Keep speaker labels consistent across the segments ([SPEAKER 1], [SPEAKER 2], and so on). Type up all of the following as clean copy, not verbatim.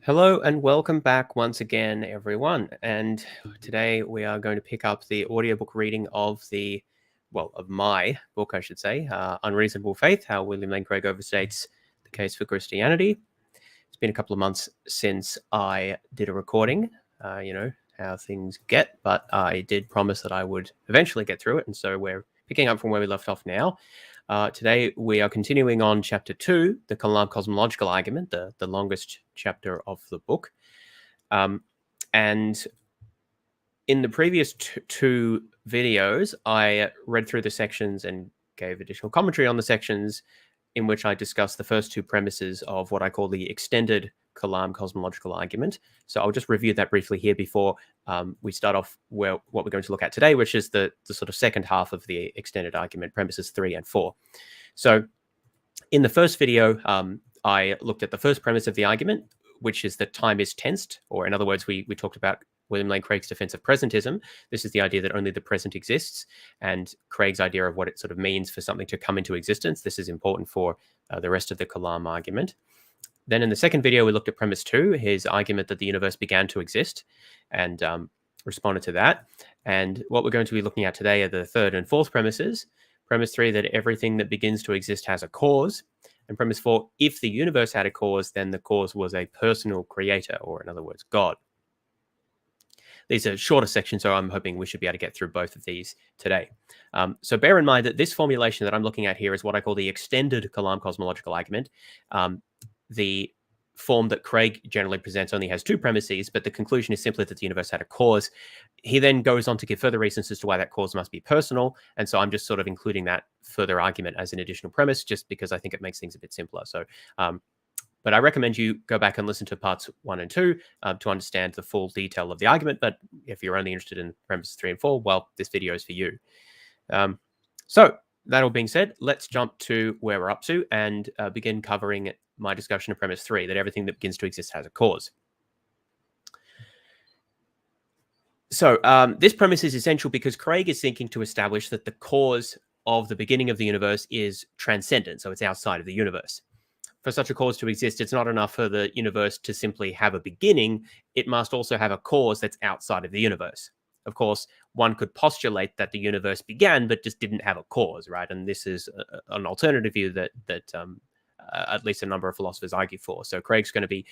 [SPEAKER 1] Hello and welcome back once again, everyone. And today we are going to pick up the audiobook reading of my book, I should say, Unreasonable Faith, How William Lane Craig Overstates the Case for Christianity. It's been a couple of months since I did a recording, how things get, but I did promise that I would eventually get through it. And so we're picking up from where we left off now. Today, we are continuing on Chapter 2, the Kalam Cosmological Argument, the longest chapter of the book. And in the previous two videos, I read through the sections and gave additional commentary on the sections in which I discussed the first two premises of what I call the extended Kalam cosmological argument. So I'll just review that briefly here before we start off what we're going to look at today, which is the sort of second half of the extended argument, premises 3 and 4. So in the first video, I looked at the first premise of the argument, which is that time is tensed, or in other words, we talked about William Lane Craig's defense of presentism. This is the idea that only the present exists, and Craig's idea of what it sort of means for something to come into existence. This is important for the rest of the Kalam argument. Then in the second video, we looked at premise 2, his argument that the universe began to exist, and responded to that. And what we're going to be looking at today are the third and fourth premises. Premise 3, that everything that begins to exist has a cause. And premise 4, if the universe had a cause, then the cause was a personal creator, or in other words, God. These are shorter sections, so I'm hoping we should be able to get through both of these today. So bear in mind that this formulation that I'm looking at here is what I call the extended Kalam cosmological argument. The form that Craig generally presents only has two premises, but the conclusion is simply that the universe had a cause. He then goes on to give further reasons as to why that cause must be personal, and so I'm just sort of including that further argument as an additional premise, just because I think it makes things a bit simpler. So, but I recommend you go back and listen to parts 1 and 2 to understand the full detail of the argument. But if you're only interested in premises 3 and 4, well, this video is for you. So that all being said, let's jump to where we're up to and begin covering my discussion of premise 3, that everything that begins to exist has a cause. So this premise is essential because Craig is seeking to establish that the cause of the beginning of the universe is transcendent, so it's outside of the universe. For such a cause to exist, it's not enough for the universe to simply have a beginning. It must also have a cause that's outside of the universe. Of course, one could postulate that the universe began but just didn't have a cause, right? And this is an alternative view that at least a number of philosophers argue for. So Craig's going to be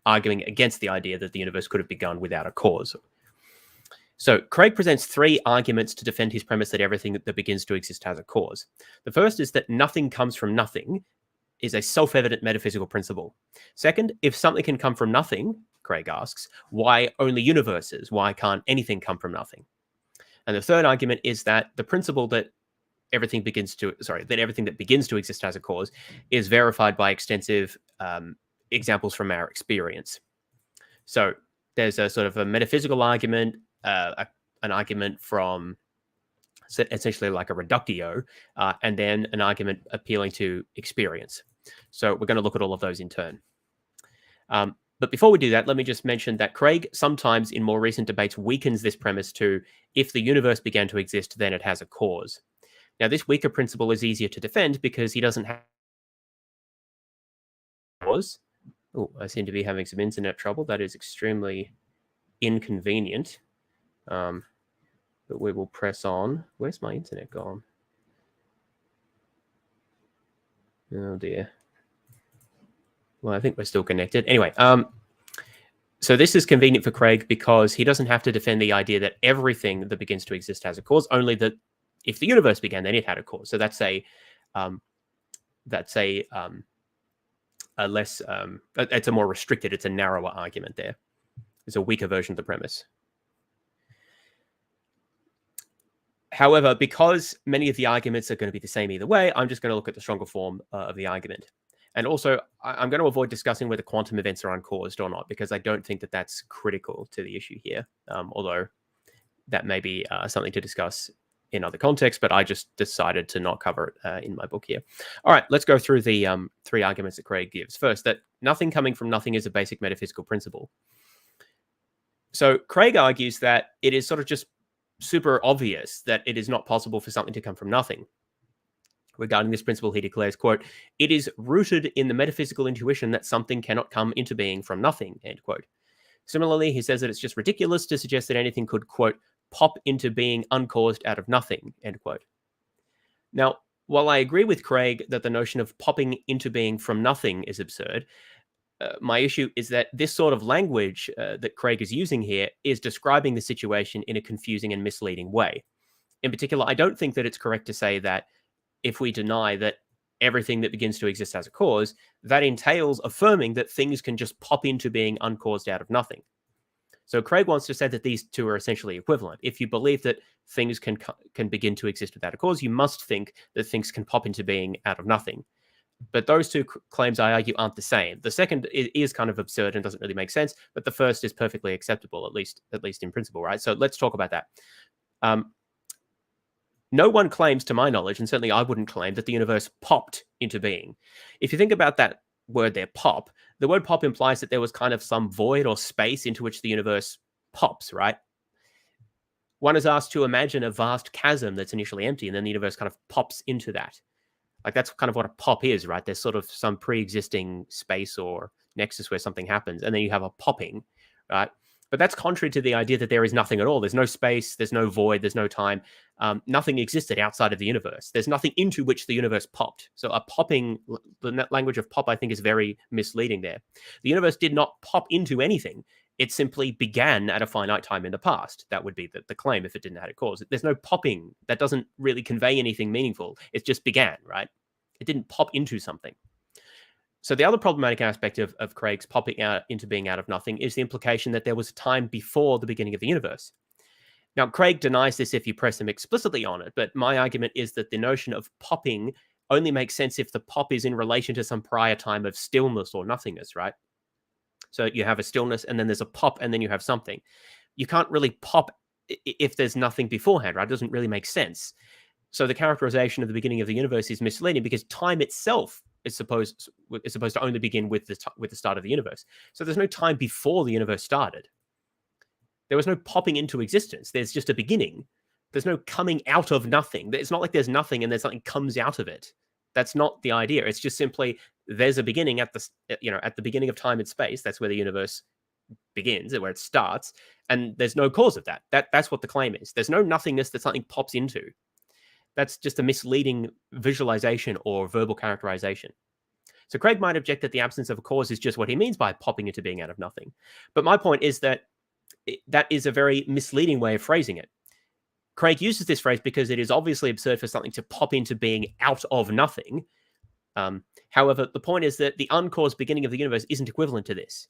[SPEAKER 1] arguing against the idea that the universe could have begun without a cause. So Craig presents three arguments to defend his premise that everything that begins to exist has a cause. The first is that nothing comes from nothing is a self-evident metaphysical principle. Second, if something can come from nothing, Craig asks, why only universes? Why can't anything come from nothing? And the third argument is that the principle that everything that begins to exist has a cause is verified by extensive examples from our experience. So there's a sort of a metaphysical argument, an argument from essentially like a reductio, and then an argument appealing to experience. So we're going to look at all of those in turn. But before we do that, let me just mention that Craig sometimes in more recent debates weakens this premise to, if the universe began to exist, then it has a cause. Now, this weaker principle is easier to defend because he doesn't have cause. Oh, I seem to be having some internet trouble. That is extremely inconvenient. But we will press on. Where's my internet gone? Oh dear. Well, I think we're still connected. Anyway, so this is convenient for Craig because he doesn't have to defend the idea that everything that begins to exist has a cause, only that if the universe began, then it had a cause. So that's a less, it's a more restricted, it's a narrower argument there. It's a weaker version of the premise. However, because many of the arguments are going to be the same either way, I'm just going to look at the stronger form of the argument. And also, I'm going to avoid discussing whether quantum events are uncaused or not, because I don't think that that's critical to the issue here, although that may be something to discuss in other contexts, but I just decided to not cover it in my book here. All right, let's go through the three arguments that Craig gives. First, that nothing coming from nothing is a basic metaphysical principle. So Craig argues that it is sort of just super obvious that it is not possible for something to come from nothing. Regarding this principle, he declares, quote, "It is rooted in the metaphysical intuition that something cannot come into being from nothing," end quote. Similarly, he says that it's just ridiculous to suggest that anything could, quote, "pop into being uncaused out of nothing," end quote. Now, while I agree with Craig that the notion of popping into being from nothing is absurd, my issue is that this sort of language that Craig is using here is describing the situation in a confusing and misleading way. In particular, I don't think that it's correct to say that if we deny that everything that begins to exist has a cause, that entails affirming that things can just pop into being uncaused out of nothing. So Craig wants to say that these two are essentially equivalent. If you believe that things can begin to exist without a cause, you must think that things can pop into being out of nothing. But those two claims, I argue, aren't the same. The second is kind of absurd and doesn't really make sense, but the first is perfectly acceptable, at least in principle, right? So let's talk about that. No one claims, to my knowledge, and certainly I wouldn't claim, that the universe popped into being. If you think about that word there, pop, the word pop implies that there was kind of some void or space into which the universe pops, right? One is asked to imagine a vast chasm that's initially empty, and then the universe kind of pops into that. Like, that's kind of what a pop is, right? There's sort of some pre-existing space or nexus where something happens, and then you have a popping, right? But that's contrary to the idea that there is nothing at all. There's no space, there's no void, there's no time. Nothing existed outside of the universe. There's nothing into which the universe popped. So a popping, the language of pop, I think, is very misleading there. The universe did not pop into anything. It simply began at a finite time in the past. That would be the claim if it didn't have a cause. There's no popping. That doesn't really convey anything meaningful. It just began, right? It didn't pop into something. So the other problematic aspect of Craig's popping out into being out of nothing is the implication that there was a time before the beginning of the universe. Now, Craig denies this if you press him explicitly on it, but my argument is that the notion of popping only makes sense if the pop is in relation to some prior time of stillness or nothingness, right? So you have a stillness, and then there's a pop, and then you have something. You can't really pop if there's nothing beforehand, right? It doesn't really make sense. So the characterization of the beginning of the universe is misleading because time itself is supposed to only begin with the start of the universe. So there's no time before the universe started. There was no popping into existence. There's just a beginning. There's no coming out of nothing. It's not like there's nothing and then something comes out of it. That's not the idea. It's just simply there's a beginning at the beginning of time and space. That's where the universe begins, where it starts, and there's no cause of that. That's what the claim is. There's no nothingness that something pops into. That's just a misleading visualization or verbal characterization. So Craig might object that the absence of a cause is just what he means by popping into being out of nothing. But my point is that that is a very misleading way of phrasing it. Craig uses this phrase because it is obviously absurd for something to pop into being out of nothing. However, the point is that the uncaused beginning of the universe isn't equivalent to this.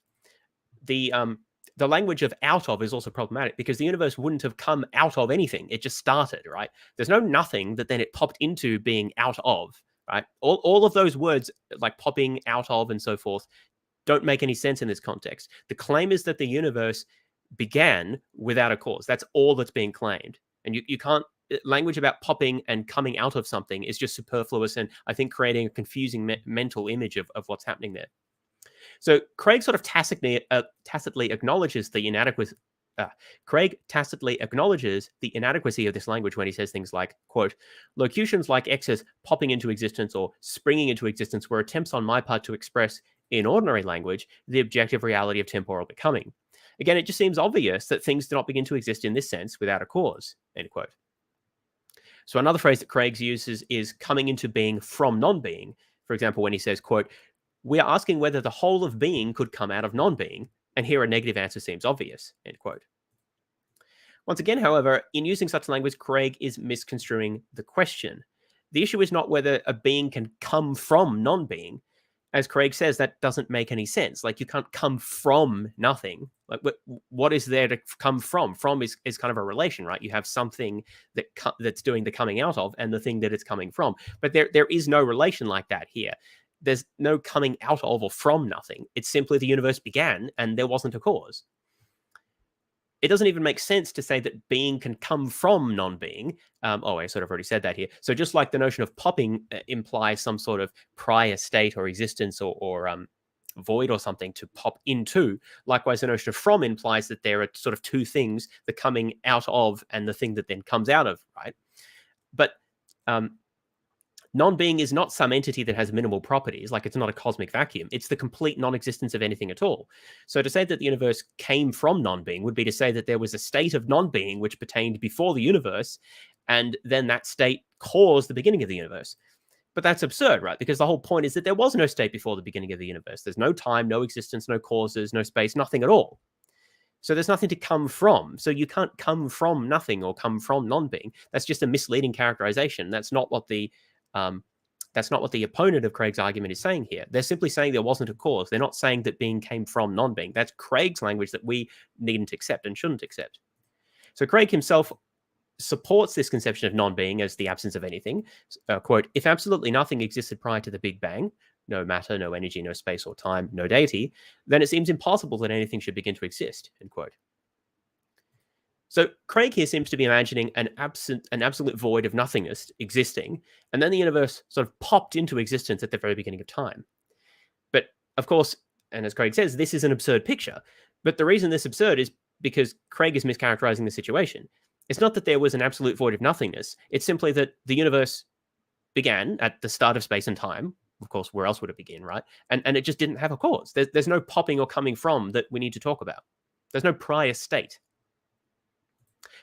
[SPEAKER 1] The language of out of is also problematic because the universe wouldn't have come out of anything. It just started, right? There's no nothing that then it popped into being out of, right? All of those words like popping out of and so forth don't make any sense in this context. The claim is that the universe began without a cause. That's all that's being claimed. And you can't, language about popping and coming out of something is just superfluous and I think creating a confusing mental image of what's happening there. So Craig sort of tacitly acknowledges the inadequacy. Craig tacitly acknowledges the inadequacy of this language when he says things like, quote, "Locutions like excess popping into existence or springing into existence were attempts on my part to express, in ordinary language, the objective reality of temporal becoming. Again, it just seems obvious that things do not begin to exist in this sense without a cause," end quote. So another phrase that Craig uses is coming into being from non-being. For example, when he says, quote, "We are asking whether the whole of being could come out of non-being, and here a negative answer seems obvious," end quote. Once again, however, in using such language, Craig is misconstruing the question. The issue is not whether a being can come from non-being. As Craig says, that doesn't make any sense. Like, you can't come from nothing. Like, what is there to come from? From is kind of a relation, right? You have something that's doing the coming out of and the thing that it's coming from. But there is no relation like that here. There's no coming out of or from nothing. It's simply the universe began and there wasn't a cause. It doesn't even make sense to say that being can come from non-being. I sort of already said that here. So just like the notion of popping implies some sort of prior state or existence or void or something to pop into, likewise the notion of from implies that there are sort of two things, the coming out of and the thing that then comes out of, right? But Non-being is not some entity that has minimal properties, like it's not a cosmic vacuum. It's the complete non-existence of anything at all. So to say that the universe came from non-being would be to say that there was a state of non-being which pertained before the universe, and then that state caused the beginning of the universe. But that's absurd, right? Because the whole point is that there was no state before the beginning of the universe. There's no time, no existence, no causes, no space, nothing at all. So there's nothing to come from. So you can't come from nothing or come from non-being. That's just a misleading characterization. That's not what the opponent of Craig's argument is saying here. They're simply saying there wasn't a cause. They're not saying that being came from non-being. That's Craig's language that we needn't accept and shouldn't accept. So Craig himself supports this conception of non-being as the absence of anything. Quote, if absolutely nothing existed prior to the Big Bang, no matter, no energy, no space or time, no deity, then it seems impossible that anything should begin to exist, end quote. So Craig here seems to be imagining an absolute void of nothingness existing, and then the universe sort of popped into existence at the very beginning of time. But of course, and as Craig says, this is an absurd picture. But the reason this is absurd is because Craig is mischaracterizing the situation. It's not that there was an absolute void of nothingness. It's simply that the universe began at the start of space and time. Of course, where else would it begin, right? And it just didn't have a cause. There's no popping or coming from that we need to talk about. There's no prior state.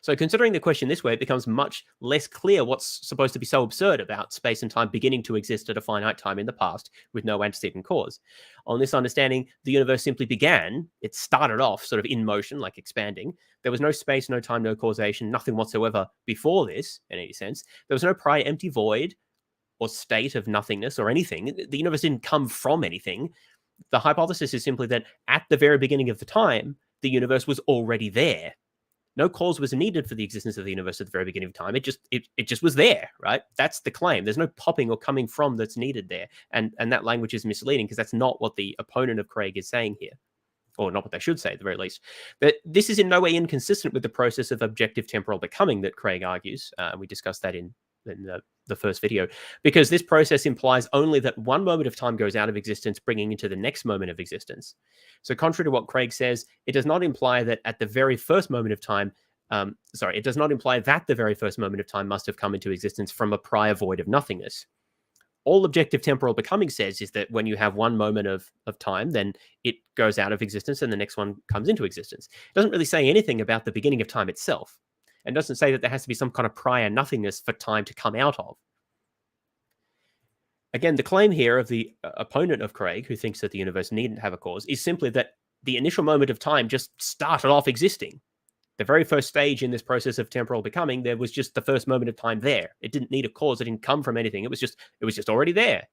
[SPEAKER 1] So considering the question this way, it becomes much less clear what's supposed to be so absurd about space and time beginning to exist at a finite time in the past with no antecedent cause. On this understanding, the universe simply began. It started off sort of in motion, like expanding. There was no space, no time, no causation, nothing whatsoever before this in any sense. There was no prior empty void or state of nothingness or anything. The universe didn't come from anything. The hypothesis is simply that at the very beginning of the time, the universe was already there. No cause was needed for the existence of the universe at the very beginning of time. It just was there, right? That's the claim. There's no popping or coming from that's needed there. And that language is misleading because that's not what the opponent of Craig is saying here, or not what they should say at the very least. But this is in no way inconsistent with the process of objective temporal becoming that Craig argues. We discussed that in the first video, because this process implies only that one moment of time goes out of existence, bringing into the next moment of existence. So contrary to what Craig says, it does not imply that at the very first moment of time, it does not imply that the very first moment of time must have come into existence from a prior void of nothingness. All objective temporal becoming says is that when you have one moment of time, then it goes out of existence and the next one comes into existence. It doesn't really say anything about the beginning of time itself, and doesn't say that there has to be some kind of prior nothingness for time to come out of. Again, the claim here of the opponent of Craig, who thinks that the universe needn't have a cause, is simply that the initial moment of time just started off existing. The very first stage in this process of temporal becoming, there was just the first moment of time there. It didn't need a cause. It didn't come from anything. It was just already there.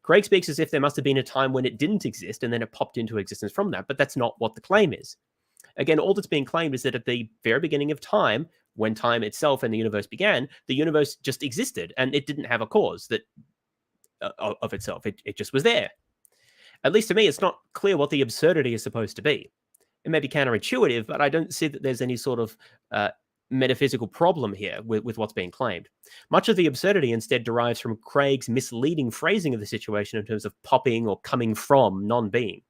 [SPEAKER 1] Craig speaks as if there must have been a time when it didn't exist and then it popped into existence from that, but that's not what the claim is. Again, all that's being claimed is that at the very beginning of time, when time itself and the universe began, the universe just existed and it didn't have a cause that of itself. It just was there. At least to me, it's not clear what the absurdity is supposed to be. It may be counterintuitive, but I don't see that there's any sort of metaphysical problem here with what's being claimed. Much of the absurdity instead derives from Craig's misleading phrasing of the situation in terms of popping or coming from non-being.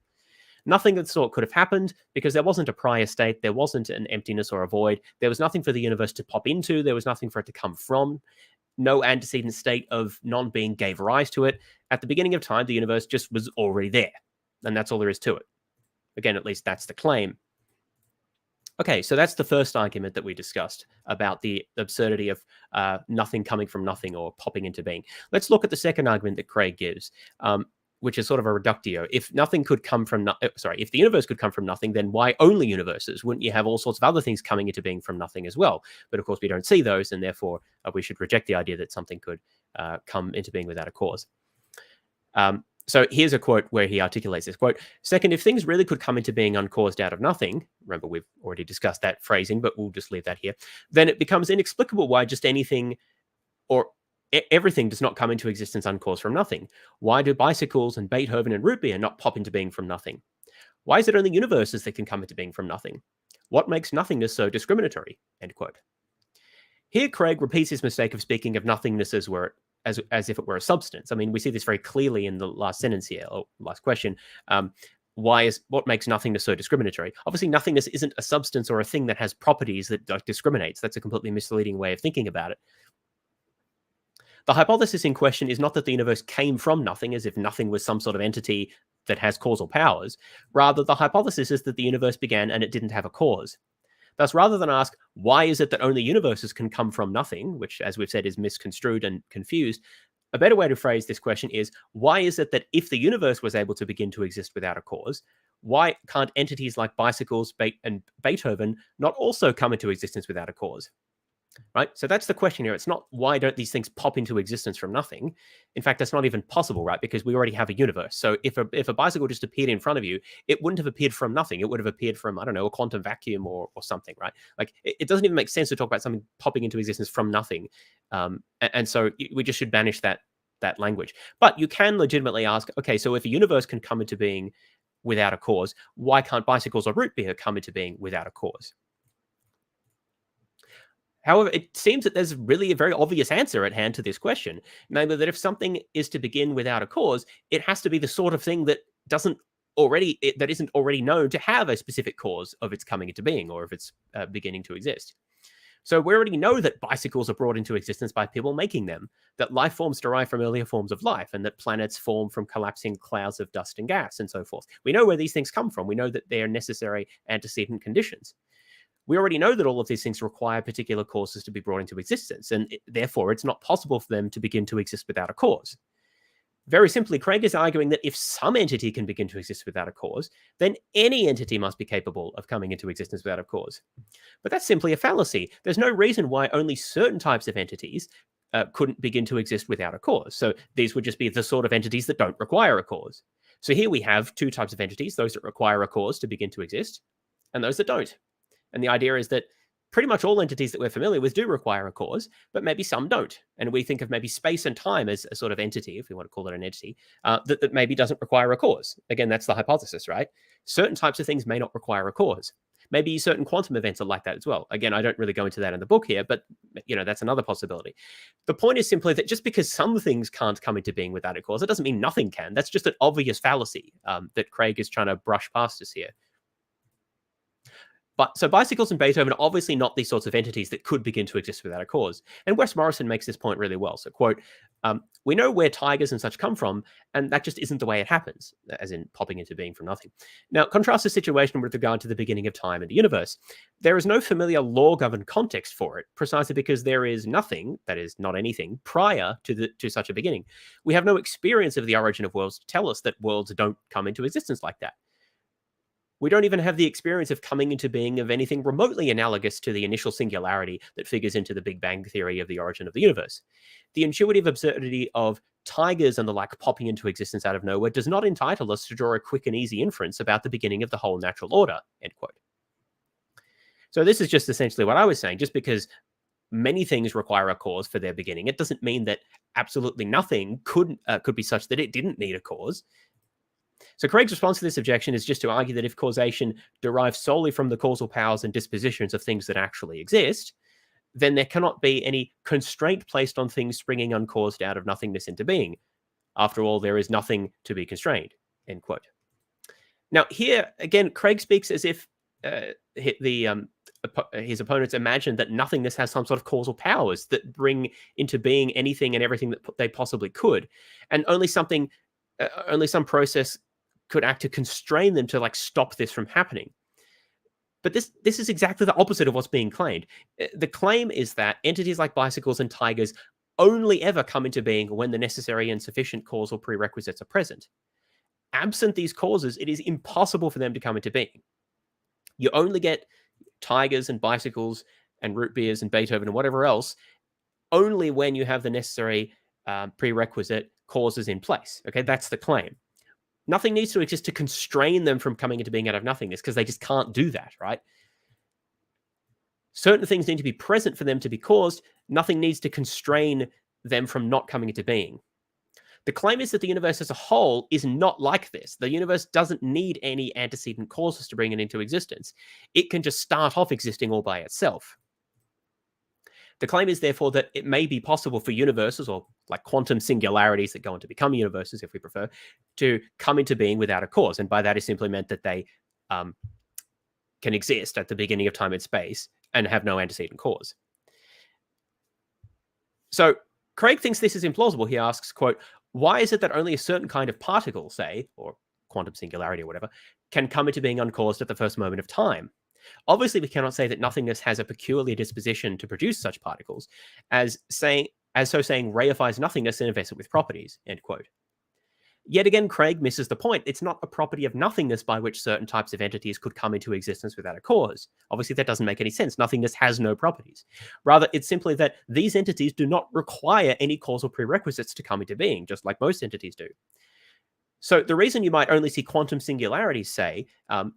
[SPEAKER 1] Nothing of the sort could have happened because there wasn't a prior state, there wasn't an emptiness or a void, there was nothing for the universe to pop into, there was nothing for it to come from. No antecedent state of non-being gave rise to it. At the beginning of time, the universe just was already there, and that's all there is to it. Again, at least that's the claim. Okay, so that's the first argument that we discussed about the absurdity of nothing coming from nothing or popping into being. Let's look at the second argument that Craig gives, which is sort of a reductio. If if the universe could come from nothing, then why only universes? Wouldn't you have all sorts of other things coming into being from nothing as well? But of course, we don't see those, and therefore we should reject the idea that something could come into being without a cause. So here's a quote where he articulates this quote. Second, if things really could come into being uncaused out of nothing, remember we've already discussed that phrasing, but we'll just leave that here, then it becomes inexplicable why just anything or everything does not come into existence uncaused from nothing. Why do bicycles and Beethoven and root beer not pop into being from nothing? Why is it only universes that can come into being from nothing? What makes nothingness so discriminatory? End quote. Here, Craig repeats his mistake of speaking of nothingness as if it were a substance. I mean, we see this very clearly in the last sentence here, or last question. What makes nothingness so discriminatory? Obviously, nothingness isn't a substance or a thing that has properties that discriminates. That's a completely misleading way of thinking about it. The hypothesis in question is not that the universe came from nothing, as if nothing was some sort of entity that has causal powers. Rather, the hypothesis is that the universe began and it didn't have a cause. Thus, rather than ask, why is it that only universes can come from nothing, which, as we've said, is misconstrued and confused, a better way to phrase this question is, why is it that if the universe was able to begin to exist without a cause, why can't entities like bicycles and Beethoven not also come into existence without a cause? Right? So that's the question here. It's not why don't these things pop into existence from nothing. In fact, that's not even possible, right? Because we already have a universe. So if a bicycle just appeared in front of you, it wouldn't have appeared from nothing. It would have appeared from, I don't know, a quantum vacuum or something, right? Like it doesn't even make sense to talk about something popping into existence from nothing. And so we just should banish that language. But you can legitimately ask, okay, so if a universe can come into being without a cause, why can't bicycles or root beer come into being without a cause? However, it seems that there's really a very obvious answer at hand to this question, namely that if something is to begin without a cause, it has to be the sort of thing that isn't already known to have a specific cause of its coming into being or of its beginning to exist. So we already know that bicycles are brought into existence by people making them, that life forms derive from earlier forms of life, and that planets form from collapsing clouds of dust and gas, and so forth. We know where these things come from. We know that they are necessary antecedent conditions. We already know that all of these things require particular causes to be brought into existence, and therefore it's not possible for them to begin to exist without a cause. Very simply, Craig is arguing that if some entity can begin to exist without a cause, then any entity must be capable of coming into existence without a cause. But that's simply a fallacy. There's no reason why only certain types of entities couldn't begin to exist without a cause. So these would just be the sort of entities that don't require a cause. So here we have two types of entities, those that require a cause to begin to exist, and those that don't. And the idea is that pretty much all entities that we're familiar with do require a cause, but maybe some don't. And we think of maybe space and time as a sort of entity, if we want to call it an entity, that maybe doesn't require a cause. Again, that's the hypothesis, right? Certain types of things may not require a cause. Maybe certain quantum events are like that as well. Again, I don't really go into that in the book here, but that's another possibility. The point is simply that just because some things can't come into being without a cause, it doesn't mean nothing can. That's just an obvious fallacy that Craig is trying to brush past us here. But so bicycles and Beethoven are obviously not these sorts of entities that could begin to exist without a cause. And Wes Morrison makes this point really well. So, quote, we know where tigers and such come from, and that just isn't the way it happens, as in popping into being from nothing. Now, contrast the situation with regard to the beginning of time and the universe. There is no familiar law-governed context for it, precisely because there is nothing, that is, not anything, prior to such a beginning. We have no experience of the origin of worlds to tell us that worlds don't come into existence like that. We don't even have the experience of coming into being of anything remotely analogous to the initial singularity that figures into the Big Bang theory of the origin of the universe. The intuitive absurdity of tigers and the like popping into existence out of nowhere does not entitle us to draw a quick and easy inference about the beginning of the whole natural order, end quote. So this is just essentially what I was saying. Just because many things require a cause for their beginning, it doesn't mean that absolutely nothing could be such that it didn't need a cause. So Craig's response to this objection is just to argue that if causation derives solely from the causal powers and dispositions of things that actually exist, then there cannot be any constraint placed on things springing uncaused out of nothingness into being. After all, there is nothing to be constrained, end quote. Now here, again, Craig speaks as if his opponents imagine that nothingness has some sort of causal powers that bring into being anything and everything that they possibly could. And only some process could act to constrain them to like stop this from happening. But this is exactly the opposite of what's being claimed. The claim is that entities like bicycles and tigers only ever come into being when the necessary and sufficient causal prerequisites are present. Absent these causes, it is impossible for them to come into being. You only get tigers and bicycles and root beers and Beethoven and whatever else only when you have the necessary prerequisite causes in place. Okay, that's the claim. Nothing needs to exist to constrain them from coming into being out of nothingness because they just can't do that, right? Certain things need to be present for them to be caused. Nothing needs to constrain them from not coming into being. The claim is that the universe as a whole is not like this. The universe doesn't need any antecedent causes to bring it into existence. It can just start off existing all by itself. The claim is therefore that it may be possible for universes, or like quantum singularities that go on to become universes, if we prefer, to come into being without a cause. And by that is simply meant that they can exist at the beginning of time and space and have no antecedent cause. So Craig thinks this is implausible. He asks, quote, why is it that only a certain kind of particle, say, or quantum singularity or whatever, can come into being uncaused at the first moment of time? Obviously, we cannot say that nothingness has a peculiar disposition to produce such particles, as saying reifies nothingness and invests it with properties, end quote. Yet again, Craig misses the point. It's not a property of nothingness by which certain types of entities could come into existence without a cause. Obviously, that doesn't make any sense. Nothingness has no properties. Rather, it's simply that these entities do not require any causal prerequisites to come into being, just like most entities do. So the reason you might only see quantum singularities, say,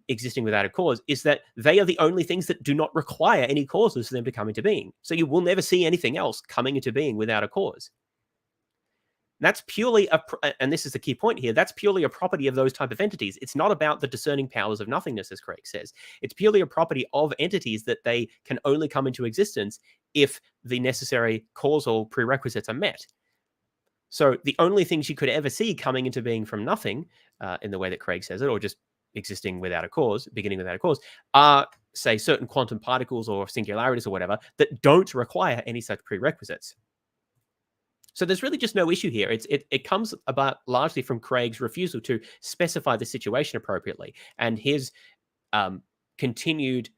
[SPEAKER 1] existing without a cause, is that they are the only things that do not require any causes for them to come into being. So you will never see anything else coming into being without a cause. That's purely and this is the key point here, that's purely a property of those type of entities. It's not about the discerning powers of nothingness, as Craig says. It's purely a property of entities that they can only come into existence if the necessary causal prerequisites are met. So the only things you could ever see coming into being from nothing, in the way that Craig says it, or just existing without a cause, beginning without a cause, are, say, certain quantum particles or singularities or whatever that don't require any such prerequisites. So there's really just no issue here. It comes about largely from Craig's refusal to specify the situation appropriately, and his continued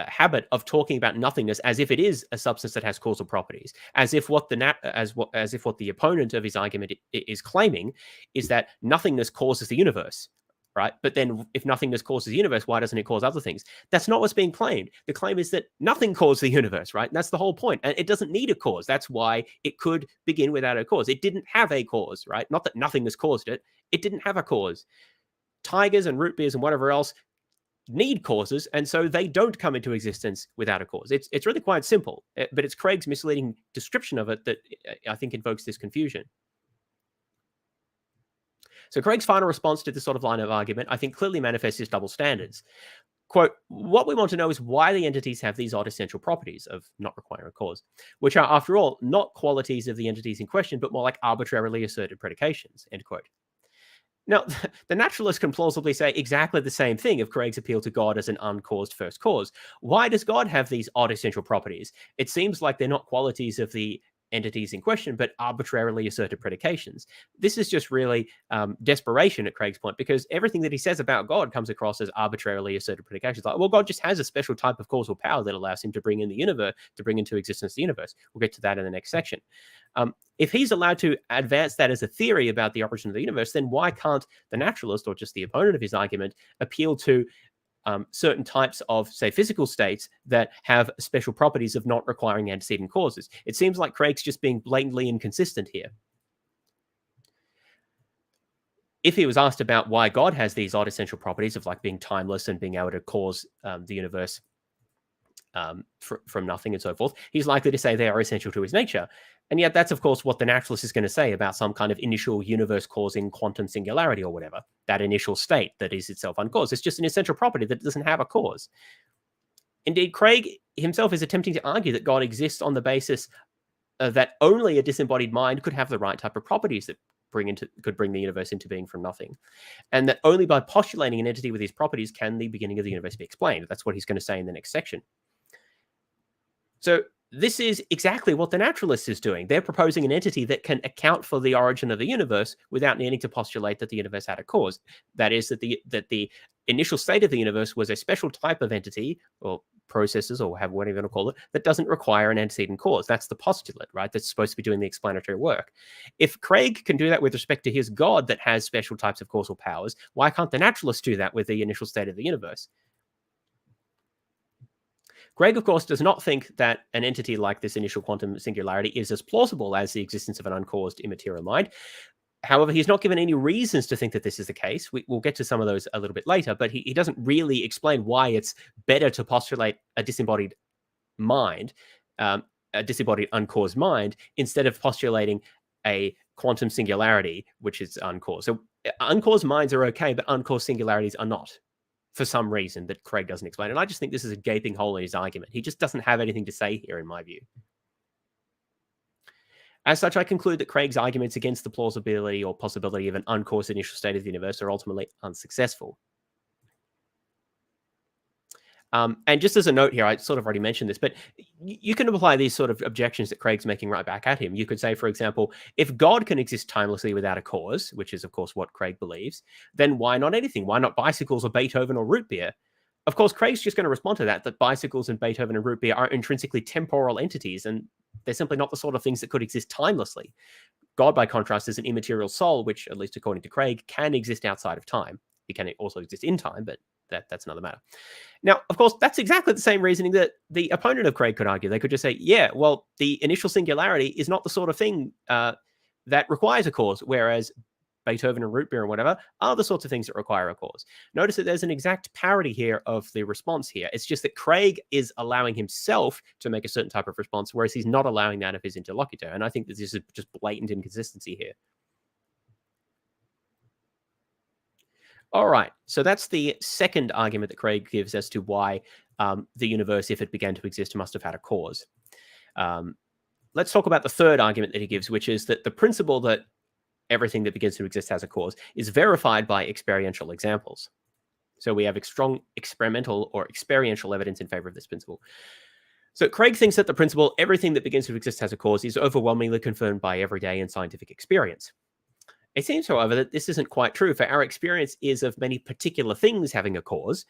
[SPEAKER 1] habit of talking about nothingness as if it is a substance that has causal properties, as if what the opponent of his argument is claiming is that nothingness causes the universe, right? But then if nothingness causes the universe, why doesn't it cause other things? That's not what's being claimed. The claim is that nothing caused the universe, right? And that's the whole point. And it doesn't need a cause. That's why it could begin without a cause. It didn't have a cause, right? Not that nothingness caused it. It didn't have a cause. Tigers and root beers and whatever else need causes, and so they don't come into existence without a cause. It's really quite simple, but it's Craig's misleading description of it that I think invokes this confusion. So Craig's final response to this sort of line of argument, I think, clearly manifests his double standards. Quote, what we want to know is why the entities have these odd essential properties of not requiring a cause, which are, after all, not qualities of the entities in question, but more like arbitrarily asserted predications, end quote. Now, the naturalist can plausibly say exactly the same thing of Craig's appeal to God as an uncaused first cause. Why does God have these odd essential properties? It seems like they're not qualities of the entities in question, but arbitrarily asserted predications. This is just really desperation at Craig's point, because everything that he says about God comes across as arbitrarily asserted predications. Like, well, God just has a special type of causal power that allows him to bring in the universe, to bring into existence the universe. We'll get to that in the next section. If he's allowed to advance that as a theory about the origin of the universe, then why can't the naturalist, or just the opponent of his argument, appeal to certain types of, say, physical states that have special properties of not requiring antecedent causes? It seems like Craig's just being blatantly inconsistent here. If he was asked about why God has these odd essential properties of like being timeless and being able to cause the universe from nothing and so forth, he's likely to say they are essential to his nature. And yet that's, of course, what the naturalist is going to say about some kind of initial universe-causing quantum singularity or whatever, that initial state that is itself uncaused. It's just an essential property that doesn't have a cause. Indeed, Craig himself is attempting to argue that God exists on the basis that only a disembodied mind could have the right type of properties that could bring the universe into being from nothing, and that only by postulating an entity with these properties can the beginning of the universe be explained. That's what he's going to say in the next section. So this is exactly what the naturalist is doing. They're proposing an entity that can account for the origin of the universe without needing to postulate that the universe had a cause. That is, that the initial state of the universe was a special type of entity, or processes, or whatever you want to call it, that doesn't require an antecedent cause. That's the postulate, right? That's supposed to be doing the explanatory work. If Craig can do that with respect to his God that has special types of causal powers, why can't the naturalist do that with the initial state of the universe? Craig, of course, does not think that an entity like this initial quantum singularity is as plausible as the existence of an uncaused immaterial mind. However, he's not given any reasons to think that this is the case. We'll get to some of those a little bit later, but he doesn't really explain why it's better to postulate a disembodied mind, a disembodied uncaused mind, instead of postulating a quantum singularity, which is uncaused. So uncaused minds are okay, but uncaused singularities are not, for some reason that Craig doesn't explain. And I just think this is a gaping hole in his argument. He just doesn't have anything to say here, in my view. As such, I conclude that Craig's arguments against the plausibility or possibility of an uncaused initial state of the universe are ultimately unsuccessful. And just as a note here, I sort of already mentioned this, but you can apply these sort of objections that Craig's making right back at him. You could say, for example, if God can exist timelessly without a cause, which is, of course, what Craig believes, then why not anything? Why not bicycles or Beethoven or root beer? Of course, Craig's just going to respond to that bicycles and Beethoven and root beer are intrinsically temporal entities, and they're simply not the sort of things that could exist timelessly. God, by contrast, is an immaterial soul, which, at least according to Craig, can exist outside of time. It can also exist in time, but that's another matter. Now, of course, that's exactly the same reasoning that the opponent of Craig could argue. They could just say, yeah, well, the initial singularity is not the sort of thing that requires a cause, whereas Beethoven and root beer and whatever are the sorts of things that require a cause. Notice that there's an exact parody here of the response here. It's just that Craig is allowing himself to make a certain type of response, whereas he's not allowing that of his interlocutor. And I think that this is just blatant inconsistency here. All right, so that's the second argument that Craig gives as to why the universe, if it began to exist, must have had a cause. Let's talk about the third argument that he gives, which is that the principle that everything that begins to exist has a cause is verified by experiential examples. So we have strong experimental or experiential evidence in favor of this principle. So Craig thinks that the principle everything that begins to exist has a cause is overwhelmingly confirmed by everyday and scientific experience. It seems, however, that this isn't quite true, for our experience is of many particular things having a cause.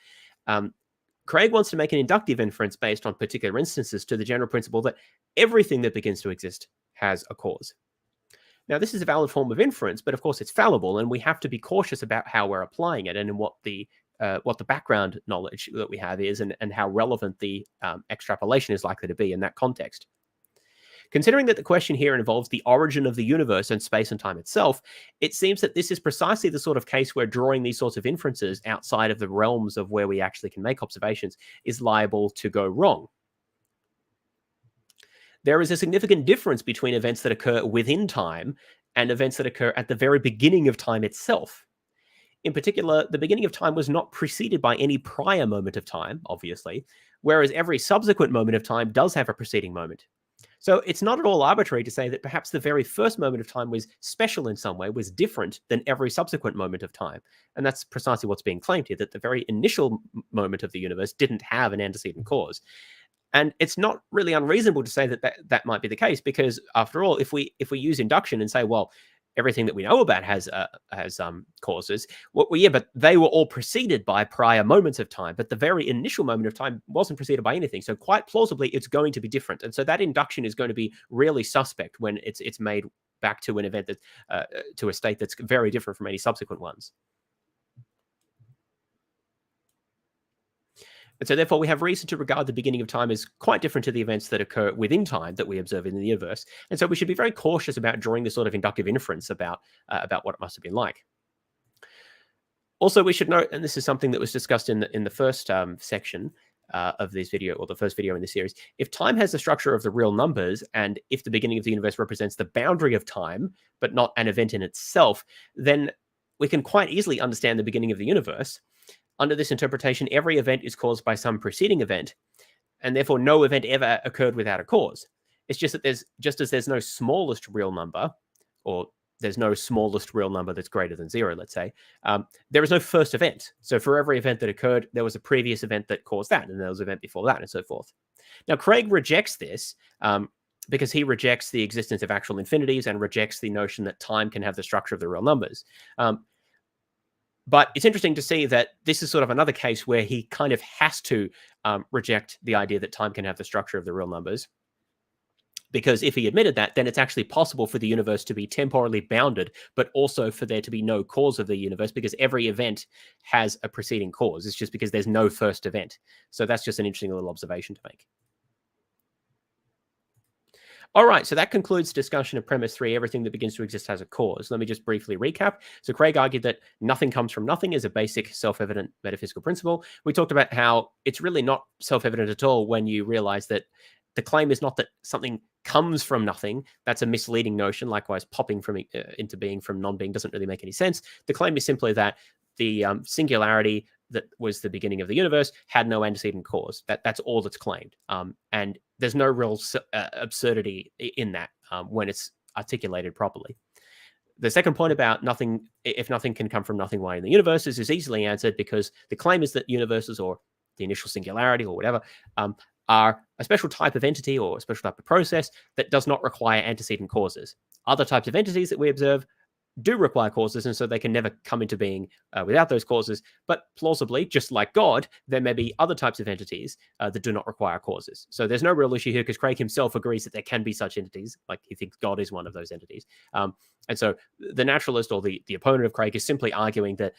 [SPEAKER 1] Craig wants to make an inductive inference based on particular instances to the general principle that everything that begins to exist has a cause. Now, this is a valid form of inference, but of course it's fallible, and we have to be cautious about how we're applying it and in what the background knowledge that we have is and how relevant the extrapolation is likely to be in that context. Considering that the question here involves the origin of the universe and space and time itself, it seems that this is precisely the sort of case where drawing these sorts of inferences outside of the realms of where we actually can make observations is liable to go wrong. There is a significant difference between events that occur within time and events that occur at the very beginning of time itself. In particular, the beginning of time was not preceded by any prior moment of time, obviously, whereas every subsequent moment of time does have a preceding moment. So it's not at all arbitrary to say that perhaps the very first moment of time was special in some way, was different than every subsequent moment of time. And that's precisely what's being claimed here, that the very initial moment of the universe didn't have an antecedent cause. And it's not really unreasonable to say that might be the case, because after all, if we use induction and say, well, everything that we know about has causes. Well, yeah, but they were all preceded by prior moments of time. But the very initial moment of time wasn't preceded by anything. So quite plausibly, it's going to be different. And so that induction is going to be really suspect when it's made back to an event that to a state that's very different from any subsequent ones. And so therefore, we have reason to regard the beginning of time as quite different to the events that occur within time that we observe in the universe. And so we should be very cautious about drawing this sort of inductive inference about what it must have been like. Also, we should note, and this is something that was discussed in the first section of this video, or the first video in the series, if time has the structure of the real numbers, and if the beginning of the universe represents the boundary of time, but not an event in itself, then we can quite easily understand the beginning of the universe. Under this interpretation, every event is caused by some preceding event, and therefore no event ever occurred without a cause. It's just that there's no smallest real number, or there's no smallest real number that's greater than zero, let's say, there is no first event. So for every event that occurred, there was a previous event that caused that, and there was an event before that, and so forth. Now, Craig rejects this because he rejects the existence of actual infinities and rejects the notion that time can have the structure of the real numbers. But it's interesting to see that this is sort of another case where he kind of has to reject the idea that time can have the structure of the real numbers. Because if he admitted that, then it's actually possible for the universe to be temporally bounded, but also for there to be no cause of the universe, because every event has a preceding cause. It's just because there's no first event. So that's just an interesting little observation to make. All right, so that concludes discussion of premise 3, everything that begins to exist has a cause. Let me just briefly recap. So Craig argued that nothing comes from nothing is a basic self-evident metaphysical principle. We talked about how it's really not self-evident at all when you realize that the claim is not that something comes from nothing. That's a misleading notion. Likewise, popping from into being from non-being doesn't really make any sense. The claim is simply that the singularity that was the beginning of the universe had no antecedent cause. That's all that's claimed. And there's no real absurdity in that when it's articulated properly. The second point about nothing, if nothing can come from nothing, why in the universe is easily answered, because the claim is that universes, or the initial singularity or whatever, are a special type of entity or a special type of process that does not require antecedent causes. Other types of entities that we observe do require causes, and so they can never come into being without those causes. But plausibly, just like God, there may be other types of entities that do not require causes. So there's no real issue here because Craig himself agrees that there can be such entities, like he thinks God is one of those entities. And so the naturalist or the opponent of Craig is simply arguing that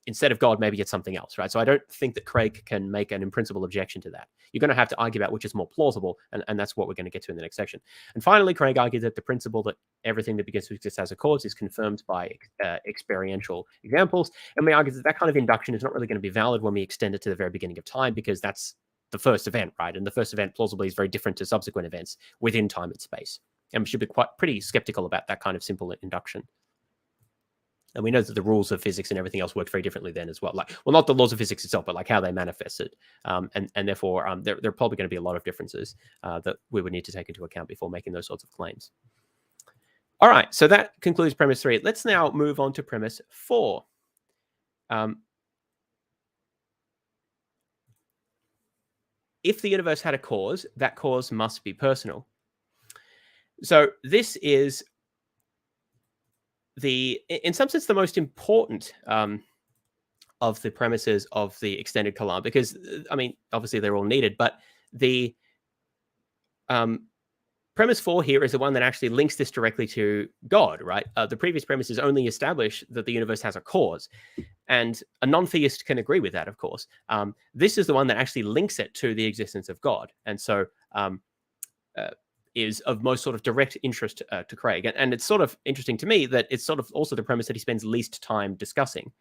[SPEAKER 1] instead of God, maybe it's something else, right? So I don't think that Craig can make an in-principle objection to that. You're going to have to argue about which is more plausible, and that's what we're going to get to in the next section. And finally, Craig argued that the principle that everything that begins to exist as a cause is confirmed by experiential examples. And we argue that that kind of induction is not really going to be valid when we extend it to the very beginning of time, because that's the first event, right? And the first event plausibly is very different to subsequent events within time and space. And we should be pretty skeptical about that kind of simple induction. And we know that the rules of physics and everything else work very differently then as well. Like, well, not the laws of physics itself, but like how they manifest it. And therefore, there are probably going to be a lot of differences that we would need to take into account before making those sorts of claims. All right, so that concludes premise 3. Let's now move on to premise 4. If the universe had a cause, that cause must be personal. So this is in some sense, the most important of the premises of the extended Kalam, because, I mean, obviously they're all needed, but the premise 4 here is the one that actually links this directly to God, right? The previous premises only establish that the universe has a cause, and a non-theist can agree with that, of course. This is the one that actually links it to the existence of God, and so is of most sort of direct interest to Craig. And it's sort of interesting to me that it's sort of also the premise that he spends least time discussing,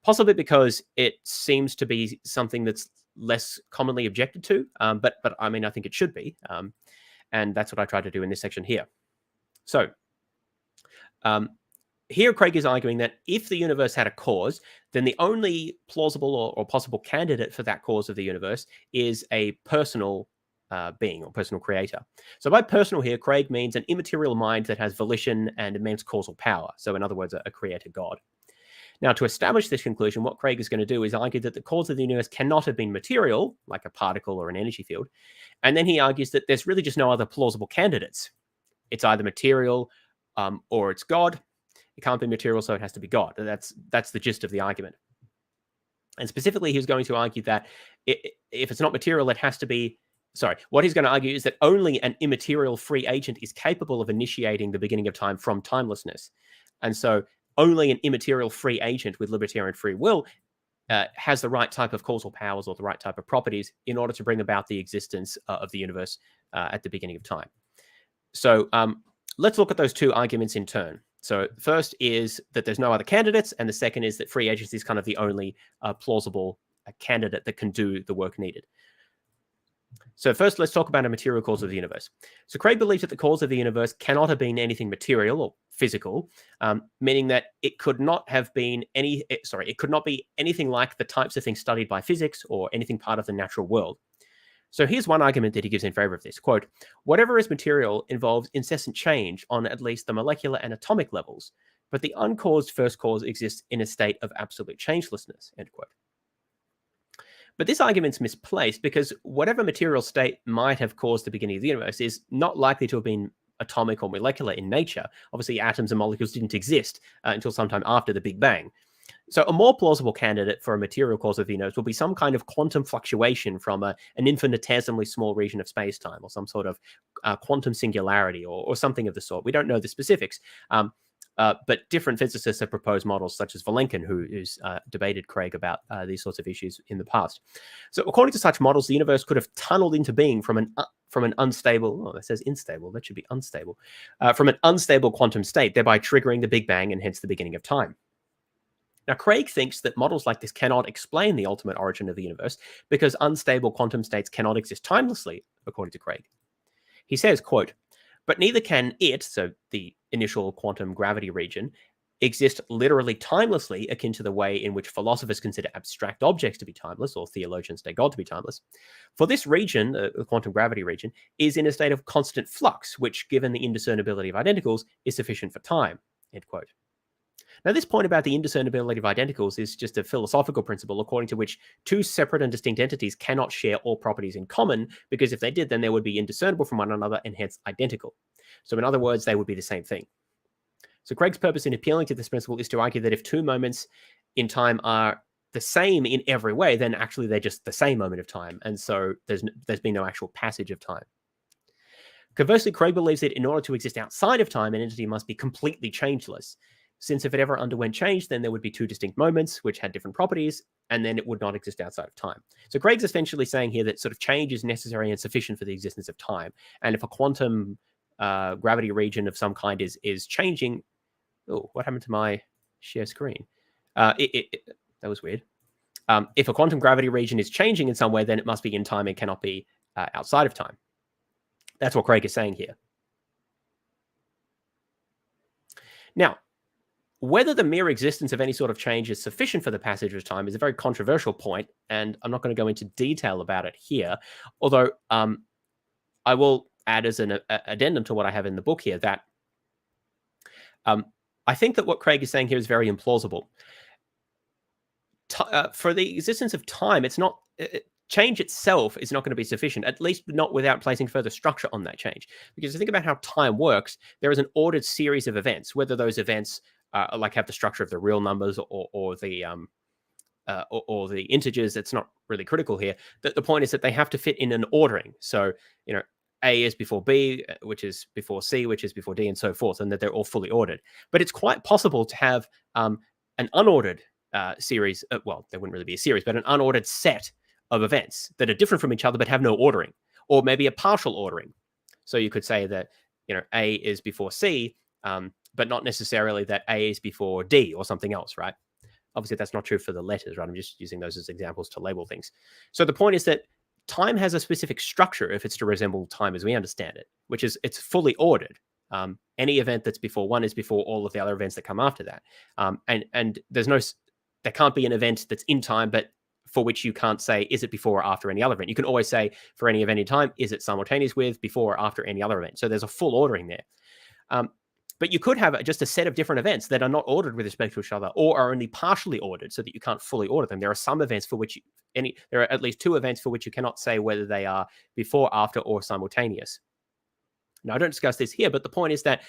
[SPEAKER 1] possibly because it seems to be something that's less commonly objected to, but I mean, I think it should be. And that's what I try to do in this section here. So here Craig is arguing that if the universe had a cause, then the only plausible or possible candidate for that cause of the universe is a personal being or personal creator. So by personal here, Craig means an immaterial mind that has volition and immense causal power. So in other words, a creator God. Now, to establish this conclusion, what Craig is going to do is argue that the cause of the universe cannot have been material, like a particle or an energy field. And then he argues that there's really just no other plausible candidates. It's either material or it's God. It can't be material, so it has to be God. That's the gist of the argument. And specifically, he's going to argue that if it's not material, it has to be... Sorry, what he's going to argue is that only an immaterial free agent is capable of initiating the beginning of time from timelessness. And so only an immaterial free agent with libertarian free will has the right type of causal powers or the right type of properties in order to bring about the existence of the universe at the beginning of time. So let's look at those two arguments in turn. So first is that there's no other candidates, and the second is that free agency is kind of the only plausible candidate that can do the work needed. So first, let's talk about a material cause of the universe. So Craig believes that the cause of the universe cannot have been anything material or physical, meaning that it could not have been it could not be anything like the types of things studied by physics or anything part of the natural world. So here's one argument that he gives in favor of this. Quote, whatever is material involves incessant change on at least the molecular and atomic levels, but the uncaused first cause exists in a state of absolute changelessness, end quote. But this argument's misplaced because whatever material state might have caused the beginning of the universe is not likely to have been atomic or molecular in nature. Obviously, atoms and molecules didn't exist until sometime after the Big Bang. So a more plausible candidate for a material cause of the universe will be some kind of quantum fluctuation from an infinitesimally small region of space-time, or some sort of quantum singularity, or something of the sort. We don't know the specifics. But different physicists have proposed models, such as Vilenkin, who's debated Craig about these sorts of issues in the past. So according to such models, the universe could have tunneled into being from an unstable, oh, that says instable, that should be unstable, from an unstable quantum state, thereby triggering the Big Bang and hence the beginning of time. Now, Craig thinks that models like this cannot explain the ultimate origin of the universe because unstable quantum states cannot exist timelessly, according to Craig. He says, quote, but neither can it, so the initial quantum gravity region, exist literally timelessly, akin to the way in which philosophers consider abstract objects to be timeless, or theologians take God to be timeless. For this region, the quantum gravity region, is in a state of constant flux, which, given the indiscernibility of identicals, is sufficient for time, end quote. Now, this point about the indiscernibility of identicals is just a philosophical principle according to which two separate and distinct entities cannot share all properties in common, because if they did, then they would be indiscernible from one another and hence identical. So in other words, they would be the same thing. So Craig's purpose in appealing to this principle is to argue that if two moments in time are the same in every way, then actually they're just the same moment of time. And so there's been no actual passage of time. Conversely, Craig believes that in order to exist outside of time, an entity must be completely changeless, since if it ever underwent change, then there would be two distinct moments which had different properties, and then it would not exist outside of time. So Craig's essentially saying here that sort of change is necessary and sufficient for the existence of time. And if a quantum gravity region of some kind is changing... Oh, what happened to my share screen? That was weird. If a quantum gravity region is changing in some way, then it must be in time and cannot be outside of time. That's what Craig is saying here. Now, whether the mere existence of any sort of change is sufficient for the passage of time is a very controversial point, and I'm not going to go into detail about it here, although I will add as an addendum to what I have in the book here that I think that what Craig is saying here is very implausible. For the existence of time, it's not... change itself is not going to be sufficient, at least not without placing further structure on that change. Because if you think about how time works, there is an ordered series of events, whether those events like have the structure of the real numbers or the integers. It's not really critical here. The point is that they have to fit in an ordering. So, A is before B, which is before C, which is before D, and so forth, and that they're all fully ordered. But it's quite possible to have an unordered series. Well, there wouldn't really be a series, but an unordered set of events that are different from each other but have no ordering, or maybe a partial ordering. So you could say that A is before C, but not necessarily that A is before D or something else, right? Obviously, that's not true for the letters, right? I'm just using those as examples to label things. So the point is that time has a specific structure if it's to resemble time as we understand it, which is it's fully ordered. Any event that's before one is before all of the other events that come after that. And there can't be an event that's in time, but for which you can't say, is it before or after any other event? You can always say, for any event in time, is it simultaneous with, before, or after any other event? So there's a full ordering there. But you could have just a set of different events that are not ordered with respect to each other, or are only partially ordered so that you can't fully order them. There are some events for which there are at least two events for which you cannot say whether they are before, after, or simultaneous. Now, I don't discuss this here, but the point is that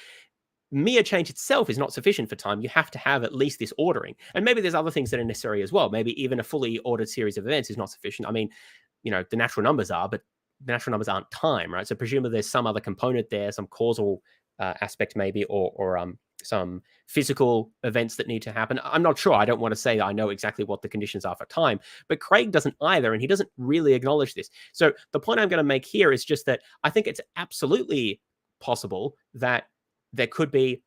[SPEAKER 1] mere change itself is not sufficient for time. You have to have at least this ordering. And maybe there's other things that are necessary as well. Maybe even a fully ordered series of events is not sufficient. I mean, the natural numbers are, but the natural numbers aren't time, right? So presumably there's some other component there, some causal aspect maybe, or some physical events that need to happen. I'm not sure. I don't want to say I know exactly what the conditions are for time, but Craig doesn't either, and he doesn't really acknowledge this. So the point I'm going to make here is just that I think it's absolutely possible that there could be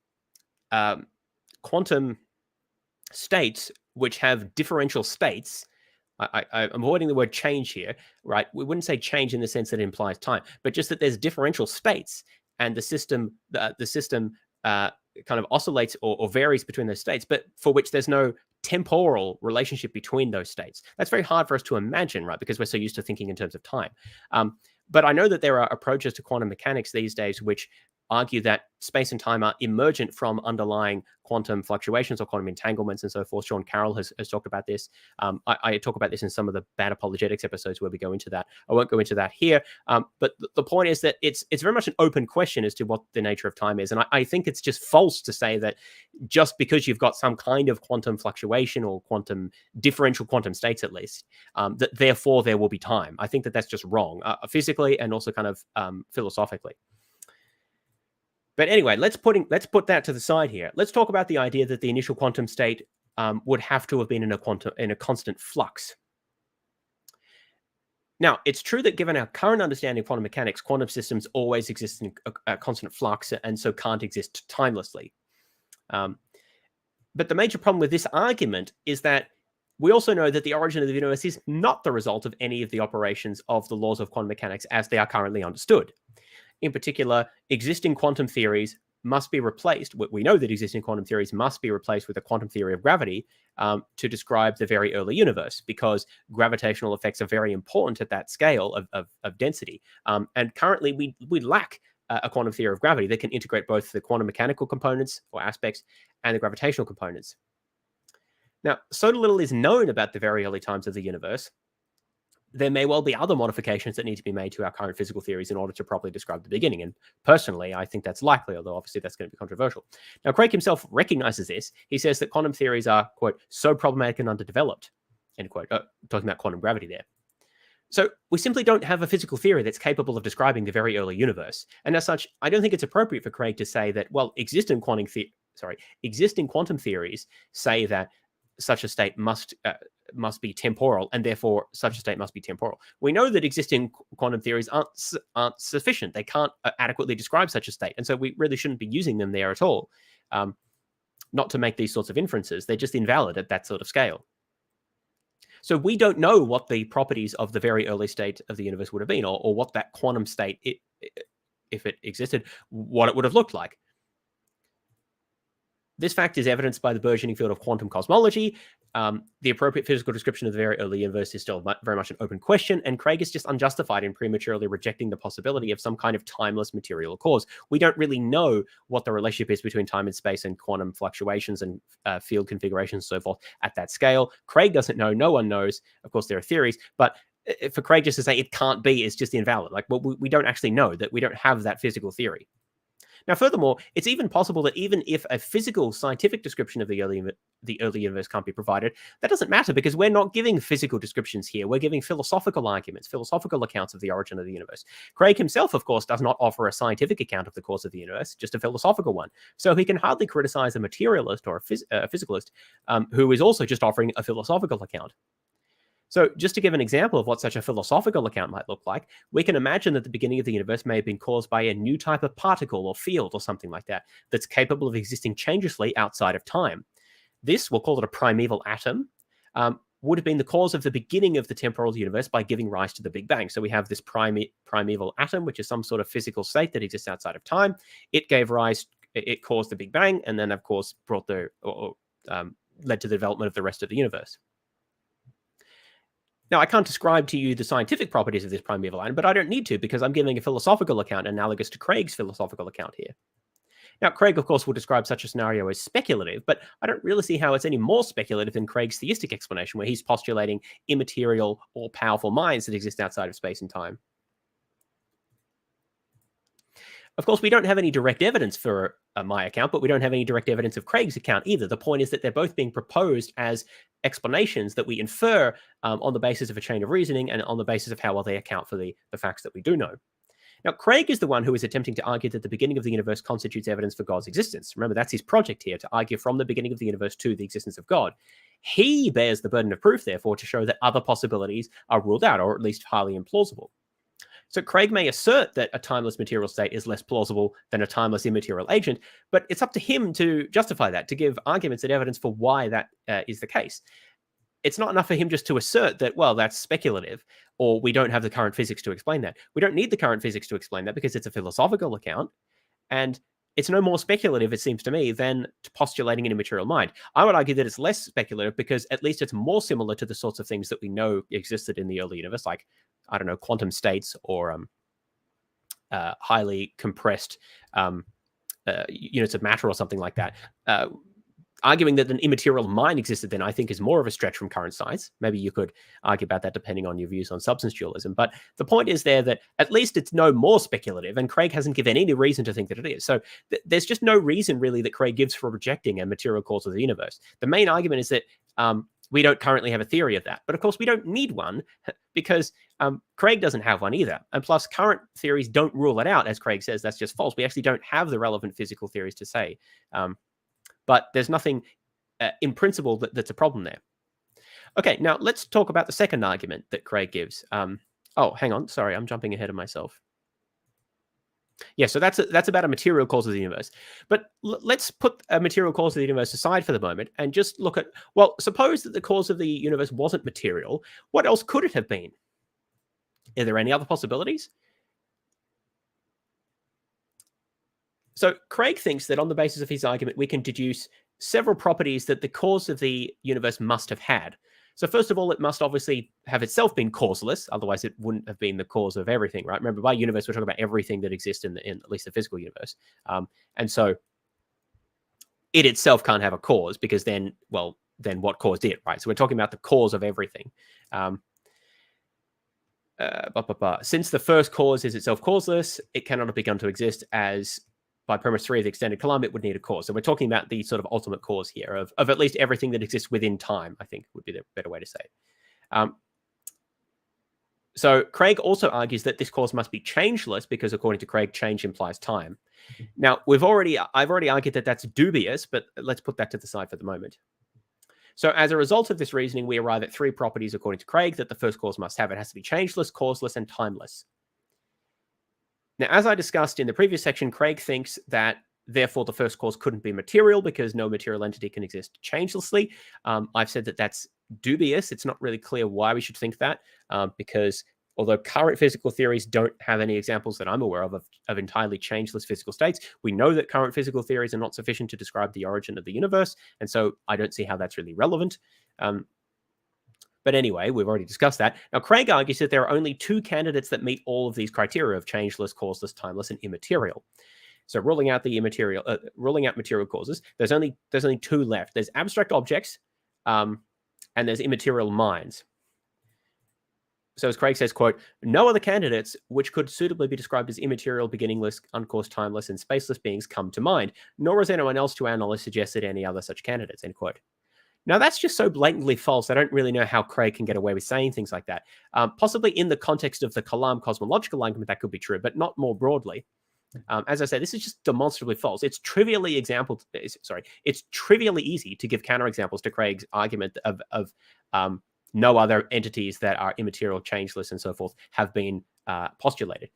[SPEAKER 1] quantum states which have differential states. I'm avoiding the word change here, right? We wouldn't say change in the sense that it implies time, but just that there's differential states, and the system kind of oscillates or varies between those states, but for which there's no temporal relationship between those states. That's very hard for us to imagine, right? Because we're so used to thinking in terms of time. But I know that there are approaches to quantum mechanics these days which argue that space and time are emergent from underlying quantum fluctuations or quantum entanglements and so forth. Sean Carroll has talked about this. I talk about this in some of the bad apologetics episodes where we go into that. I won't go into that here. But the point is that it's very much an open question as to what the nature of time is. And I think it's just false to say that just because you've got some kind of quantum fluctuation or differential quantum states at least, that therefore there will be time. I think that that's just wrong, physically and also kind of philosophically. But anyway, let's put that to the side here. Let's talk about the idea that the initial quantum state would have to have been in a constant flux. Now, it's true that given our current understanding of quantum mechanics, quantum systems always exist in a constant flux and so can't exist timelessly. But the major problem with this argument is that we also know that the origin of the universe is not the result of any of the operations of the laws of quantum mechanics as they are currently understood. In particular, existing quantum theories must be replaced. We know that existing quantum theories must be replaced with a quantum theory of gravity to describe the very early universe, because gravitational effects are very important at that scale of density. And currently, we lack a quantum theory of gravity that can integrate both the quantum mechanical components or aspects and the gravitational components. Now, so little is known about the very early times of the universe. There may well be other modifications that need to be made to our current physical theories in order to properly describe the beginning. And personally, I think that's likely, although obviously that's going to be controversial. Now, Craig himself recognizes this. He says that quantum theories are, quote, so problematic and underdeveloped, end quote, talking about quantum gravity there. So we simply don't have a physical theory that's capable of describing the very early universe. And as such, I don't think it's appropriate for Craig to say that, well, existing quantum theories say that such a state must be temporal, and therefore such a state must be temporal. We know that existing quantum theories aren't sufficient. They can't adequately describe such a state, and so we really shouldn't be using them there at all. Not to make these sorts of inferences. They're just invalid at that sort of scale. So we don't know what the properties of the very early state of the universe would have been, or what that quantum state, if it existed, what it would have looked like. This fact is evidenced by the burgeoning field of quantum cosmology. The appropriate physical description of the very early universe is still very much an open question, and Craig is just unjustified in prematurely rejecting the possibility of some kind of timeless material cause. We don't really know what the relationship is between time and space and quantum fluctuations and field configurations and so forth at that scale. Craig doesn't know. No one knows. Of course, there are theories, but for Craig just to say it can't be is just invalid. Like, well, we don't actually know that. We don't have that physical theory. Now, furthermore, it's even possible that even if a physical scientific description of the early universe can't be provided, that doesn't matter because we're not giving physical descriptions here. We're giving philosophical arguments, philosophical accounts of the origin of the universe. Craig himself, of course, does not offer a scientific account of the course of the universe, just a philosophical one. So he can hardly criticize a materialist or a physicalist who is also just offering a philosophical account. So just to give an example of what such a philosophical account might look like, we can imagine that the beginning of the universe may have been caused by a new type of particle or field or something like that that's capable of existing changelessly outside of time. This, we'll call it a primeval atom, would have been the cause of the beginning of the temporal universe by giving rise to the Big Bang. So we have this primeval atom, which is some sort of physical state that exists outside of time. It caused the Big Bang, and then, of course, led to the development of the rest of the universe. Now, I can't describe to you the scientific properties of this primeval atom, but I don't need to because I'm giving a philosophical account analogous to Craig's philosophical account here. Now, Craig, of course, will describe such a scenario as speculative, but I don't really see how it's any more speculative than Craig's theistic explanation, where he's postulating immaterial or powerful minds that exist outside of space and time. Of course, we don't have any direct evidence for my account, but we don't have any direct evidence of Craig's account either. The point is that they're both being proposed as explanations that we infer on the basis of a chain of reasoning and on the basis of how well they account for the facts that we do know. Now, Craig is the one who is attempting to argue that the beginning of the universe constitutes evidence for God's existence. Remember, that's his project here, to argue from the beginning of the universe to the existence of God. He bears the burden of proof, therefore, to show that other possibilities are ruled out, or at least highly implausible. So Craig may assert that a timeless material state is less plausible than a timeless immaterial agent, but it's up to him to justify that, to give arguments and evidence for why that is the case. It's not enough for him just to assert that, well, that's speculative, or we don't have the current physics to explain that. We don't need the current physics to explain that because it's a philosophical account, and it's no more speculative, it seems to me, than postulating an immaterial mind. I would argue that it's less speculative because at least it's more similar to the sorts of things that we know existed in the early universe, like, I don't know, quantum states or highly compressed units of matter or something like that. Arguing that an immaterial mind existed then, I think, is more of a stretch from current science. Maybe you could argue about that depending on your views on substance dualism. But the point is there that at least it's no more speculative, and Craig hasn't given any reason to think that it is. So there's just no reason really that Craig gives for rejecting a material cause of the universe. The main argument is that we don't currently have a theory of that. But of course, we don't need one because Craig doesn't have one either. And plus, current theories don't rule it out. As Craig says, that's just false. We actually don't have the relevant physical theories to say. But there's nothing in principle that's a problem there. Okay, now let's talk about the second argument that Craig gives. Oh, hang on. Sorry, I'm jumping ahead of myself. Yeah, so that's about a material cause of the universe. But let's put a material cause of the universe aside for the moment and just look at, well, suppose that the cause of the universe wasn't material. What else could it have been? Are there any other possibilities? So Craig thinks that on the basis of his argument, we can deduce several properties that the cause of the universe must have had.
[SPEAKER 2] So first of all, it must obviously have itself been causeless. Otherwise, it wouldn't have been the cause of everything, right? Remember, by universe, we're talking about everything that exists in at least the physical universe. And so it itself can't have a cause, because then what caused it, right? So we're talking about the cause of everything. Since the first cause is itself causeless, it cannot have begun to exist, as by premise 3 of the extended Kalam, it would need a cause. So we're talking about the sort of ultimate cause here of at least everything that exists within time, I think would be the better way to say it. So Craig also argues that this cause must be changeless, because according to Craig, change implies time. Now, I've already argued that that's dubious, but let's put that to the side for the moment. So as a result of this reasoning, we arrive at 3 properties, according to Craig, that the first cause must have. It has to be changeless, causeless, and timeless. Now, as I discussed in the previous section, Craig thinks that therefore the first cause couldn't be material, because no material entity can exist changelessly. I've said that that's dubious. It's not really clear why we should think that, because although current physical theories don't have any examples that I'm aware of entirely changeless physical states, we know that current physical theories are not sufficient to describe the origin of the universe, and so I don't see how that's really relevant. But anyway, we've already discussed that. Now, Craig argues that there are only 2 candidates that meet all of these criteria of changeless, causeless, timeless, and immaterial. So ruling out material causes, there's only 2 left. There's abstract objects, and there's immaterial minds. So as Craig says, quote, "No other candidates which could suitably be described as immaterial, beginningless, uncaused, timeless, and spaceless beings come to mind, nor has anyone else to our knowledge suggested any other such candidates," end quote. Now, that's just so blatantly false. I don't really know how Craig can get away with saying things like that. Possibly in the context of the Kalam cosmological argument, that could be true, but not more broadly. As I say, this is just demonstrably false. It's trivially easy to give counterexamples to Craig's argument of no other entities that are immaterial, changeless, and so forth have been postulated.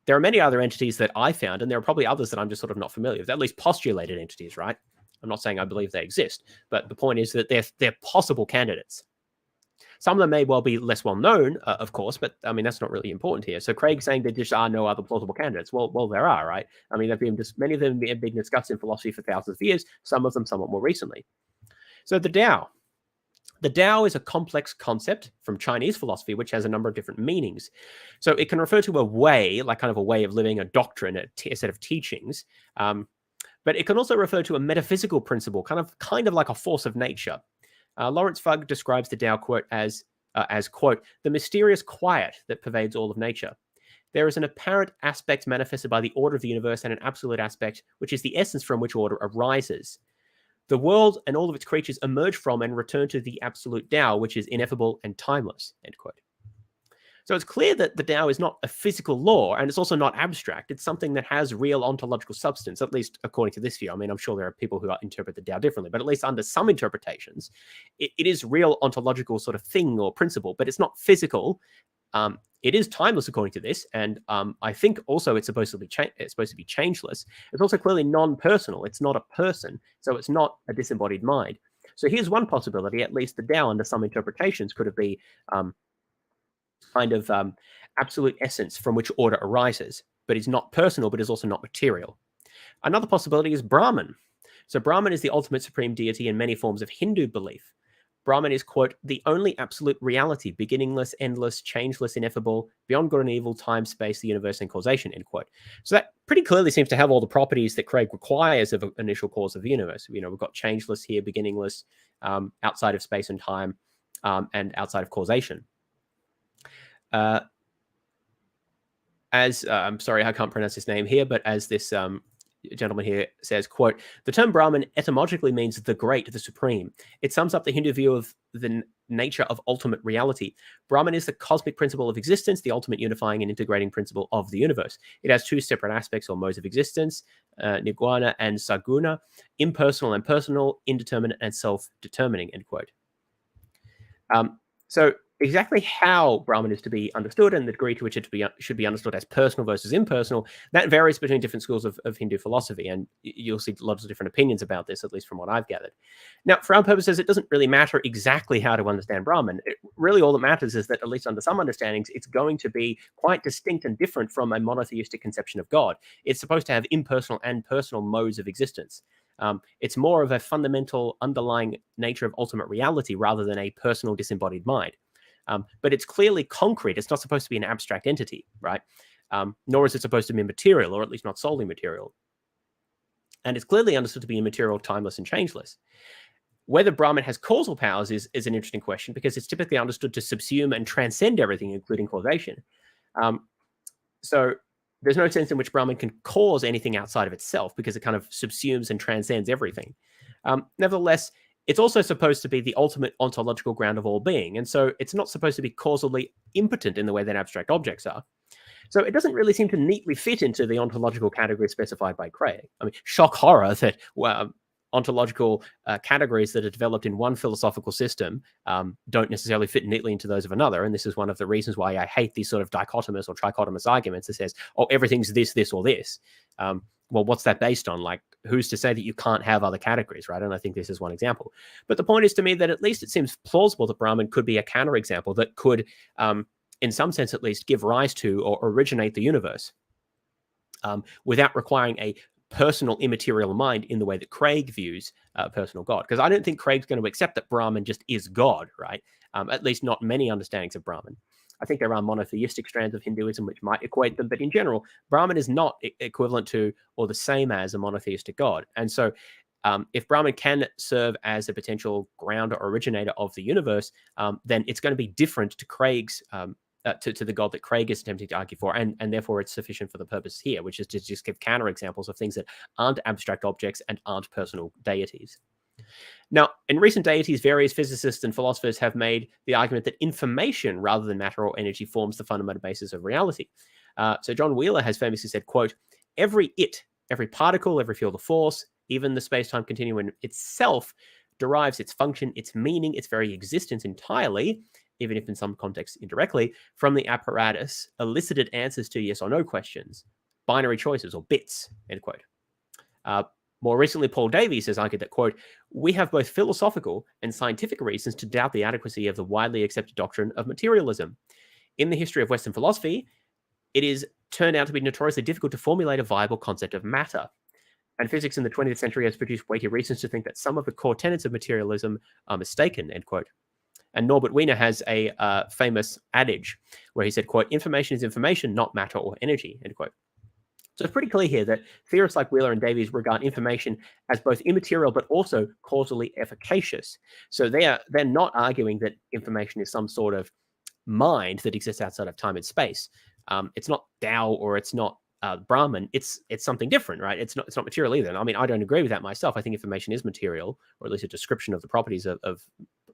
[SPEAKER 2] There are many other entities that I found, and there are probably others that I'm just sort of not familiar with, at least postulated entities, right? I'm not saying I believe they exist, but the point is that they're possible candidates. Some of them may well be less well known, of course, but I mean, that's not really important here. So Craig's saying there just are no other plausible candidates. Well, there are, right? I mean, many of them have been discussed in philosophy for thousands of years, some of them somewhat more recently. So the Tao. The Tao is a complex concept from Chinese philosophy, which has a number of different meanings. So it can refer to a way, like kind of a way of living, a doctrine, a set of teachings. But it can also refer to a metaphysical principle, kind of like a force of nature. Lawrence Fugg describes the Tao, quote, as quote, "the mysterious quiet that pervades all of nature. There is an apparent aspect manifested by the order of the universe, and an absolute aspect, which is the essence from which order arises. The world and all of its creatures emerge from and return to the absolute Tao, which is ineffable and timeless," end quote. So it's clear that the Tao is not a physical law, and it's also not abstract. It's something that has real ontological substance, at least according to this view. I mean, I'm sure there are people who interpret the Tao differently, but at least under some interpretations, it is real ontological sort of thing or principle, but it's not physical. It is timeless according to this, and I think also it's supposed to be changeless. It's also clearly non-personal. It's not a person, so it's not a disembodied mind. So here's one possibility. At least the Tao, under some interpretations, could have been kind of absolute essence from which order arises, but is not personal, but is also not material. Another possibility is Brahman. So Brahman is the ultimate supreme deity in many forms of Hindu belief. Brahman is, quote, "the only absolute reality, beginningless, endless, changeless, ineffable, beyond good and evil, time, space, the universe, and causation," end quote. So that pretty clearly seems to have all the properties that Craig requires of an initial cause of the universe. You know, we've got changeless here, beginningless, outside of space and time, and outside of causation. I'm sorry, I can't pronounce his name here, but as this gentleman here says, quote, "the term Brahman etymologically means the great, the supreme. It sums up the Hindu view of the nature of ultimate reality. Brahman is the cosmic principle of existence, the ultimate unifying and integrating principle of the universe. It has 2 separate aspects or modes of existence, nirguna and saguna, impersonal and personal, indeterminate and self-determining," end quote. So exactly how Brahman is to be understood and the degree to which it should be understood as personal versus impersonal, that varies between different schools of Hindu philosophy, and you'll see lots of different opinions about this, at least from what I've gathered. Now, for our purposes, it doesn't really matter exactly how to understand Brahman. Really, all that matters is that, at least under some understandings, it's going to be quite distinct and different from a monotheistic conception of God. It's supposed to have impersonal and personal modes of existence. It's more of a fundamental underlying nature of ultimate reality rather than a personal disembodied mind. But it's clearly concrete. It's not supposed to be an abstract entity, right? Nor is it supposed to be material, or at least not solely material. And it's clearly understood to be immaterial, timeless, and changeless. Whether Brahman has causal powers is an interesting question, because it's typically understood to subsume and transcend everything, including causation. So there's no sense in which Brahman can cause anything outside of itself, because it kind of subsumes and transcends everything. Nevertheless, it's also supposed to be the ultimate ontological ground of all being. And so it's not supposed to be causally impotent in the way that abstract objects are. So it doesn't really seem to neatly fit into the ontological category specified by Craig. I mean, shock horror that ontological categories that are developed in one philosophical system don't necessarily fit neatly into those of another. And this is one of the reasons why I hate these sort of dichotomous or trichotomous arguments that says, oh, everything's this, this, or this. Well, what's that based on? Like, who's to say that you can't have other categories, right? And I think this is one example. But the point is, to me, that at least it seems plausible that Brahman could be a counterexample that could, in some sense at least, give rise to or originate the universe without requiring a personal immaterial mind in the way that Craig views personal God. Because I don't think Craig's going to accept that Brahman just is God, right? At least not many understandings of Brahman. I think there are monotheistic strands of Hinduism which might equate them, but in general, Brahman is not equivalent to or the same as a monotheistic God. And so if Brahman can serve as a potential ground or originator of the universe, then it's going to be different to Craig's to the God that Craig is attempting to argue for, and therefore it's sufficient for the purpose here, which is to just give counterexamples of things that aren't abstract objects and aren't personal deities. Now, in recent deities, various physicists and philosophers have made the argument that information rather than matter or energy forms the fundamental basis of reality. So John Wheeler has famously said, quote, every particle, every field of force, even the space-time continuum itself derives its function, its meaning, its very existence entirely, even if in some contexts indirectly, from the apparatus elicited answers to yes or no questions, binary choices or bits, end quote. More recently, Paul Davies has argued that, quote, we have both philosophical and scientific reasons to doubt the adequacy of the widely accepted doctrine of materialism. In the history of Western philosophy, it is turned out to be notoriously difficult to formulate a viable concept of matter. And physics in the 20th century has produced weighty reasons to think that some of the core tenets of materialism are mistaken, end quote. And Norbert Wiener has a famous adage where he said, quote, information is information, not matter or energy, end quote. So it's pretty clear here that theorists like Wheeler and Davies regard information as both immaterial but also causally efficacious. So they're not arguing that information is some sort of mind that exists outside of time and space. It's not Tao or it's not Brahman. It's something different, right? It's not material either. I mean, I don't agree with that myself. I think information is material, or at least a description of the properties of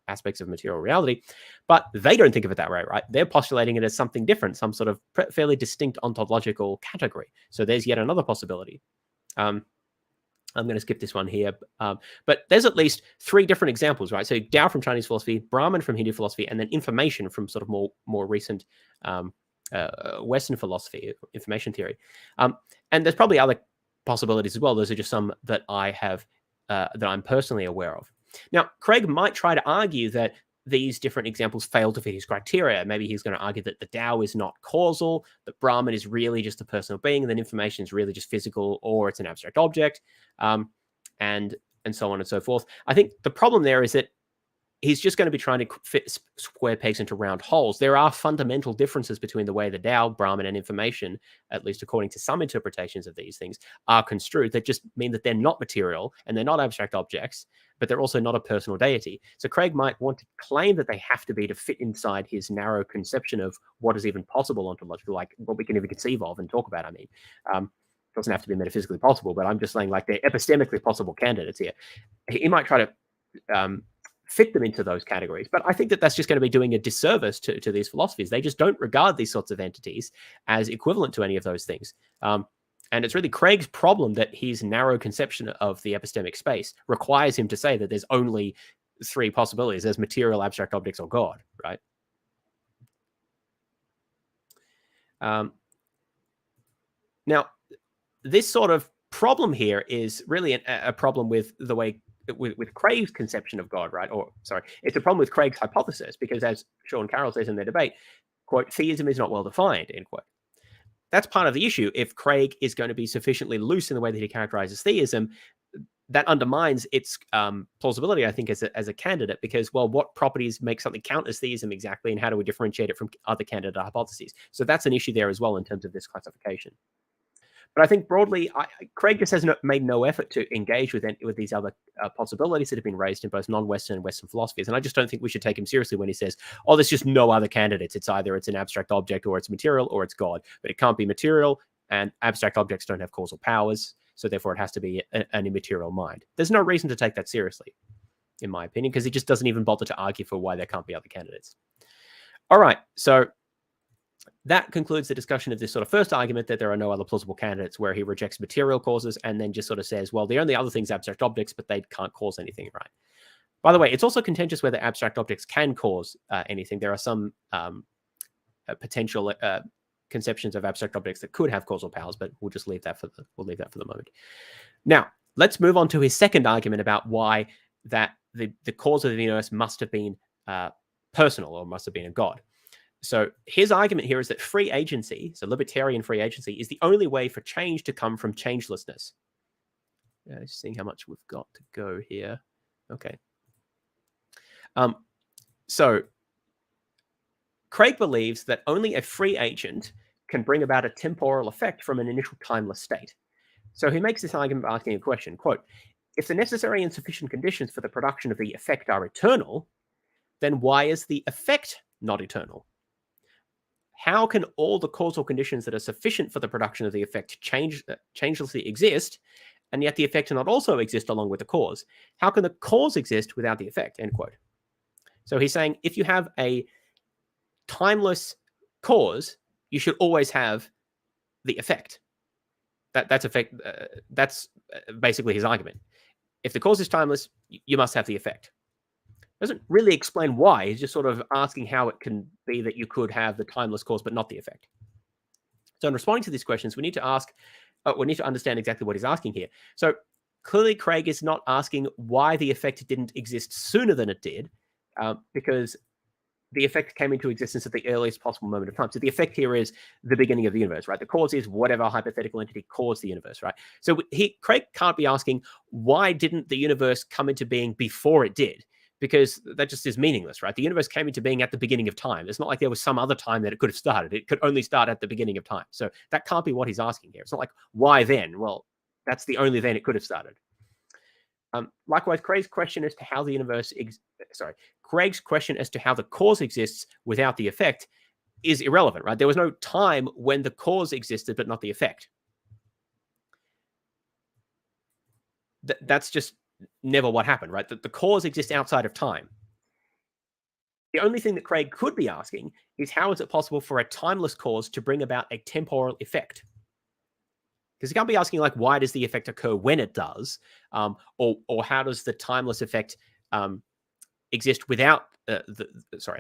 [SPEAKER 2] aspects of material reality, but they don't think of it that way, right? They're postulating it as something different, some sort of fairly distinct ontological category. So there's yet another possibility. I'm going to skip this one here, but there's at least three different examples, right? So Tao from Chinese philosophy, Brahman from Hindu philosophy, and then information from sort of more recent Western philosophy, information theory. And there's probably other possibilities as well. Those are just some that I have that I'm personally aware of. Now, Craig might try to argue that these different examples fail to fit his criteria. Maybe he's going to argue that the Tao is not causal, that Brahman is really just a personal being, and then information is really just physical, or it's an abstract object, and so on and so forth. I think the problem there is that he's just going to be trying to fit square pegs into round holes. There are fundamental differences between the way the Tao, Brahman, and information, at least according to some interpretations of these things, are construed that just mean that they're not material and they're not abstract objects, but they're also not a personal deity. So Craig might want to claim that they have to be to fit inside his narrow conception of what is even possible ontologically, like what we can even conceive of and talk about, I mean. Doesn't have to be metaphysically possible, but I'm just saying like they're epistemically possible candidates here. He might try to fit them into those categories. But I think that that's just going to be doing a disservice to these philosophies. They just don't regard these sorts of entities as equivalent to any of those things. And it's really Craig's problem that his narrow conception of the epistemic space requires him to say that there's only three possibilities. There's material, abstract objects, or God, right? Now, this sort of problem here is really a problem with the way with Craig's conception of God, right? Or sorry, it's a problem with Craig's hypothesis, because as Sean Carroll says in their debate, quote, theism is not well defined, end quote. That's part of the issue. If Craig is going to be sufficiently loose in the way that he characterizes theism, that undermines its plausibility, I think, as a candidate, because, well, what properties make something count as theism exactly, and how do we differentiate it from other candidate hypotheses? So that's an issue there as well in terms of this classification. But I think broadly, Craig just has made no effort to engage with these other possibilities that have been raised in both non-Western and Western philosophies. And I just don't think we should take him seriously when he says, oh, there's just no other candidates. It's either it's an abstract object, or it's material, or it's God. But it can't be material, and abstract objects don't have causal powers. So therefore, it has to be an immaterial mind. There's no reason to take that seriously, in my opinion, because he just doesn't even bother to argue for why there can't be other candidates. All right, so that concludes the discussion of this sort of first argument that there are no other plausible candidates, where he rejects material causes and then just sort of says, well, the only other thing's abstract objects, but they can't cause anything, right? By the way, it's also contentious whether abstract objects can cause anything. There are some potential conceptions of abstract objects that could have causal powers, but we'll just leave that for the moment. Now, let's move on to his second argument about why that the cause of the universe must have been personal, or must have been a god. So his argument here is that free agency, so libertarian free agency, is the only way for change to come from changelessness. Just seeing how much we've got to go here. Okay. So Craig believes that only a free agent can bring about a temporal effect from an initial timeless state. So he makes this argument by asking a question, quote, if the necessary and sufficient conditions for the production of the effect are eternal, then why is the effect not eternal? How can all the causal conditions that are sufficient for the production of the effect changelessly exist, and yet the effect cannot also exist along with the cause? How can the cause exist without the effect? End quote. So he's saying if you have a timeless cause, you should always have the effect. That's basically his argument. If the cause is timeless, you must have the effect. Doesn't really explain why. He's just sort of asking how it can be that you could have the timeless cause but not the effect. So in responding to these questions, we need to understand exactly what he's asking here. So clearly, Craig is not asking why the effect didn't exist sooner than it did, because the effect came into existence at the earliest possible moment of time. So the effect here is the beginning of the universe, right? The cause is whatever hypothetical entity caused the universe, right? So Craig can't be asking, why didn't the universe come into being before it did? Because that just is meaningless, right? The universe came into being at the beginning of time. It's not like there was some other time that it could have started. It could only start at the beginning of time. So that can't be what he's asking here. It's not like, why then? Well, that's the only then it could have started. Likewise, Craig's question as to how the cause exists without the effect is irrelevant, right? There was no time when the cause existed, but not the effect. That's just never what happened, right? The cause exists outside of time. The only thing that Craig could be asking is, how is it possible for a timeless cause to bring about a temporal effect? Because he can't be asking, like, why does the effect occur when it does, or how does the timeless effect exist without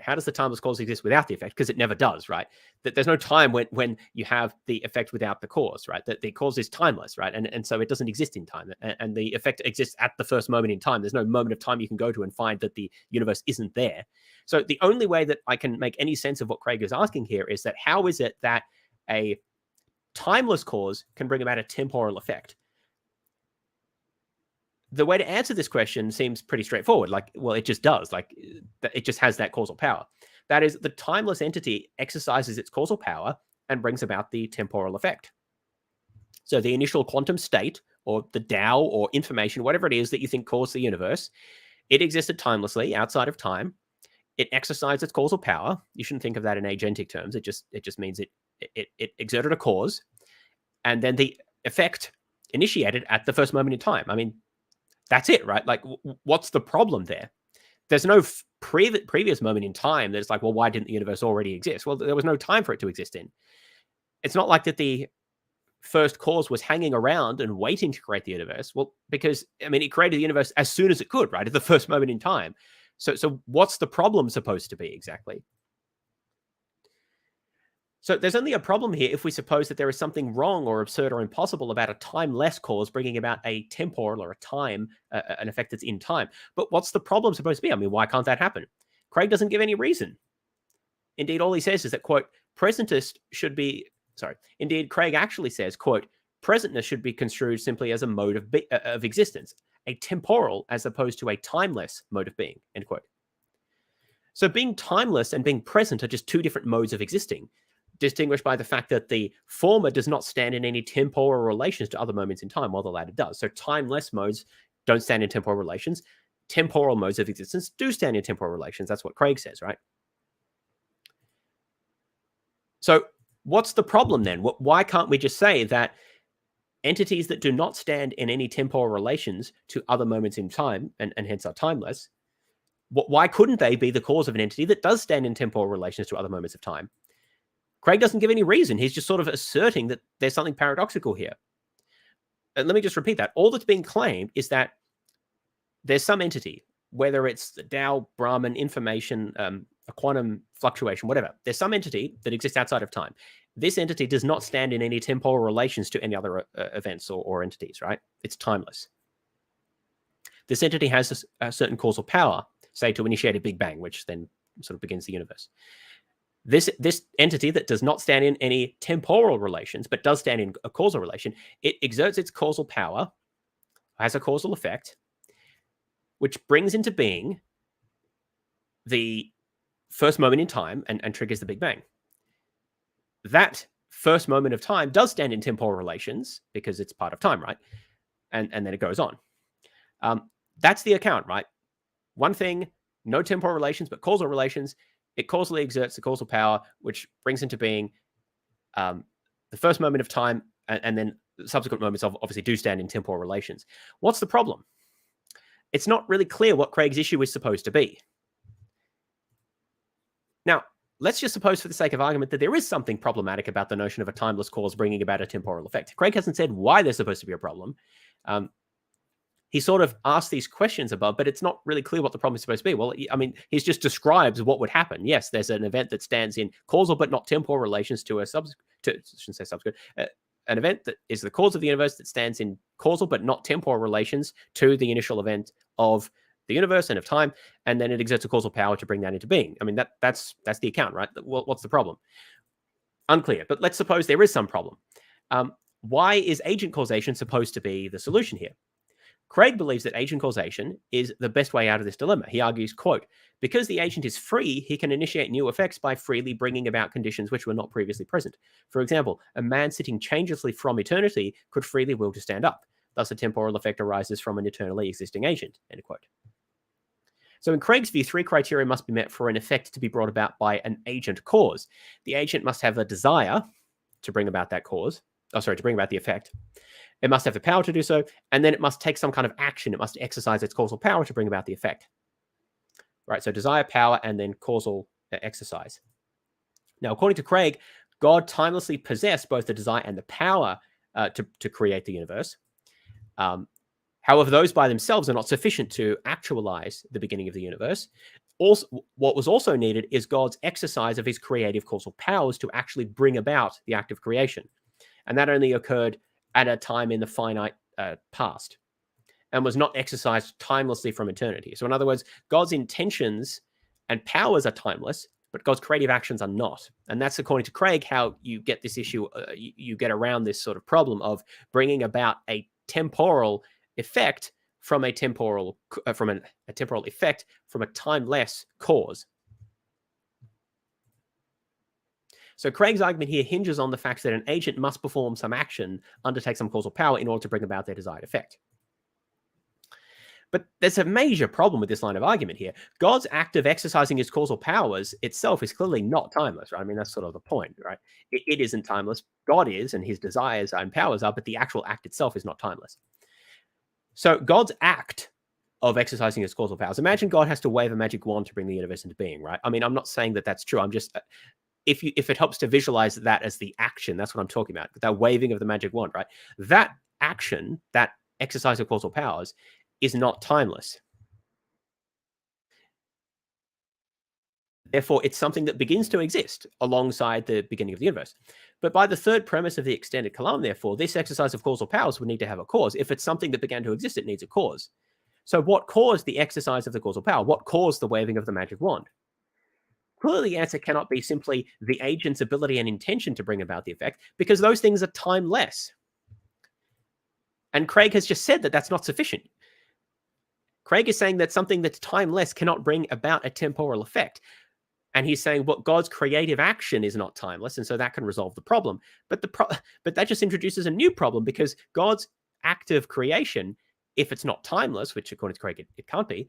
[SPEAKER 2] how does the timeless cause exist without the effect? Because it never does, right? That there's no time when you have the effect without the cause, right? That the cause is timeless, right? And so it doesn't exist in time, and the effect exists at the first moment in time. There's no moment of time you can go to and find that the universe isn't there. So the only way that I can make any sense of what Craig is asking here is that, how is it that a timeless cause can bring about a temporal effect? The way to answer this question seems pretty straightforward. Like, well, it just does. Like, it just has that causal power. That is, the timeless entity exercises its causal power and brings about the temporal effect. So the initial quantum state, or the Tao, or information, whatever it is that you think caused the universe, it existed timelessly outside of time. It exercised its causal power. You shouldn't think of that in agentic terms. It just means it exerted a cause, and then the effect initiated at the first moment in time. I mean, that's it, right? Like, what's the problem there? There's no previous moment in time that's like, well, why didn't the universe already exist? Well, there was no time for it to exist in. It's not like that the first cause was hanging around and waiting to create the universe. Well, because, I mean, it created the universe as soon as it could, right? At the first moment in time. So what's the problem supposed to be exactly? So there's only a problem here if we suppose that there is something wrong or absurd or impossible about a timeless cause bringing about a temporal, or a time, an effect that's in time. But what's the problem supposed to be? I mean, why can't that happen? Craig doesn't give any reason. Indeed, all he says is that, quote, Indeed, Craig actually says, quote, presentness should be construed simply as a mode of existence, a temporal as opposed to a timeless mode of being, end quote. So being timeless and being present are just two different modes of existing, distinguished by the fact that the former does not stand in any temporal relations to other moments in time, while the latter does. So timeless modes don't stand in temporal relations. Temporal modes of existence do stand in temporal relations. That's what Craig says, right? So what's the problem then? Why can't we just say that entities that do not stand in any temporal relations to other moments in time, and hence are timeless, why couldn't they be the cause of an entity that does stand in temporal relations to other moments of time? Craig doesn't give any reason. He's just sort of asserting that there's something paradoxical here. And let me just repeat that. All that's being claimed is that there's some entity, whether it's the Tao, Brahman, information, a quantum fluctuation, whatever. There's some entity that exists outside of time. This entity does not stand in any temporal relations to any other events or entities, right? It's timeless. This entity has a certain causal power, say to initiate a Big Bang, which then sort of begins the universe. This entity that does not stand in any temporal relations, but does stand in a causal relation, it exerts its causal power, has a causal effect, which brings into being the first moment in time and triggers the Big Bang. That first moment of time does stand in temporal relations because it's part of time, right? And then it goes on. That's the account, right? One thing, no temporal relations, but causal relations. It causally exerts the causal power, which brings into being the first moment of time, and then subsequent moments obviously do stand in temporal relations. What's the problem? It's not really clear what Craig's issue is supposed to be. Now, let's just suppose for the sake of argument that there is something problematic about the notion of a timeless cause bringing about a temporal effect. Craig hasn't said why there's supposed to be a problem. He sort of asked these questions above, but it's not really clear what the problem is supposed to be. Well, I mean, he just describes what would happen. Yes, there's an event that stands in causal but not temporal relations to a an event that is the cause of the universe that stands in causal but not temporal relations to the initial event of the universe and of time, and then it exerts a causal power to bring that into being. I mean, that's the account, right? Well, what's the problem? Unclear, but let's suppose there is some problem. Why is agent causation supposed to be the solution here? Craig believes that agent causation is the best way out of this dilemma. He argues, quote, because the agent is free, he can initiate new effects by freely bringing about conditions which were not previously present. For example, a man sitting changelessly from eternity could freely will to stand up. Thus, a temporal effect arises from an eternally existing agent, end quote. So in Craig's view, three criteria must be met for an effect to be brought about by an agent cause. The agent must have a desire to bring about that cause. To bring about the effect. It must have the power to do so, and then it must take some kind of action. It must exercise its causal power to bring about the effect. Right, so desire, power, and then causal exercise. Now, according to Craig, God timelessly possessed both the desire and the power to create the universe. However, those by themselves are not sufficient to actualize the beginning of the universe. Also, what was also needed is God's exercise of his creative causal powers to actually bring about the act of creation. And that only occurred at a time in the finite past and was not exercised timelessly from eternity. So in other words, God's intentions and powers are timeless, but God's creative actions are not. And that's, according to Craig, how you get this issue, you get around this sort of problem of bringing about a temporal effect from a temporal effect from a timeless cause. So Craig's argument here hinges on the fact that an agent must perform some action, undertake some causal power in order to bring about their desired effect. But there's a major problem with this line of argument here. God's act of exercising his causal powers itself is clearly not timeless, right? I mean, that's sort of the point, right? It isn't timeless. God is, and his desires and powers are, but the actual act itself is not timeless. So God's act of exercising his causal powers, imagine God has to wave a magic wand to bring the universe into being, right? I mean, I'm not saying that that's true. I'm just... If it helps to visualize that as the action, that's what I'm talking about, that waving of the magic wand, right? That action, that exercise of causal powers, is not timeless. Therefore, it's something that begins to exist alongside the beginning of the universe. But by the third premise of the extended Kalam, therefore, this exercise of causal powers would need to have a cause. If it's something that began to exist, it needs a cause. So what caused the exercise of the causal power? What caused the waving of the magic wand? Clearly, the answer cannot be simply the agent's ability and intention to bring about the effect, because those things are timeless. And Craig has just said that that's not sufficient. Craig is saying that something that's timeless cannot bring about a temporal effect. And he's saying, well, God's creative action is not timeless, and so that can resolve the problem. But but that just introduces a new problem, because God's act of creation, if it's not timeless, which according to Craig it can't be,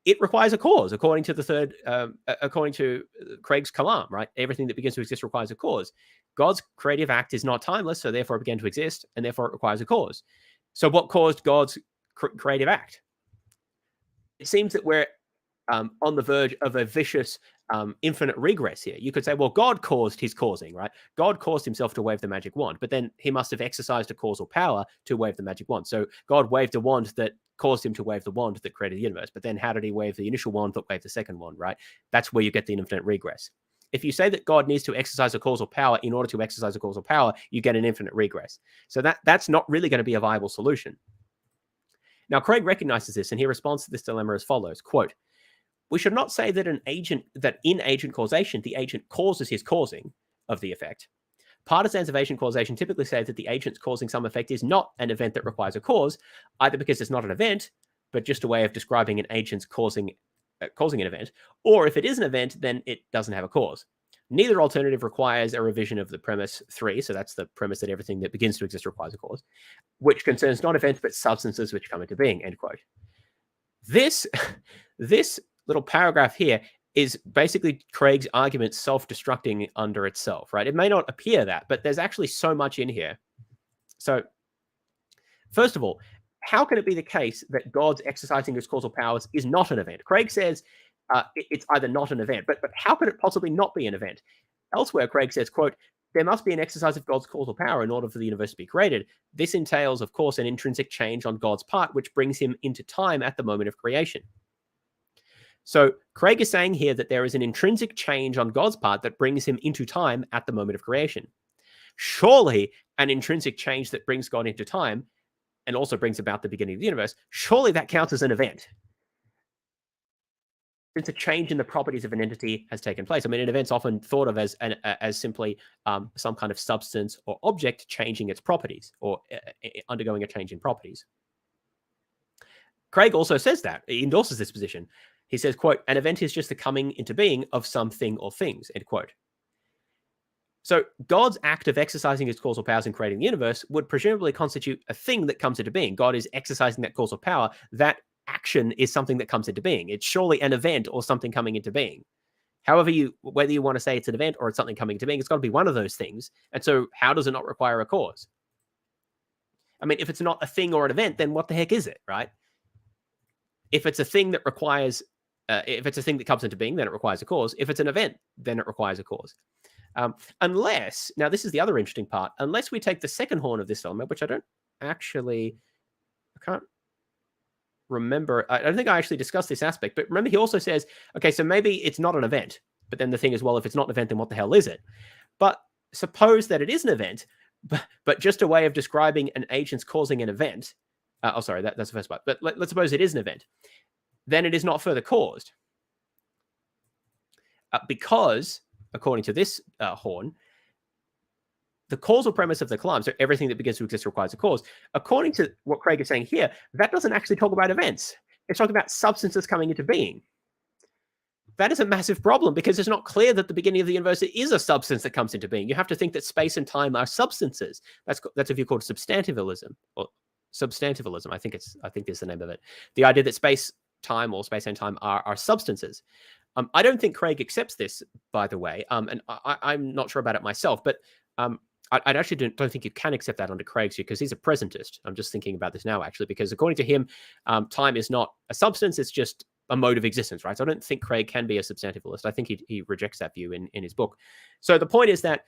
[SPEAKER 2] it requires a cause. According to Craig's Kalam, right? Everything that begins to exist requires a cause. God's creative act is not timeless, so therefore it began to exist, and therefore it requires a cause. So what caused God's creative act? It seems that we're on the verge of a vicious infinite regress here. You could say, well, God caused his causing, right? God caused himself to wave the magic wand, but then he must have exercised a causal power to wave the magic wand. So God waved a wand that caused him to wave the wand that created the universe. But then how did he wave the initial wand that waved the second wand, right? That's where you get the infinite regress. If you say that God needs to exercise a causal power in order to exercise a causal power, you get an infinite regress. So that's not really going to be a viable solution. Now, Craig recognizes this, and he responds to this dilemma as follows, quote, "We should not say that in agent causation, the agent causes his causing of the effect. Partisans of agent causation typically say that the agent's causing some effect is not an event that requires a cause, either because it's not an event, but just a way of describing an agent's causing an event, or if it is an event, then it doesn't have a cause. Neither alternative requires a revision of the premise 3, so that's the premise that everything that begins to exist requires a cause, which concerns not events but substances which come into being," end quote. This little paragraph here is basically Craig's argument self-destructing under itself, right? It may not appear that, but there's actually so much in here. So, first of all, how can it be the case that God's exercising his causal powers is not an event? Craig says it's either not an event, but how could it possibly not be an event? Elsewhere, Craig says, quote, "There must be an exercise of God's causal power in order for the universe to be created. This entails, of course, an intrinsic change on God's part, which brings him into time at the moment of creation." So Craig is saying here that there is an intrinsic change on God's part that brings him into time at the moment of creation. Surely an intrinsic change that brings God into time and also brings about the beginning of the universe, surely that counts as an event, since a change in the properties of an entity has taken place. I mean, an event's often thought of as simply some kind of substance or object changing its properties or undergoing a change in properties. Craig also says that. He endorses this position. He says, quote, "An event is just the coming into being of something or things," end quote. So God's act of exercising his causal powers in creating the universe would presumably constitute a thing that comes into being. God is exercising that causal power. That action is something that comes into being. It's surely an event or something coming into being. However, whether you want to say it's an event or it's something coming into being, it's got to be one of those things. And so how does it not require a cause? I mean, if it's not a thing or an event, then what the heck is it, right? If it's a thing that requires, if it's a thing that comes into being, then it requires a cause. If it's an event, then it requires a cause. Unless, now this is the other interesting part, unless we take the second horn of this dilemma, which I can't remember. I don't think I actually discussed this aspect, but remember he also says, okay, so maybe it's not an event, but then the thing is, well, if it's not an event, then what the hell is it? But suppose that it is an event, but just a way of describing an agent's causing an event. That's the first part. But let's suppose it is an event. Then it is not further caused. Because, according to this horn, the causal premise of the Kalam, so everything that begins to exist requires a cause, according to what Craig is saying here, that doesn't actually talk about events. It's talking about substances coming into being. That is a massive problem because it's not clear that the beginning of the universe is a substance that comes into being. You have to think that space and time are substances. That's a view called substantivalism, or substantivalism. I think is the name of it. The idea that space, time, or space and time are substances. I don't think Craig accepts this, by the way, and I'm not sure about it myself, but I actually don't think you can accept that under Craig's view because he's a presentist. I'm just thinking about this now, actually, because according to him, time is not a substance, it's just a mode of existence, right? So I don't think Craig can be a substantivalist. I think he rejects that view in his book. So the point is that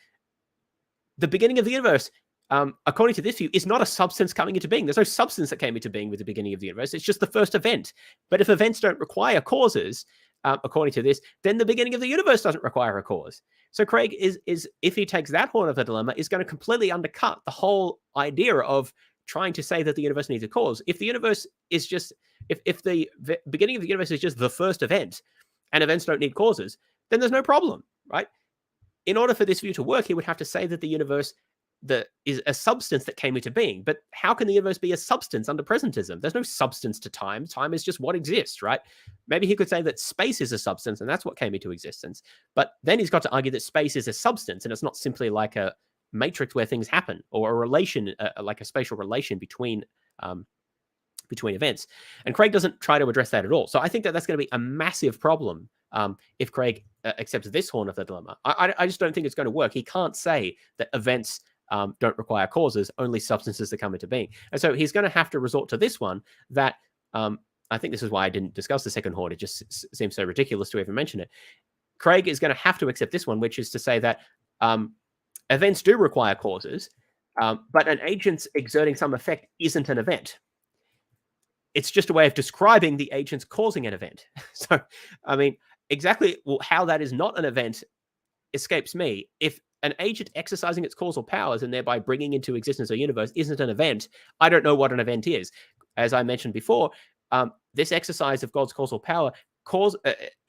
[SPEAKER 2] the beginning of the universe, according to this view, is not a substance coming into being. There's no substance that came into being with the beginning of the universe. It's just the first event. But if events don't require causes, according to this, then the beginning of the universe doesn't require a cause. So Craig is if he takes that horn of the dilemma, is going to completely undercut the whole idea of trying to say that the universe needs a cause. If the universe is just, if the beginning of the universe is just the first event, and events don't need causes, then there's no problem, right? In order for this view to work, he would have to say that the universe is a substance that came into being. But how can the universe be a substance under presentism? There's no substance to time. Time is just what exists, right? Maybe he could say that space is a substance and that's what came into existence. But then he's got to argue that space is a substance and it's not simply like a matrix where things happen, or a relation, like a spatial relation between events. And Craig doesn't try to address that at all. So I think that that's going to be a massive problem if Craig accepts this horn of the dilemma. I just don't think it's going to work. He can't say that events don't require causes, only substances that come into being. And so he's going to have to resort to this one that I think this is why I didn't discuss the second horn. It just seems so ridiculous to even mention it. Craig is going to have to accept this one, which is to say that events do require causes, but an agent's exerting some effect isn't an event. It's just a way of describing the agent's causing an event. So, I mean, exactly how that is not an event escapes me. If an agent exercising its causal powers and thereby bringing into existence a universe isn't an event, I don't know what an event is. As I mentioned before, this exercise of God's causal power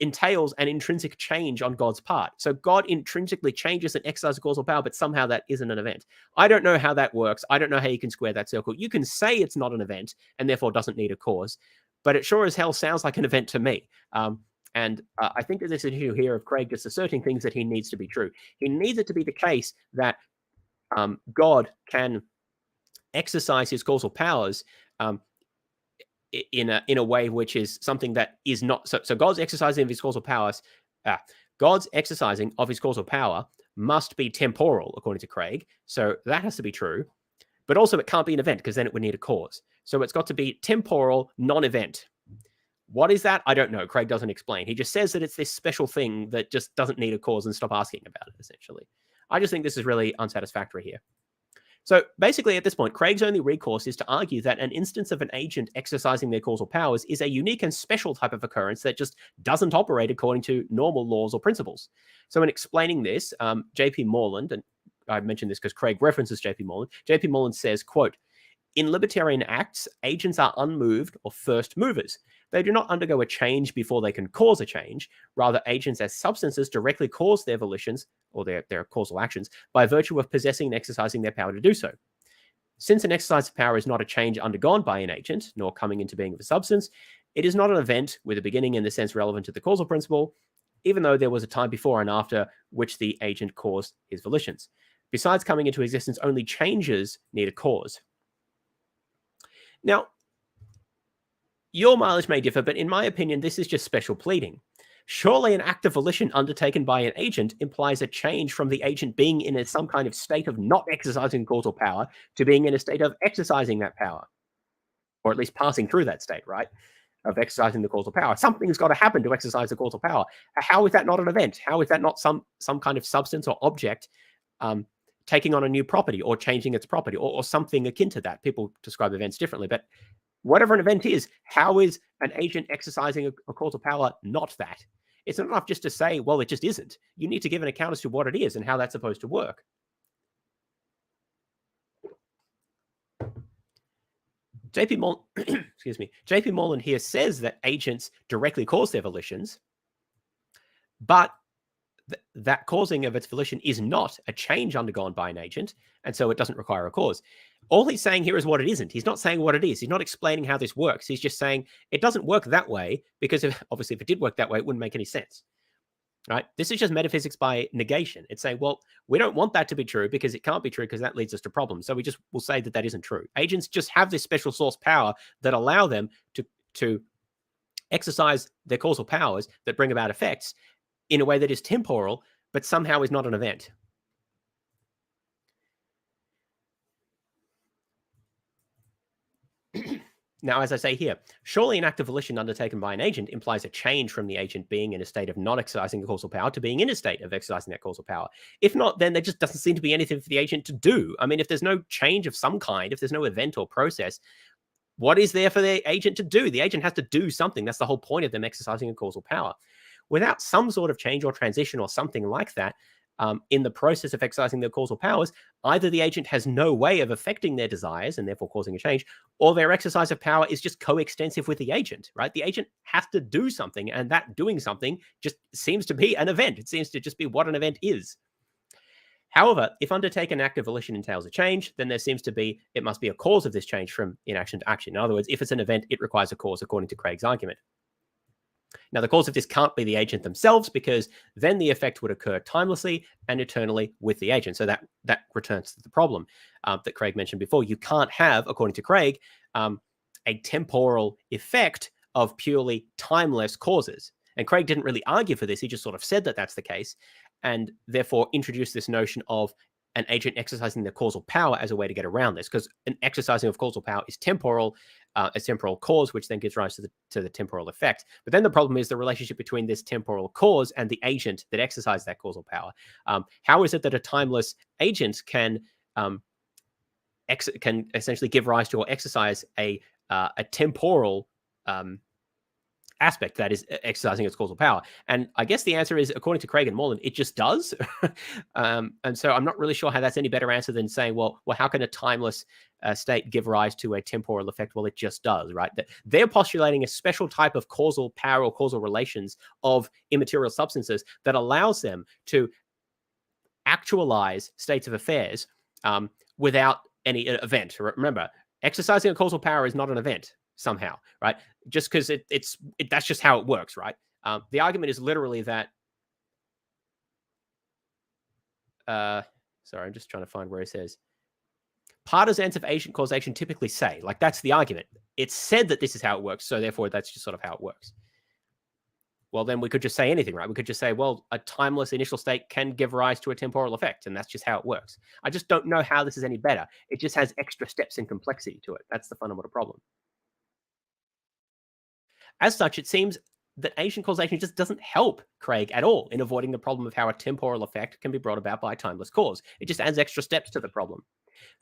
[SPEAKER 2] entails an intrinsic change on God's part. So God intrinsically changes and exercises causal power, but somehow that isn't an event. I don't know how that works. I don't know how you can square that circle. You can say it's not an event and therefore doesn't need a cause, but it sure as hell sounds like an event to me. And I think that this issue here of Craig just asserting things that he needs to be true. He needs it to be the case that God can exercise his causal powers in a way which is something that is not so God's exercising of his causal powers. God's exercising of his causal power must be temporal, according to Craig. So that has to be true, but also it can't be an event because then it would need a cause. So it's got to be temporal, non-event. What is that? I don't know. Craig doesn't explain. He just says that it's this special thing that just doesn't need a cause and stop asking about it, essentially. I just think this is really unsatisfactory here. So basically, at this point, Craig's only recourse is to argue that an instance of an agent exercising their causal powers is a unique and special type of occurrence that just doesn't operate according to normal laws or principles. So in explaining this, J.P. Moreland, and I mentioned this because Craig references J.P. Moreland says, quote, "In libertarian acts, agents are unmoved or first movers. They do not undergo a change before they can cause a change. Rather, agents as substances directly cause their volitions or their causal actions by virtue of possessing and exercising their power to do so. Since an exercise of power is not a change undergone by an agent, nor coming into being of a substance, it is not an event with a beginning in the sense relevant to the causal principle, even though there was a time before and after which the agent caused his volitions. Besides coming into existence, only changes need a cause." Now, your mileage may differ, but in my opinion, this is just special pleading. Surely an act of volition undertaken by an agent implies a change from the agent being in some kind of state of not exercising causal power to being in a state of exercising that power, or at least passing through that state, right, of exercising the causal power. Something's got to happen to exercise the causal power. How is that not an event? How is that not some kind of substance or object taking on a new property or changing its property or something akin to that? People describe events differently, but whatever an event is, how is an agent exercising a causal power not that? It's not enough just to say, well, it just isn't. You need to give an account as to what it is and how that's supposed to work. J.P. Moreland here says that agents directly cause their volitions, but that causing of its volition is not a change undergone by an agent, and so it doesn't require a cause. All he's saying here is what it isn't. He's not saying what it is. He's not explaining how this works. He's just saying it doesn't work that way because obviously if it did work that way, it wouldn't make any sense, right? This is just metaphysics by negation. It's saying, well, we don't want that to be true because it can't be true because that leads us to problems. So we just will say that isn't true. Agents just have this special source power that allow them to exercise their causal powers that bring about effects in a way that is temporal, but somehow is not an event. Now, as I say here, surely an act of volition undertaken by an agent implies a change from the agent being in a state of not exercising the causal power to being in a state of exercising that causal power. If not, then there just doesn't seem to be anything for the agent to do. I mean, if there's no change of some kind, if there's no event or process, what is there for the agent to do? The agent has to do something. That's the whole point of them exercising a causal power. Without some sort of change or transition or something like that, in the process of exercising their causal powers, either the agent has no way of affecting their desires and therefore causing a change, or their exercise of power is just coextensive with the agent, right? The agent has to do something, and that doing something just seems to be an event. It seems to just be what an event is. However, if undertaken active volition entails a change, then it must be a cause of this change from inaction to action. In other words, if it's an event, it requires a cause, according to Craig's argument. Now, the cause of this can't be the agent themselves, because then the effect would occur timelessly and eternally with the agent. So that returns to the problem that Craig mentioned before. You can't have, according to Craig, a temporal effect of purely timeless causes. And Craig didn't really argue for this. He just sort of said that that's the case, and therefore introduced this notion of an agent exercising their causal power as a way to get around this, because an exercising of causal power is temporal, a temporal cause, which then gives rise to the temporal effect. But then the problem is the relationship between this temporal cause and the agent that exercises that causal power. How is it that a timeless agent can essentially give rise to or exercise a temporal aspect that is exercising its causal power? And I guess the answer is, according to Craig and Moreland, it just does. And so I'm not really sure how that's any better answer than saying, well, how can a timeless state give rise to a temporal effect? Well, it just does, right? They're postulating a special type of causal power or causal relations of immaterial substances that allows them to actualize states of affairs without any event. Remember, exercising a causal power is not an event somehow, right? Just because that's just how it works, right? The argument is literally that. Sorry, I'm just trying to find where it says. Partisans of agent causation typically say, like, that's the argument. It's said that this is how it works, so therefore that's just sort of how it works. Well, then we could just say anything, right? We could just say, well, a timeless initial state can give rise to a temporal effect, and that's just how it works. I just don't know how this is any better. It just has extra steps in complexity to it. That's the fundamental problem. As such, it seems that agent causation just doesn't help Craig at all in avoiding the problem of how a temporal effect can be brought about by a timeless cause. It just adds extra steps to the problem.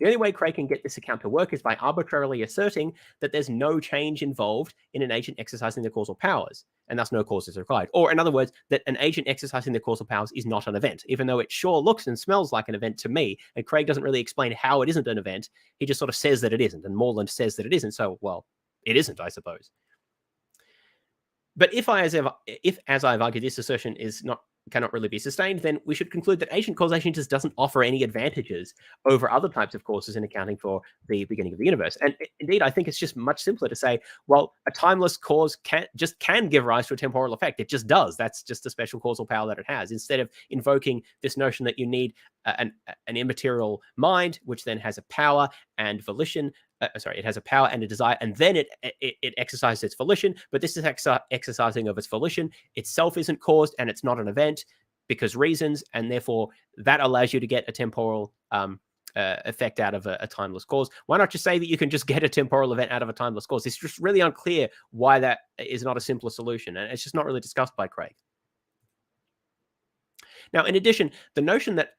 [SPEAKER 2] The only way Craig can get this account to work is by arbitrarily asserting that there's no change involved in an agent exercising the causal powers, and thus no cause is required. Or, in other words, that an agent exercising the causal powers is not an event, even though it sure looks and smells like an event to me. And Craig doesn't really explain how it isn't an event. He just sort of says that it isn't, and Moreland says that it isn't. So, well, it isn't, I suppose. But if, as I've argued, this assertion cannot really be sustained, then we should conclude that agent causation just doesn't offer any advantages over other types of causes in accounting for the beginning of the universe. And indeed, I think it's just much simpler to say, well, a timeless cause can give rise to a temporal effect. It just does. That's just a special causal power that it has. Instead of invoking this notion that you need an immaterial mind, which then has a power and volition. It has a power and a desire, and then it exercises its volition. But this is exercising of its volition itself isn't caused, and it's not an event because reasons, and therefore that allows you to get a temporal effect out of a timeless cause. Why not just say that you can just get a temporal event out of a timeless cause? It's just really unclear why that is not a simpler solution, and it's just not really discussed by Craig. Now, in addition, the notion that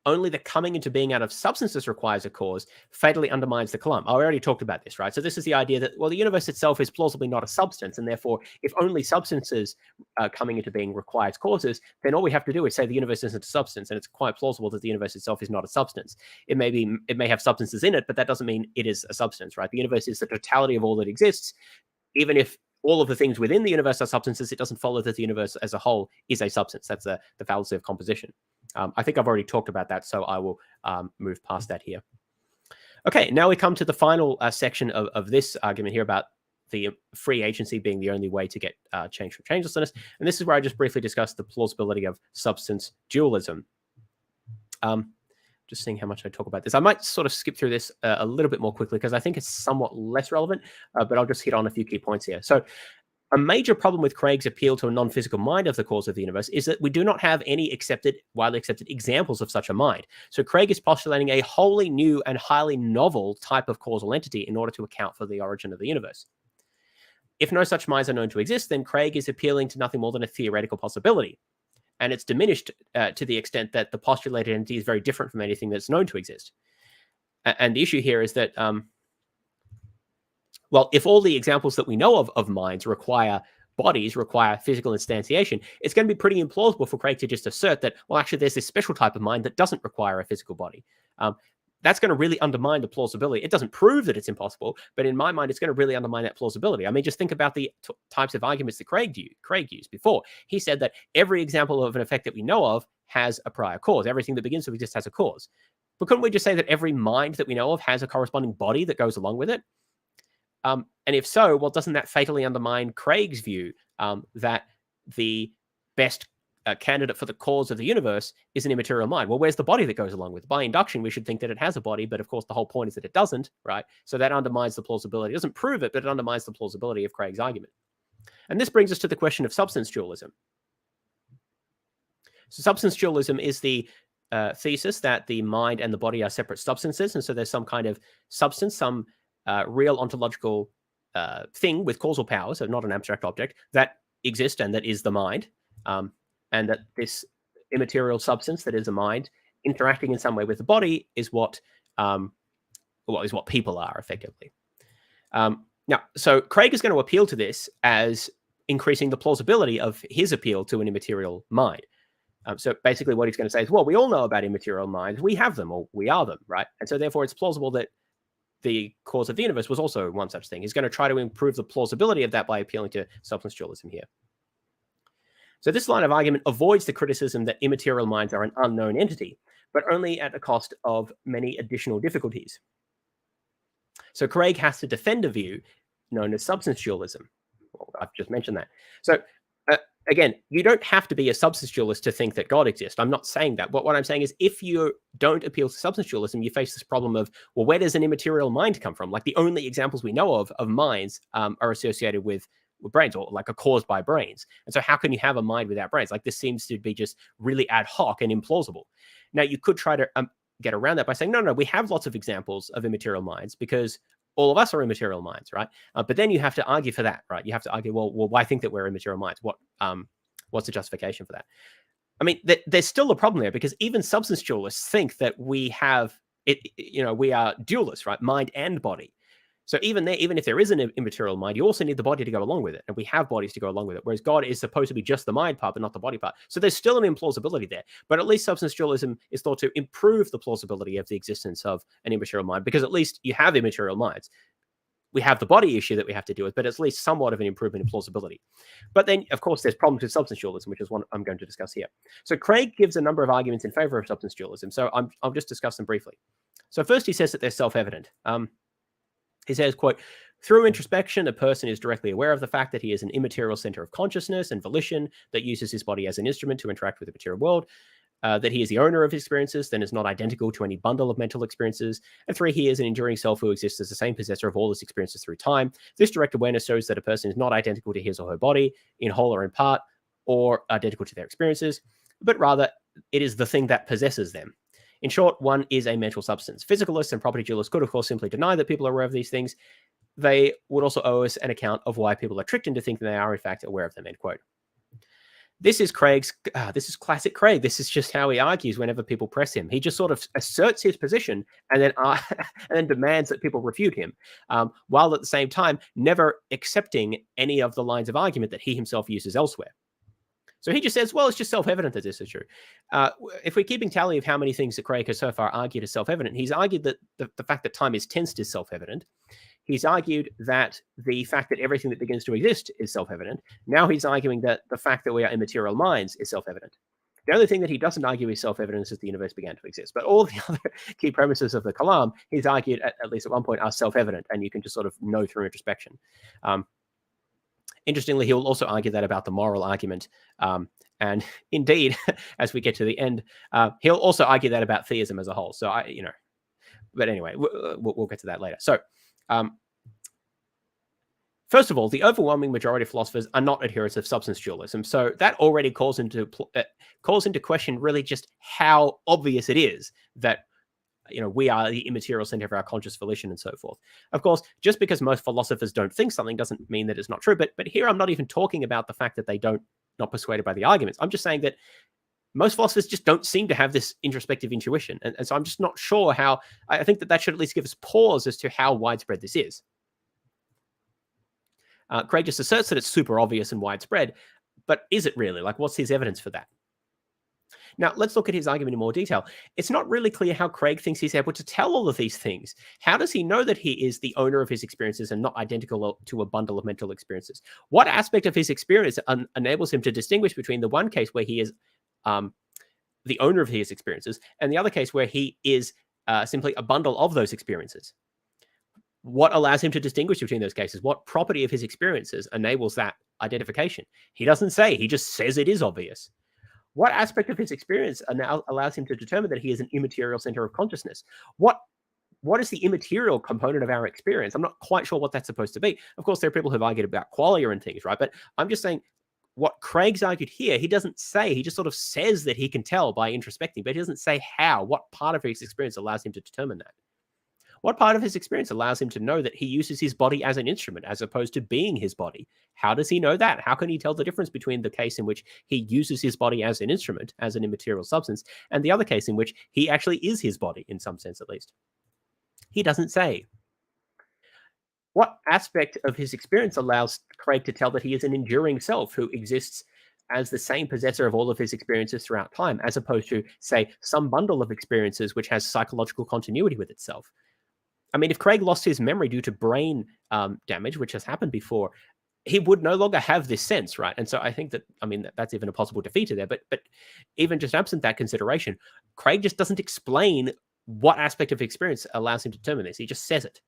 [SPEAKER 2] only the coming into being out of substances requires a cause fatally undermines the Kalam. I already talked about this, right? So this is the idea that, well, the universe itself is plausibly not a substance, and therefore, if only substances coming into being requires causes, then all we have to do is say the universe isn't a substance, and it's quite plausible that the universe itself is not a substance. It may have substances in it, but that doesn't mean it is a substance, right? The universe is the totality of all that exists. Even if all of the things within the universe are substances, it doesn't follow that the universe as a whole is a substance. That's the fallacy of composition. I think I've already talked about that, so I will move past that here. Okay, now we come to the final section of this argument here about the free agency being the only way to get change from changelessness. And this is where I just briefly discussed the plausibility of substance dualism. Just seeing how much I talk about this. I might sort of skip through this a little bit more quickly because I think it's somewhat less relevant, but I'll just hit on a few key points here. So a major problem with Craig's appeal to a non-physical mind of the cause of the universe is that we do not have any widely accepted examples of such a mind. So Craig is postulating a wholly new and highly novel type of causal entity in order to account for the origin of the universe. If no such minds are known to exist, then Craig is appealing to nothing more than a theoretical possibility. And it's diminished to the extent that the postulated entity is very different from anything that's known to exist. And the issue here is that well, if all the examples that we know of minds require physical instantiation, it's going to be pretty implausible for Craig to just assert that, well, actually, there's this special type of mind that doesn't require a physical body. That's going to really undermine the plausibility. It doesn't prove that it's impossible, but in my mind, it's going to really undermine that plausibility. I mean, just think about the types of arguments that Craig used before. He said that every example of an effect that we know of has a prior cause. Everything that begins to exist has a cause. But couldn't we just say that every mind that we know of has a corresponding body that goes along with it? And if so, well, doesn't that fatally undermine Craig's view that the best candidate for the cause of the universe is an immaterial mind? Well, where's the body that goes along with it? By induction, we should think that it has a body, but of course, the whole point is that it doesn't, right? So that undermines the plausibility. It doesn't prove it, but it undermines the plausibility of Craig's argument. And this brings us to the question of substance dualism. So substance dualism is the thesis that the mind and the body are separate substances. And so there's some kind of substance, some real ontological thing with causal power, so not an abstract object, that exists and that is the mind. And that this immaterial substance that is a mind interacting in some way with the body is what people are, effectively. Now, so Craig is going to appeal to this as increasing the plausibility of his appeal to an immaterial mind. So basically what he's going to say is, well, we all know about immaterial minds. We have them, or we are them, right? And so therefore it's plausible that the cause of the universe was also one such thing. He's going to try to improve the plausibility of that by appealing to substance dualism here. So this line of argument avoids the criticism that immaterial minds are an unknown entity, but only at the cost of many additional difficulties. So Craig has to defend a view known as substance dualism. Well, I've just mentioned that. So again, you don't have to be a substance dualist to think that God exists. I'm not saying that. But what I'm saying is if you don't appeal to substance dualism, you face this problem of, well, where does an immaterial mind come from? Like the only examples we know of minds are associated with brains, or like are caused by brains. And so how can you have a mind without brains? Like this seems to be just really ad hoc and implausible. Now you could try to get around that by saying, no, we have lots of examples of immaterial minds because all of us are immaterial minds, right? But then you have to argue for that, right? You have to argue, well, why think that we're immaterial minds? What's the justification for that? I mean, there's still a problem there because even substance dualists think that we have it. We are dualists, right? Mind and body. So even if there is an immaterial mind, you also need the body to go along with it, and we have bodies to go along with it. Whereas God is supposed to be just the mind part, but not the body part. So there's still an implausibility there. But at least substance dualism is thought to improve the plausibility of the existence of an immaterial mind, because at least you have immaterial minds. We have the body issue that we have to deal with, but at least somewhat of an improvement in plausibility. But then, of course, there's problems with substance dualism, which is one I'm going to discuss here. So Craig gives a number of arguments in favor of substance dualism. So I'll just discuss them briefly. So first, he says that they're self-evident. He says, quote, through introspection, a person is directly aware of the fact that he is an immaterial center of consciousness and volition that uses his body as an instrument to interact with the material world, that he is the owner of his experiences, then is not identical to any bundle of mental experiences. And 3, he is an enduring self who exists as the same possessor of all his experiences through time. This direct awareness shows that a person is not identical to his or her body, in whole or in part, or identical to their experiences, but rather it is the thing that possesses them. In short, one is a mental substance. Physicalists and property dualists could, of course, simply deny that people are aware of these things. They would also owe us an account of why people are tricked into thinking they are, in fact, aware of them, end quote. This is classic Craig. This is just how he argues whenever people press him. He just sort of asserts his position and then demands that people refute him, while at the same time never accepting any of the lines of argument that he himself uses elsewhere. So he just says, well, it's just self-evident that this is true. If we're keeping tally of how many things that Craig has so far argued as self-evident, he's argued that the fact that time is tensed is self-evident. He's argued that the fact that everything that begins to exist is self-evident. Now he's arguing that the fact that we are immaterial minds is self-evident. The only thing that he doesn't argue is self-evident is that the universe began to exist. But all the other key premises of the Kalam, he's argued, at least at one point, are self-evident, and you can just sort of know through introspection. Interestingly, he'll also argue that about the moral argument. And indeed, as we get to the end, he'll also argue that about theism as a whole. So, but anyway, we'll get to that later. So, first of all, the overwhelming majority of philosophers are not adherents of substance dualism. So that already calls into question really just how obvious it is that we are the immaterial center of our conscious volition and so forth. Of course, just because most philosophers don't think something doesn't mean that it's not true. But here I'm not even talking about the fact that they not persuaded by the arguments. I'm just saying that most philosophers just don't seem to have this introspective intuition. And so I'm just not sure how. I think that should at least give us pause as to how widespread this is. Craig just asserts that it's super obvious and widespread, but is it really? Like, what's his evidence for that? Now, let's look at his argument in more detail. It's not really clear how Craig thinks he's able to tell all of these things. How does he know that he is the owner of his experiences and not identical to a bundle of mental experiences? What aspect of his experience enables him to distinguish between the one case where he is the owner of his experiences, and the other case where he is simply a bundle of those experiences. What allows him to distinguish between those cases? What property of his experiences enables that identification? He doesn't say, he just says it is obvious. What aspect of his experience now allows him to determine that he is an immaterial center of consciousness? What is the immaterial component of our experience? I'm not quite sure what that's supposed to be. Of course, there are people who've argued about qualia and things, right? But I'm just saying what Craig's argued here, he doesn't say, he just sort of says that he can tell by introspecting, but he doesn't say how, what part of his experience allows him to determine that. What part of his experience allows him to know that he uses his body as an instrument as opposed to being his body? How does he know that? How can he tell the difference between the case in which he uses his body as an instrument, as an immaterial substance, and the other case in which he actually is his body, in some sense at least? He doesn't say. What aspect of his experience allows Craig to tell that he is an enduring self who exists as the same possessor of all of his experiences throughout time, as opposed to, say, some bundle of experiences which has psychological continuity with itself? I mean, if Craig lost his memory due to brain damage, which has happened before, he would no longer have this sense, right? And so I think that, I mean, that's even a possible defeater there. But even just absent that consideration, Craig just doesn't explain what aspect of experience allows him to determine this. He just says it.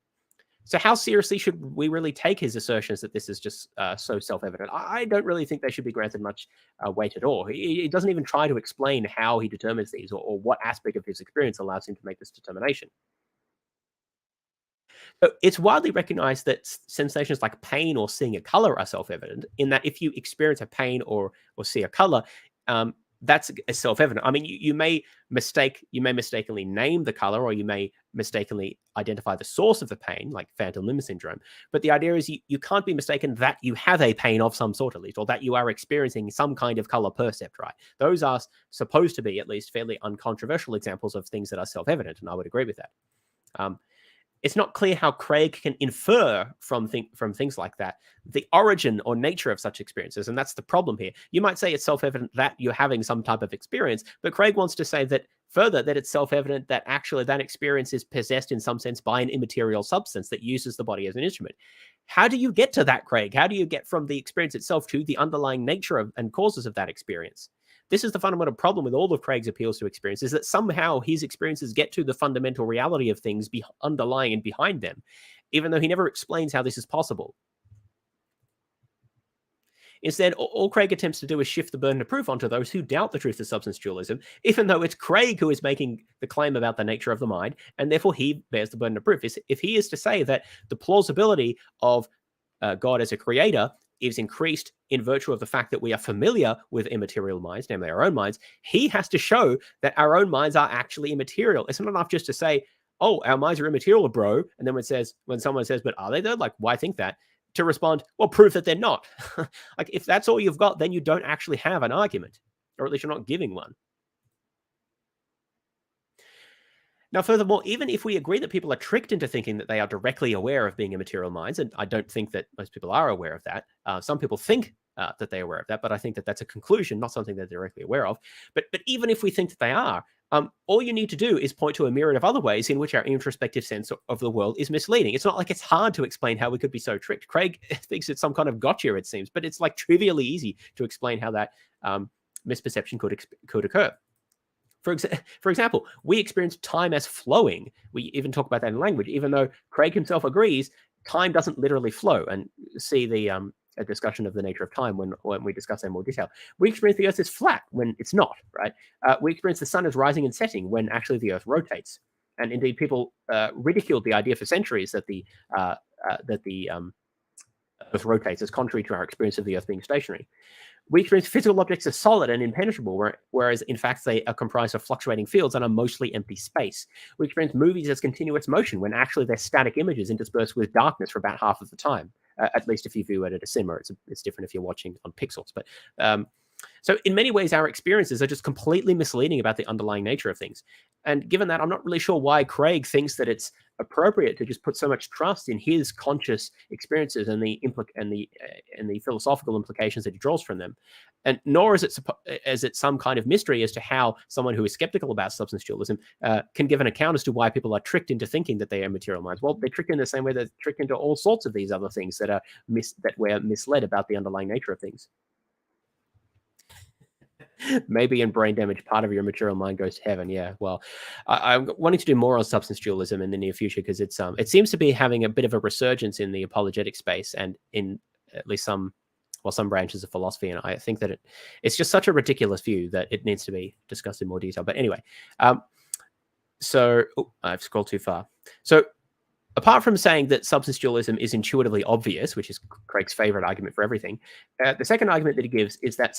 [SPEAKER 2] So how seriously should we really take his assertions that this is just so self-evident? I don't really think they should be granted much weight at all. He doesn't even try to explain how he determines these or what aspect of his experience allows him to make this determination. So it's widely recognized that sensations like pain or seeing a color are self-evident, in that if you experience a pain or see a color, that's self-evident. I mean, you may mistakenly name the color, or you may mistakenly identify the source of the pain, like phantom limb syndrome. But the idea is you can't be mistaken that you have a pain of some sort, at least, or that you are experiencing some kind of color percept, right? Those are supposed to be at least fairly uncontroversial examples of things that are self-evident, and I would agree with that. It's not clear how Craig can infer from things like that the origin or nature of such experiences, and that's the problem here. You might say it's self-evident that you're having some type of experience, but Craig wants to say that further that it's self-evident that actually that experience is possessed in some sense by an immaterial substance that uses the body as an instrument. How do you get to that, Craig? How do you get from the experience itself to the underlying nature of and causes of that experience? This is the fundamental problem with all of Craig's appeals to experience, is that somehow his experiences get to the fundamental reality of things underlying and behind them, even though he never explains how this is possible. Instead, all Craig attempts to do is shift the burden of proof onto those who doubt the truth of substance dualism, even though it's Craig who is making the claim about the nature of the mind, and therefore he bears the burden of proof. If he is to say that the plausibility of God as a creator is increased in virtue of the fact that we are familiar with immaterial minds, namely our own minds, he has to show that our own minds are actually immaterial. It's not enough just to say, oh, our minds are immaterial, bro. And then when someone says, but are they though? Like, why think that? To respond, well, prove that they're not. Like, if that's all you've got, then you don't actually have an argument, or at least you're not giving one. Now, furthermore, even if we agree that people are tricked into thinking that they are directly aware of being immaterial minds, and I don't think that most people are aware of that. Some people think that they're aware of that, but I think that that's a conclusion, not something they're directly aware of. But even if we think that they are, all you need to do is point to a myriad of other ways in which our introspective sense of the world is misleading. It's not like it's hard to explain how we could be so tricked. Craig thinks it's some kind of gotcha, it seems, but it's like trivially easy to explain how that misperception could occur. For example, we experience time as flowing. We even talk about that in language, even though Craig himself agrees time doesn't literally flow. And see the a discussion of the nature of time when we discuss that in more detail. We experience the Earth as flat when it's not, right? We experience the sun as rising and setting when actually the Earth rotates. And indeed, people ridiculed the idea for centuries that the Earth rotates, as contrary to our experience of the Earth being stationary. We experience physical objects as solid and impenetrable, whereas in fact they are comprised of fluctuating fields and are mostly empty space. We experience movies as continuous motion when actually they're static images interspersed with darkness for about half of the time. At least if you view it at a cinema, it's different if you're watching on pixels. But so in many ways, our experiences are just completely misleading about the underlying nature of things. And given that, I'm not really sure why Craig thinks that it's appropriate to just put so much trust in his conscious experiences and the philosophical implications that he draws from them. And nor is it some kind of mystery as to how someone who is skeptical about substance dualism can give an account as to why people are tricked into thinking that they are material minds. Well, they're tricked in the same way they're tricked into all sorts of these other things that we're misled about the underlying nature of things. Maybe in brain damage, part of your immaterial mind goes to heaven. Yeah, well, I'm wanting to do more on substance dualism in the near future because it seems to be having a bit of a resurgence in the apologetic space and in at least some branches of philosophy. And I think that it's just such a ridiculous view that it needs to be discussed in more detail. But anyway, so I've scrolled too far. So apart from saying that substance dualism is intuitively obvious, which is Craig's favorite argument for everything, the second argument that he gives is that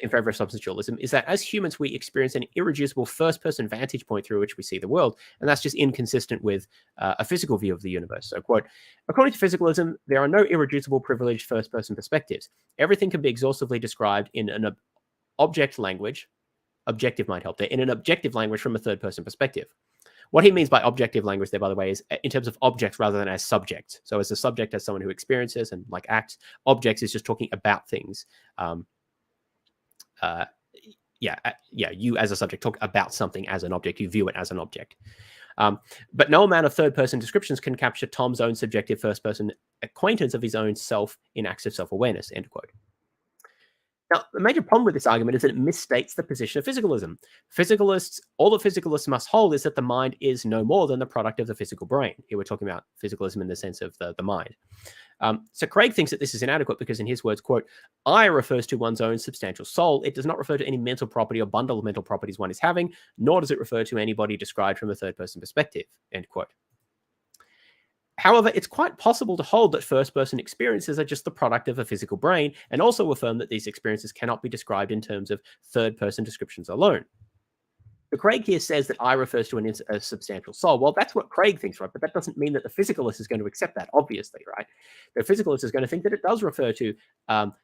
[SPEAKER 2] in favor of substance dualism is that as humans, we experience an irreducible first-person vantage point through which we see the world, and that's just inconsistent with a physical view of the universe. So, quote, according to physicalism, there are no irreducible privileged first-person perspectives. Everything can be exhaustively described in an object language. Objective might help there. In an objective language from a third-person perspective. What he means by objective language there, by the way, is in terms of objects rather than as subjects. So as a subject, as someone who experiences and like acts, objects is just talking about things. You as a subject talk about something as an object. You view it as an object. But no amount of third-person descriptions can capture Tom's own subjective first-person acquaintance of his own self in acts of self-awareness, end quote. Now, the major problem with this argument is that it misstates the position of physicalism. All the physicalists must hold is that the mind is no more than the product of the physical brain. Here we're talking about physicalism in the sense of the mind. So Craig thinks that this is inadequate because, in his words, quote, I refers to one's own substantial soul. It does not refer to any mental property or bundle of mental properties one is having, nor does it refer to anybody described from a third-person perspective, end quote. However, it's quite possible to hold that first-person experiences are just the product of a physical brain and also affirm that these experiences cannot be described in terms of third-person descriptions alone. But Craig here says that I refers to a substantial soul. Well, that's what Craig thinks, right? But that doesn't mean that the physicalist is going to accept that, obviously, right? The physicalist is going to think that it does refer to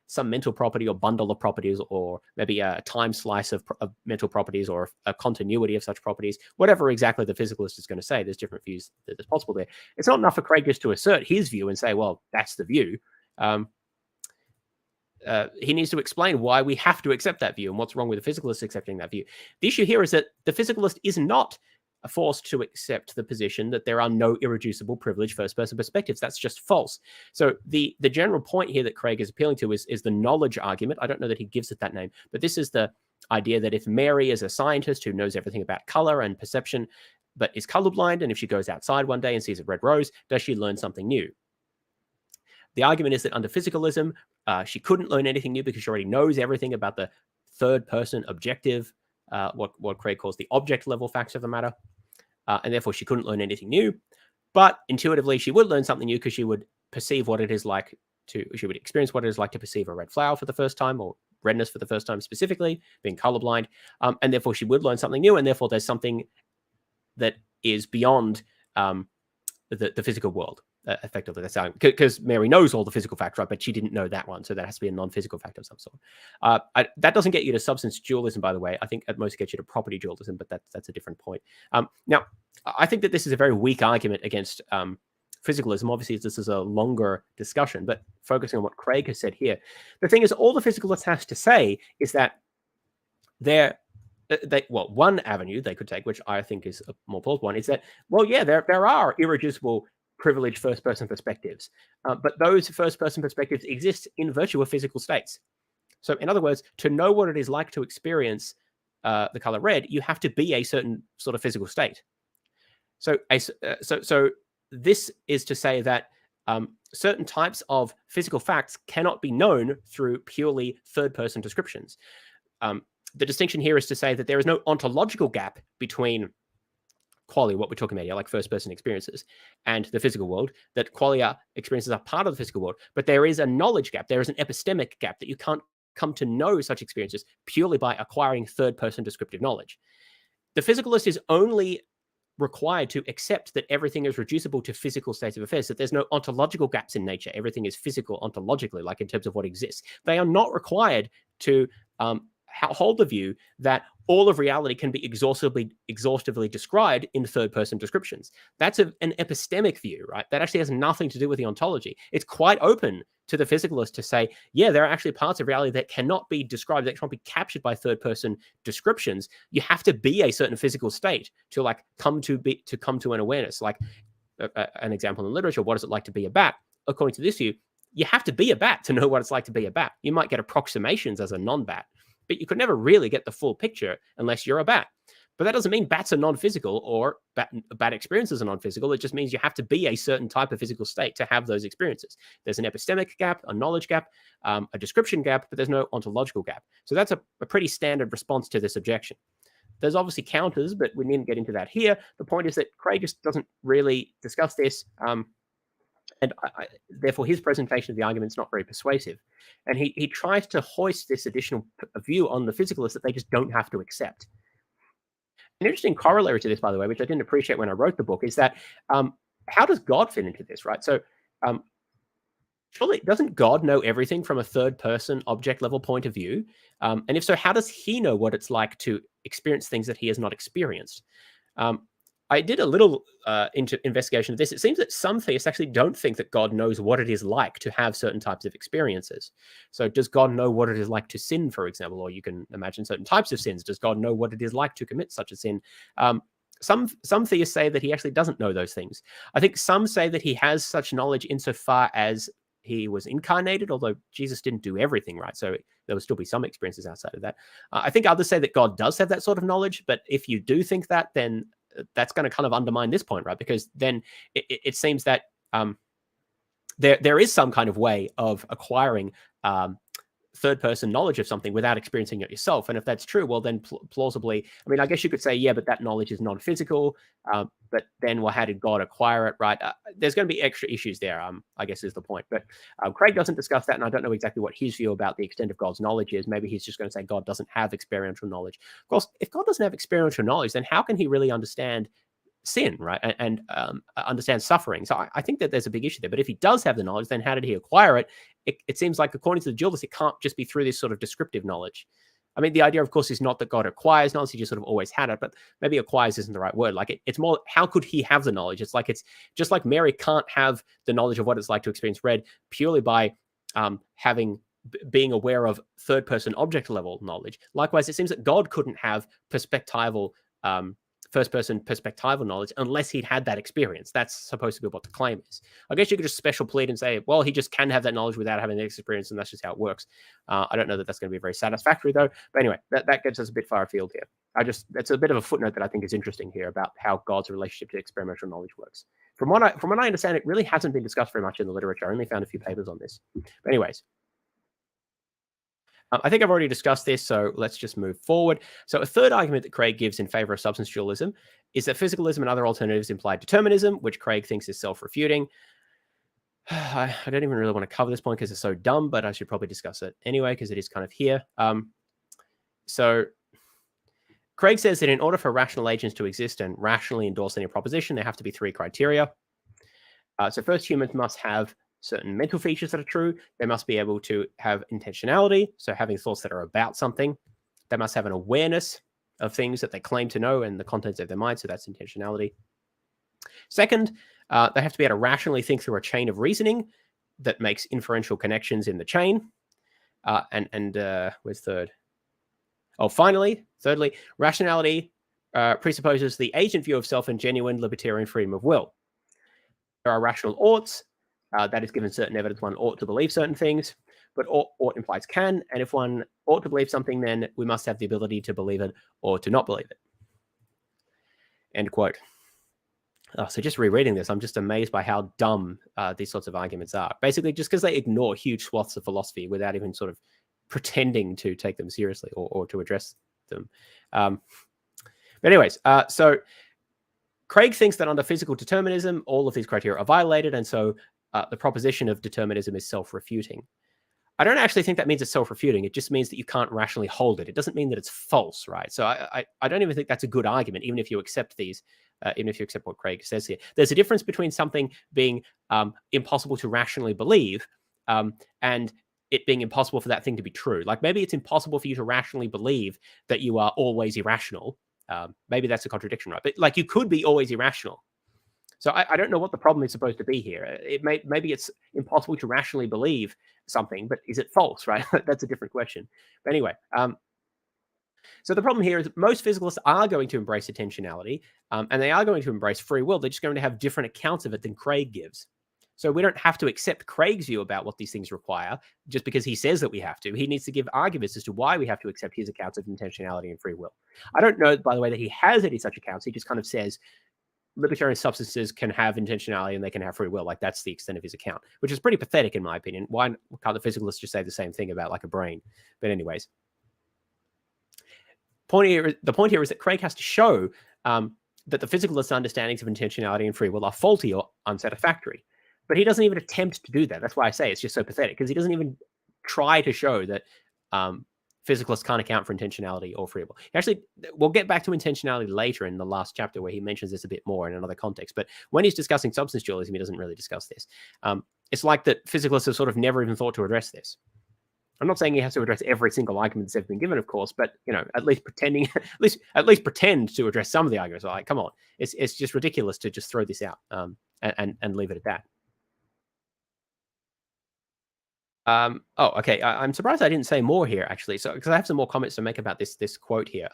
[SPEAKER 2] some mental property or bundle of properties, or maybe a time slice of mental properties, or a continuity of such properties, whatever exactly the physicalist is going to say. There's different views that are possible there. It's not enough for Craig just to assert his view and say, well, that's the view. He needs to explain why we have to accept that view and what's wrong with the physicalist accepting that view. The issue here is that the physicalist is not forced to accept the position that there are no irreducible privileged first-person perspectives. That's just false. So the general point here that Craig is appealing to is the knowledge argument. I don't know that he gives it that name, but this is the idea that if Mary is a scientist who knows everything about color and perception, but is colorblind, and if she goes outside one day and sees a red rose, does she learn something new? The argument is that under physicalism, she couldn't learn anything new because she already knows everything about the third-person objective, what Craig calls the object-level facts of the matter, and therefore she couldn't learn anything new. But intuitively, she would learn something new because she would perceive what it is like she would experience what it is like to perceive a red flower for the first time, or redness for the first time specifically, being colorblind, and therefore she would learn something new, and therefore there's something that is beyond the physical world. Effectively, that's how, because Mary knows all the physical facts, right? But she didn't know that one, so that has to be a non-physical fact of some sort. That doesn't get you to substance dualism, by the way. I think at most it gets you to property dualism, but that's a different point. Now, I think that this is a very weak argument against physicalism. Obviously, this is a longer discussion, but focusing on what Craig has said here, the thing is, all the physicalist has to say is that one avenue they could take, which I think is a more plausible one, is that, well, yeah, there are irreducible privileged first-person perspectives, but those first-person perspectives exist in virtue of physical states. So, in other words, to know what it is like to experience the color red, you have to be a certain sort of physical state. So this is to say that certain types of physical facts cannot be known through purely third-person descriptions. The distinction here is to say that there is no ontological gap between qualia, what we're talking about here, like first-person experiences, and the physical world, that qualia experiences are part of the physical world, but there is a knowledge gap, there is an epistemic gap, that you can't come to know such experiences purely by acquiring third-person descriptive knowledge. The physicalist is only required to accept that everything is reducible to physical states of affairs, that there's no ontological gaps in nature, everything is physical ontologically, like in terms of what exists. They are not required to hold the view that all of reality can be exhaustively described in third-person descriptions. That's an epistemic view, right? That actually has nothing to do with the ontology. It's quite open to the physicalist to say, yeah, there are actually parts of reality that cannot be described, that cannot be captured by third-person descriptions. You have to be a certain physical state to come to an awareness. Like an example in literature, what is it like to be a bat? According to this view, you have to be a bat to know what it's like to be a bat. You might get approximations as a non-bat, but you could never really get the full picture unless you're a bat. But that doesn't mean bats are non-physical or bat experiences are non-physical. It just means you have to be a certain type of physical state to have those experiences. There's an epistemic gap, a knowledge gap, a description gap, but there's no ontological gap. So that's a pretty standard response to this objection. There's obviously counters, but we needn't get into that here. The point is that Craig just doesn't really discuss this, and therefore his presentation of the argument is not very persuasive. And he tries to hoist this additional view on the physicalists that they just don't have to accept. An interesting corollary to this, by the way, which I didn't appreciate when I wrote the book, is that how does God fit into this, right? So surely doesn't God know everything from a third-person object-level point of view? And if so, how does he know what it's like to experience things that he has not experienced? I did a little investigation of this. It seems that some theists actually don't think that God knows what it is like to have certain types of experiences. So does God know what it is like to sin, for example? Or you can imagine certain types of sins. Does God know what it is like to commit such a sin? Some theists say that he actually doesn't know those things. I think some say that he has such knowledge insofar as he was incarnated, although Jesus didn't do everything, right? So there will still be some experiences outside of that. I think others say that God does have that sort of knowledge, but if you do think that, then that's going to kind of undermine this point, right? Because then it seems that there is some kind of way of acquiring third-person knowledge of something without experiencing it yourself. And if that's true, well, then plausibly, I mean, I guess you could say, yeah, but that knowledge is non-physical. But then, well, how did God acquire it, right? There's going to be extra issues there, I guess is the point. But Craig doesn't discuss that, and I don't know exactly what his view about the extent of God's knowledge is. Maybe he's just going to say God doesn't have experiential knowledge. Of course, if God doesn't have experiential knowledge, then how can he really understand sin, right? And understand suffering. So I think that there's a big issue there. But if he does have the knowledge, then how did he acquire it? It seems like, according to the dualists, it can't just be through this sort of descriptive knowledge. I mean, the idea, of course, is not that God acquires knowledge, he just sort of always had it, but maybe acquires isn't the right word. Like it's more, how could he have the knowledge? It's just like Mary can't have the knowledge of what it's like to experience red purely by being aware of third-person object level knowledge. Likewise, it seems that God couldn't have perspectival first-person perspectival knowledge unless he'd had that experience. That's supposed to be what the claim is. I guess you could just special plead and say, well, he just can have that knowledge without having the experience, and that's just how it works. I don't know that that's going to be very satisfactory, though. But anyway, that gets us a bit far afield here. That's a bit of a footnote that I think is interesting here about how God's relationship to experiential knowledge works. From what I understand, it really hasn't been discussed very much in the literature. I only found a few papers on this. But anyways, I think I've already discussed this, so let's just move forward. So a third argument that Craig gives in favor of substance dualism is that physicalism and other alternatives imply determinism, which Craig thinks is self-refuting. I don't even really want to cover this point because it's so dumb, but I should probably discuss it anyway because it is kind of here. So Craig says that in order for rational agents to exist and rationally endorse any proposition, there have to be three criteria. So first, humans must have certain mental features that are true. They must be able to have intentionality, so having thoughts that are about something. They must have an awareness of things that they claim to know and the contents of their mind, so that's intentionality. Second, they have to be able to rationally think through a chain of reasoning that makes inferential connections in the chain. Where's third? Oh, finally, thirdly, rationality presupposes the agent view of self and genuine libertarian freedom of will. There are rational oughts. That is given certain evidence one ought to believe certain things, but ought implies can, and if one ought to believe something, then we must have the ability to believe it or to not believe it. End quote. So just rereading this, I'm just amazed by how dumb these sorts of arguments are. Basically, just because they ignore huge swaths of philosophy without even sort of pretending to take them seriously or to address them. But anyways, so Craig thinks that under physical determinism, all of these criteria are violated, and so the proposition of determinism is self-refuting. I don't actually think that means it's self-refuting. It just means that you can't rationally hold it. It doesn't mean that it's false, right? So I don't even think that's a good argument, even if you accept these, even if you accept what Craig says here. There's a difference between something being impossible to rationally believe and it being impossible for that thing to be true. Like maybe it's impossible for you to rationally believe that you are always irrational. Maybe that's a contradiction, right? But like you could be always irrational. So I don't know what the problem is supposed to be here. Maybe it's impossible to rationally believe something, but is it false, right? That's a different question. But anyway, so the problem here is that most physicalists are going to embrace intentionality, and they are going to embrace free will. They're just going to have different accounts of it than Craig gives. So we don't have to accept Craig's view about what these things require just because he says that we have to. He needs to give arguments as to why we have to accept his accounts of intentionality and free will. I don't know, by the way, that he has any such accounts. He just kind of says libertarian substances can have intentionality and they can have free will. Like, that's the extent of his account, which is pretty pathetic in my opinion. Why can't the physicalists just say the same thing about like a brain? But anyways, the point here is that Craig has to show that the physicalist understandings of intentionality and free will are faulty or unsatisfactory. But he doesn't even attempt to do that. That's why I say it's just so pathetic, because he doesn't even try to show that physicalists can't account for intentionality or free will. Actually, we'll get back to intentionality later in the last chapter where he mentions this a bit more in another context. But when he's discussing substance dualism, he doesn't really discuss this. It's like that physicalists have sort of never even thought to address this. I'm not saying he has to address every single argument that's ever been given, of course, but at least pretending, at least pretend to address some of the arguments. Like, come on, it's just ridiculous to just throw this out and leave it at that. Okay. I'm surprised I didn't say more here, actually. So, because I have some more comments to make about this quote here.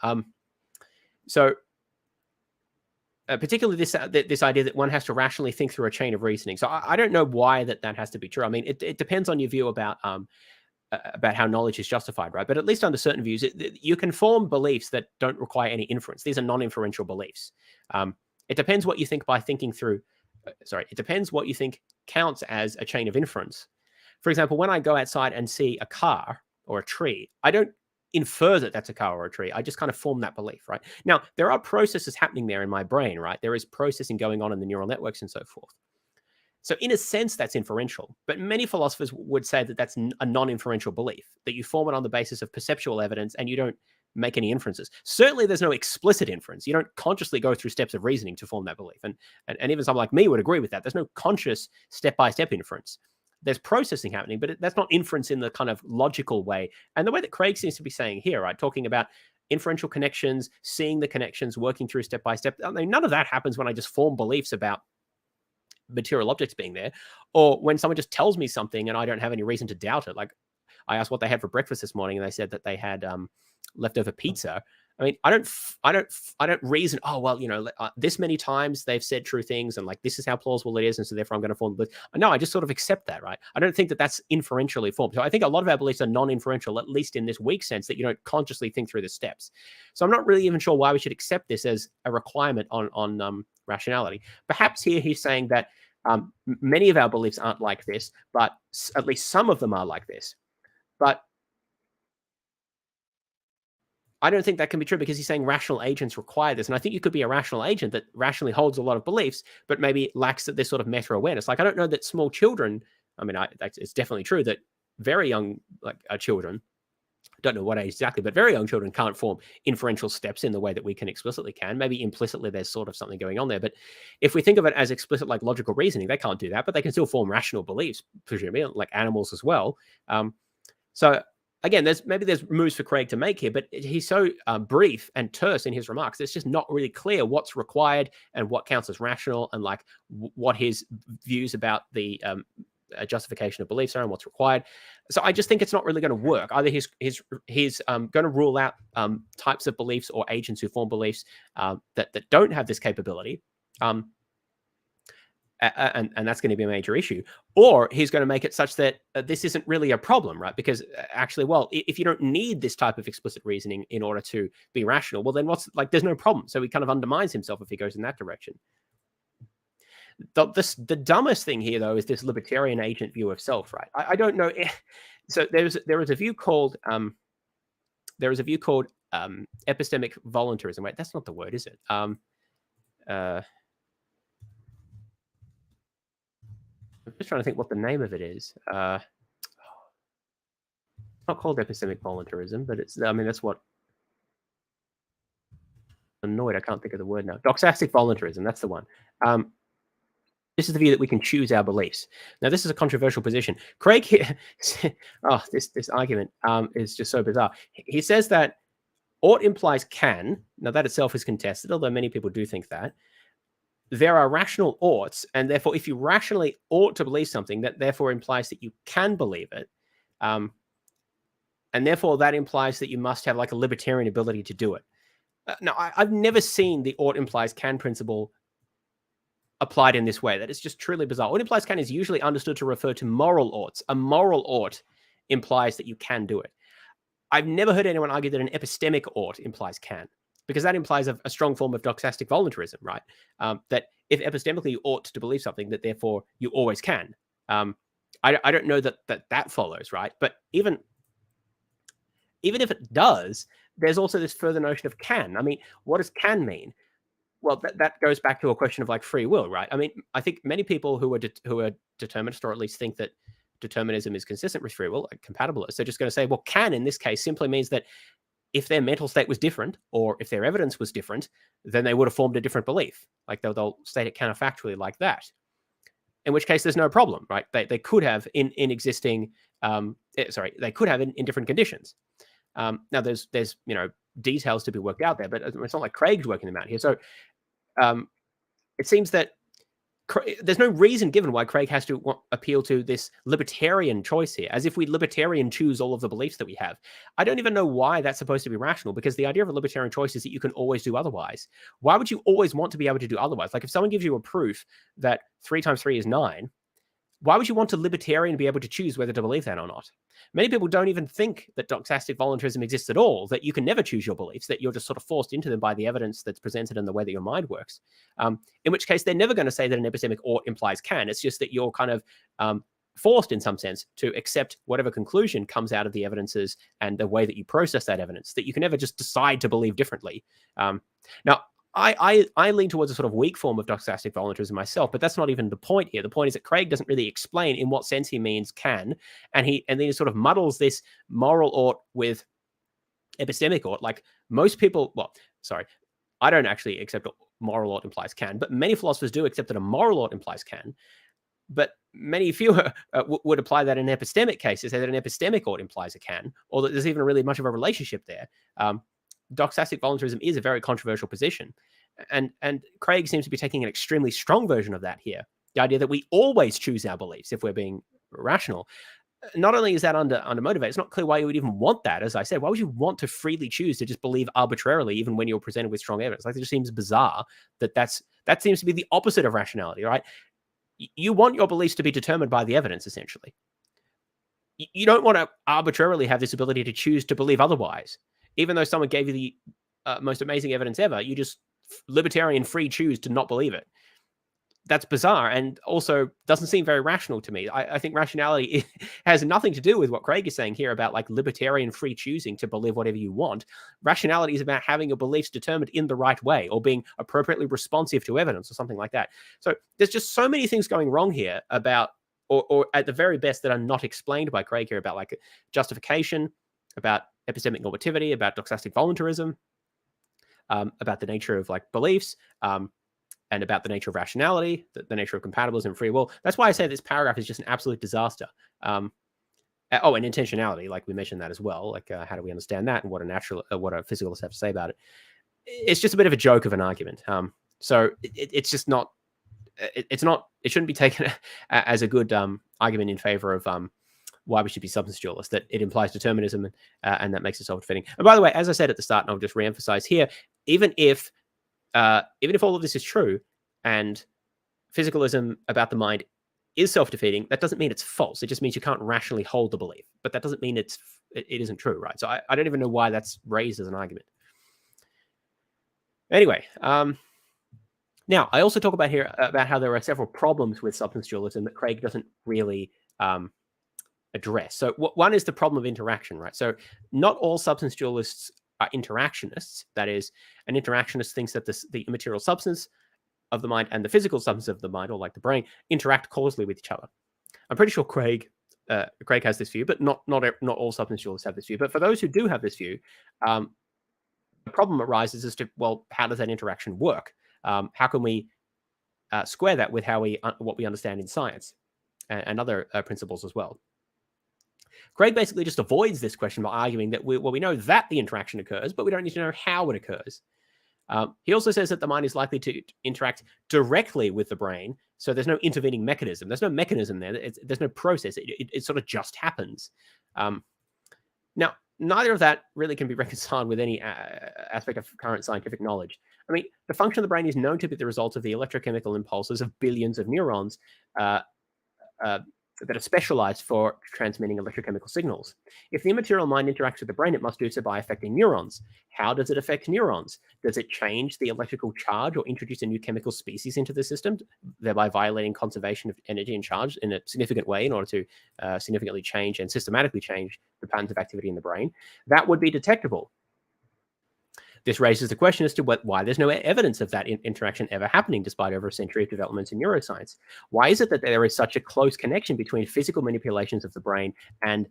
[SPEAKER 2] Particularly this idea that one has to rationally think through a chain of reasoning. So I don't know why that has to be true. I mean, it depends on your view about how knowledge is justified, right? But at least under certain views, you can form beliefs that don't require any inference. These are non-inferential beliefs. It depends what you think by thinking through. It depends what you think counts as a chain of inference. For example, when I go outside and see a car or a tree, I don't infer that that's a car or a tree. I just kind of form that belief, right? Now, there are processes happening there in my brain, right? There is processing going on in the neural networks and so forth. So in a sense, that's inferential. But many philosophers would say that that's a non-inferential belief, that you form it on the basis of perceptual evidence and you don't make any inferences. Certainly, there's no explicit inference. You don't consciously go through steps of reasoning to form that belief. And even someone like me would agree with that. There's no conscious step-by-step inference. There's processing happening, but that's not inference in the kind of logical way. And the way that Craig seems to be saying here, right, talking about inferential connections, seeing the connections, working through step by step. I mean, none of that happens when I just form beliefs about material objects being there, or when someone just tells me something and I don't have any reason to doubt it. Like, I asked what they had for breakfast this morning, and they said that they had leftover pizza. I mean, I don't reason, oh, well, this many times they've said true things and like this is how plausible it is, and so therefore I'm going to form the belief. No, I just sort of accept that, right? I don't think that that's inferentially formed. So I think a lot of our beliefs are non-inferential, at least in this weak sense that you don't consciously think through the steps. So I'm not really even sure why we should accept this as a requirement on rationality. Perhaps here he's saying that many of our beliefs aren't like this, but at least some of them are like this. But I don't think that can be true, because he's saying rational agents require this. And I think you could be a rational agent that rationally holds a lot of beliefs, but maybe lacks this sort of meta-awareness. Like, I don't know that small children, I mean, it's definitely true that very young children, don't know what age exactly, but very young children can't form inferential steps in the way that we can explicitly can. Maybe implicitly there's sort of something going on there. But if we think of it as explicit, like logical reasoning, they can't do that, but they can still form rational beliefs, presumably, like animals as well. So again, there's moves for Craig to make here, but he's so brief and terse in his remarks. It's just not really clear what's required and what counts as rational, and like what his views about the justification of beliefs are and what's required. So I just think it's not really going to work. Either he's going to rule out types of beliefs or agents who form beliefs that don't have this capability. And that's going to be a major issue, or he's going to make it such that this isn't really a problem, right? Because actually, well, if you don't need this type of explicit reasoning in order to be rational, well, then there's no problem. So he kind of undermines himself if he goes in that direction. The dumbest thing here, though, is this libertarian agent view of self, right? I don't know. So there is a view called epistemic voluntarism. Wait, that's not the word, is it? I'm just trying to think what the name of it is. It's not called epistemic voluntarism, but that's what. Annoyed, I can't think of the word now. Doxastic voluntarism, that's the one. This is the view that we can choose our beliefs. Now, this is a controversial position. Craig here, this argument is just so bizarre. He says that ought implies can. Now, that itself is contested, although many people do think that. There are rational oughts, and therefore, if you rationally ought to believe something, that therefore implies that you can believe it. And therefore, that implies that you must have like a libertarian ability to do it. Now, I've never seen the ought implies can principle applied in this way. That is just truly bizarre. What implies can is usually understood to refer to moral oughts. A moral ought implies that you can do it. I've never heard anyone argue that an epistemic ought implies can, because that implies a strong form of doxastic voluntarism, right? That if epistemically you ought to believe something, that therefore you always can. I don't know that follows, right? But even if it does, there's also this further notion of can. I mean, what does can mean? Well, that goes back to a question of like free will, right? I mean, I think many people who are determinists, or at least think that determinism is consistent with free will, like compatibilists, they're just going to say, well, can in this case simply means that if their mental state was different, or if their evidence was different, then they would have formed a different belief. Like they'll state it counterfactually like that. In which case, there's no problem, right? They could have in existing, they could have in different conditions. Now, there's details to be worked out there, but it's not like Craig's working them out here. So it seems that there's no reason given why Craig has to appeal to this libertarian choice here, as if we libertarian choose all of the beliefs that we have. I don't even know why that's supposed to be rational, because the idea of a libertarian choice is that you can always do otherwise. Why would you always want to be able to do otherwise? Like if someone gives you a proof that 3 times 3 is 9, why would you want to libertarian be able to choose whether to believe that or not? Many people don't even think that doxastic voluntarism exists at all, that you can never choose your beliefs, that you're just sort of forced into them by the evidence that's presented and the way that your mind works. In which case, they're never going to say that an epistemic ought implies can. It's just that you're kind of forced in some sense to accept whatever conclusion comes out of the evidences and the way that you process that evidence, that you can never just decide to believe differently. Now, I lean towards a sort of weak form of doxastic voluntarism myself, but that's not even the point here. The point is that Craig doesn't really explain in what sense he means can, and then he sort of muddles this moral ought with epistemic ought. Like most people, I don't actually accept moral ought implies can, but many philosophers do accept that a moral ought implies can. But many fewer would apply that in epistemic cases, say that an epistemic ought implies a can, or that there's even really much of a relationship there. Doxastic voluntarism is a very controversial position. And Craig seems to be taking an extremely strong version of that here. The idea that we always choose our beliefs if we're being rational. Not only is that undermotivated, it's not clear why you would even want that. As I said, why would you want to freely choose to just believe arbitrarily, even when you're presented with strong evidence? Like, it just seems bizarre that seems to be the opposite of rationality, right? You want your beliefs to be determined by the evidence, essentially. You don't want to arbitrarily have this ability to choose to believe otherwise. Even though someone gave you the most amazing evidence ever, you just libertarian free choose to not believe it. That's bizarre, and also doesn't seem very rational to me. I think rationality has nothing to do with what Craig is saying here about like libertarian free choosing to believe whatever you want. Rationality is about having your beliefs determined in the right way, or being appropriately responsive to evidence, or something like that. So there's just so many things going wrong here about, or at the very best, that are not explained by Craig here, about like justification, about epistemic normativity, about doxastic voluntarism, about the nature of like beliefs, and about the nature of rationality, the nature of compatibilism and free will. That's why I say this paragraph is just an absolute disaster. And intentionality, like we mentioned that as well. Like, how do we understand that, and what a physicalist have to say about it? It's just a bit of a joke of an argument. So it's just not. It shouldn't be taken as a good argument in favor of why we should be substance dualists, that it implies determinism, and that makes it self-defeating. And by the way, as I said at the start, and I'll just reemphasize here, even if all of this is true and physicalism about the mind is self-defeating, that doesn't mean it's false. It just means you can't rationally hold the belief. But that doesn't mean it isn't true, right? So I don't even know why that's raised as an argument. Anyway, now I also talk about here about how there are several problems with substance dualism that Craig doesn't really address. So one is the problem of interaction, right? So not all substance dualists are interactionists. That is, an interactionist thinks that the immaterial substance of the mind and the physical substance of the mind, or like the brain, interact causally with each other. I'm pretty sure Craig has this view, but not all substance dualists have this view. But for those who do have this view, the problem arises as to, well, how does that interaction work? How can we square that with what we understand in science and other principles as well? Craig basically just avoids this question by arguing that we know that the interaction occurs, but we don't need to know how it occurs. He also says that the mind is likely to interact directly with the brain, so there's no intervening mechanism. There's no mechanism there. There's no process. It sort of just happens. Now, neither of that really can be reconciled with any aspect of current scientific knowledge. I mean, the function of the brain is known to be the result of the electrochemical impulses of billions of neurons uh, that are specialized for transmitting electrochemical signals. If the immaterial mind interacts with the brain, it must do so by affecting neurons. How does it affect neurons? Does it change the electrical charge or introduce a new chemical species into the system, thereby violating conservation of energy and charge in a significant way in order to significantly change and systematically change the patterns of activity in the brain? That would be detectable. This raises the question as to why there's no evidence of that interaction ever happening despite over a century of developments in neuroscience. Why is it that there is such a close connection between physical manipulations of the brain and